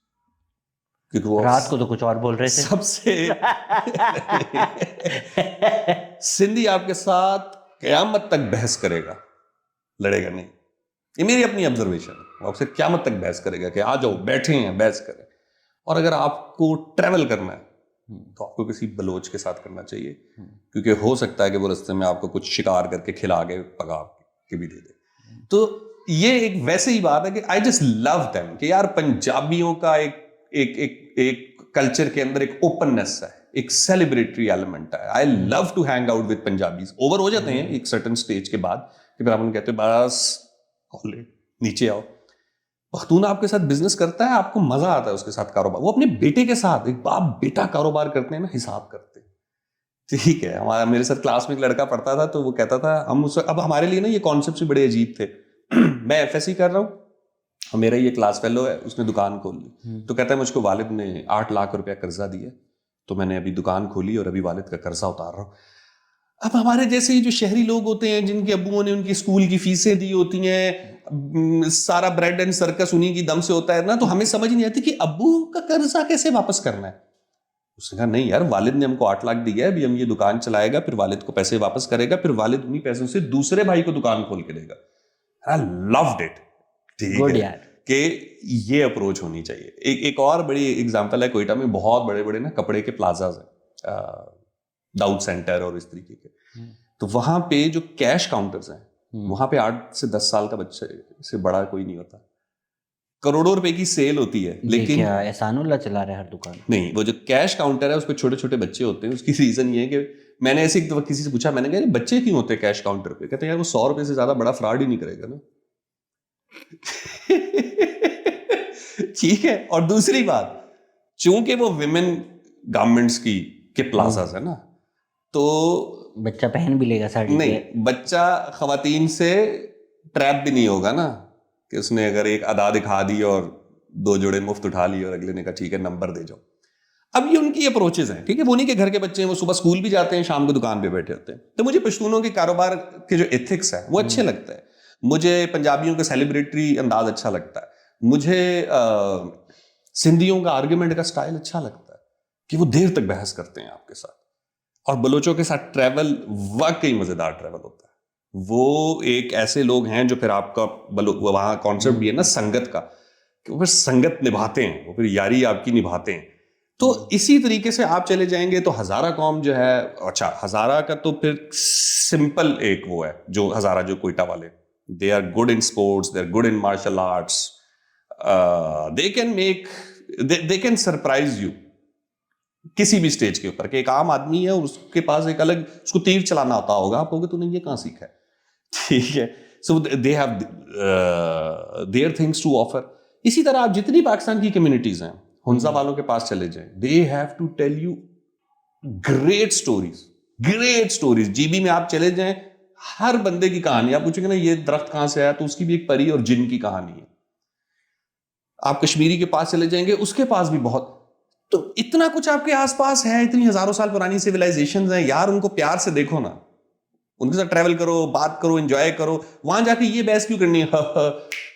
क्योंकि वो रात को तो कुछ और बोल रहे थे सबसे सिंधी आपके साथ कयामत तक बहस करेगा, लड़ेगा नहीं। ये मेरी अपनी ऑब्जर्वेशन है, वो आपसे क़यामत तक बहस करेगा कि आ जाओ बैठे हैं बहस करें। और अगर आपको ट्रैवल करना है तो आपको किसी बलोच के साथ करना चाहिए, क्योंकि हो सकता है कि वो रास्ते में आपको कुछ शिकार करके खिला के पका के भी दे दे। तो ये एक वैसे ही बात है कि आई जस्ट लव देम, कि यार पंजाबियों का एक कल्चर के अंदर एक ओपननेस है, एक सेलिब्रेटरी एलिमेंट है। I love to hang out with Punjabis. Over हो जाते हैं एक सर्टन स्टेज के बाद कि फिर हम कहते हैं बस नीचे आओ। पख्तून आपके साथ बिजनेस करता है, आपको मजा आता है उसके साथ कारोबार। वो अपने बेटे के साथ, एक बाप बेटा कारोबार करते हैं ना, हिसाब करते हैं, ठीक है। हमारा मेरे साथ क्लास में एक लड़का पढ़ता था, तो वो कहता था हम उस, अब हमारे लिए ना ये कॉन्सेप्ट भी बड़े अजीब थे। मैं एफएससी कर रहा हूँ, मेरा ये क्लास फेलो है, उसने दुकान खोल ली, तो कहता है मुझको वालिद ने 8 लाख रुपया कर्जा दिया, तो मैंने अभी दुकान खोली और अभी वालिद का कर्जा उतार रहा हूँ। अब हमारे जैसे ही जो शहरी लोग होते हैं, जिनके अब्बुओं ने उनकी स्कूल की फीसें दी होती हैं, सारा ब्रेड एंड सर्कस उन्हीं की दम से होता है ना, तो हमें समझ नहीं आती कि अब्बू का कर्जा कैसे वापस करना है। उसने कहा नहीं यार, वालिद ने हमको 8 लाख दिया है, अभी हम ये दुकान चलाएगा, फिर वालिद को पैसे वापस करेगा, फिर वालिद उन्हीं पैसों से दूसरे भाई को दुकान खोल के देगा। आई लव्ड इट, ठीक है, कि ये अप्रोच होनी चाहिए। एक और बड़ी एग्जांपल है, कोयटा में बहुत बड़े बड़े ना कपड़े के प्लाजाज हैं, दाऊद सेंटर और इस तरीके के, तो वहां पे जो कैश काउंटर्स हैं, वहां पे 8 से 10 साल का बच्चे से बड़ा कोई नहीं होता, करोड़ों रुपए की सेल होती है, लेकिन क्या एहसानुल्लाह चला रहा है हर दुकान? नहीं, वो जो कैश काउंटर है उस पर छोटे छोटे बच्चे होते हैं। उसकी रीजन ये है कि मैंने ऐसे किसी से पूछा, मैंने कहा बच्चे क्यों होते हैं कैश काउंटर पे? कहते हैं यार वो 100 रुपए से ज्यादा बड़ा फ्रॉड ही नहीं करेगा ना। ठीक है। और दूसरी बात, चूंकि वो विमेन गारमेंट्स की के प्लाजास है ना, तो बच्चा पहन भी लेगा साड़ी, नहीं, बच्चा खवातीन से ट्रैप भी नहीं होगा ना, कि उसने अगर एक अदा दिखा दी और 2 जोड़े मुफ्त उठा लिए और अगले ने कहा ठीक है नंबर दे जाओ। अब ये उनकी अप्रोचेज हैं, ठीक है, वो उन्हीं के घर के बच्चे हैं, वो सुबह स्कूल भी जाते हैं, शाम को दुकान पे बैठे होते हैं। तो मुझे पश्तूनों के कारोबार के जो एथिक्स है वो अच्छे लगते हैं, मुझे पंजाबियों का सेलिब्रेटरी अंदाज अच्छा लगता है, मुझे सिंधियों का आर्ग्यूमेंट का स्टाइल अच्छा लगता है कि वो देर तक बहस करते हैं आपके साथ। और बलोचों के साथ ट्रैवल वाकई मजेदार ट्रैवल होता है। वो एक ऐसे लोग हैं जो फिर आपका वहां कॉन्सेप्ट भी है ना संगत का, कि वो फिर संगत निभाते हैं, वो फिर यारी आपकी निभाते हैं। तो इसी तरीके से आप चले जाएंगे तो हजारा कौम जो है, अच्छा हजारा का तो फिर सिंपल एक वो है, जो हजारा जो कोयटा वाले, they are good in sports, they are good in martial arts, they can surprise you किसी भी स्टेज के ऊपर, कि एक आम आदमी है और उसके पास एक अलग, उसको तीर चलाना आता होगा, आप कहोगे तूने ये कहाँ सीखा है? ठीक है, so they have their things to offer. इसी तरह आप जितनी पाकिस्तान की कम्युनिटीज हैं, हुंजा वालों के पास चले जाएं, they have to tell you great stories, great stories. GB में आप चले जाएं, हर बंदे की कहानी, आप पूछेंगे ना ये दरख्त कहां से आया, तो उसकी भी एक परी और जिन की कहानी है। आप कश्मीरी के पास चले जाएंगे, उसके पास भी बहुत। तो इतना कुछ आपके आसपास है, इतनी हजारों साल पुरानी सिविलाइजेशंस हैं यार, उनको प्यार से देखो ना, उनके साथ ट्रैवल करो, बात करो, एंजॉय करो। वहां जाके ये बहस क्यों करनी है?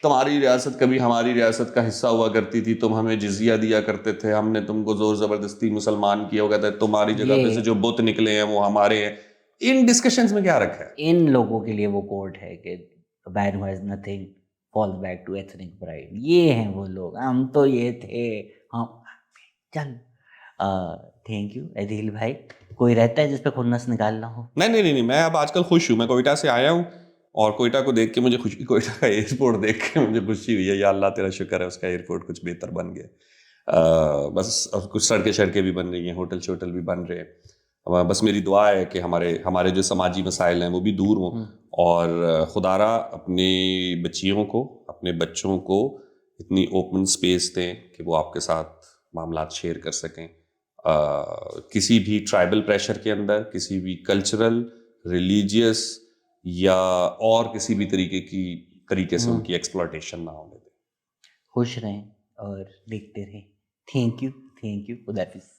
तुम्हारी रियासत कभी हमारी रियासत का हिस्सा हुआ करती थी, तुम हमें जिजिया दिया करते थे, हमने तुमको जोर जबरदस्ती मुसलमान किया होगा, था तुम्हारी जगह पे से जो बुत निकले हैं वो हमारे हैं। इन डिस्कशंस में क्या रखा है? इन लोगों के लिए वो कोट है कि man who has nothing falls back to ethnic pride. ये हैं वो लोग, हम तो ये थे, हम चल। थैंक यू अदील भाई। कोई रहता है जिस पे खुन्नस निकालना हो? नहीं, मैं अब आजकल खुश हूँ। मैं कोयटा से आया हूँ और कोयटा को देख के मुझे खुशी, कोयटा का एयरपोर्ट देख के मुझे खुशी हुई है। या अल्लाह तेरा शुक्र है, उसका एयरपोर्ट कुछ बेहतर बन गया। बस अब कुछ सड़कें भी बन रही हैं, होटल शोटल भी बन रहे हैं। बस मेरी दुआ है कि हमारे जो समाजी मसाइल हैं वो भी दूर हों, और खुदारा अपनी बच्चियों को, अपने बच्चों को इतनी ओपन स्पेस दें कि वो आपके साथ मामलात शेयर कर सकें। किसी भी ट्राइबल प्रेशर के अंदर, किसी भी कल्चरल, रिलीजियस या और किसी भी तरीके से उनकी एक्सप्लॉयटेशन ना होने दें। खुश रहें और देखते रहें। थैंक यू खुदा हाफिज़।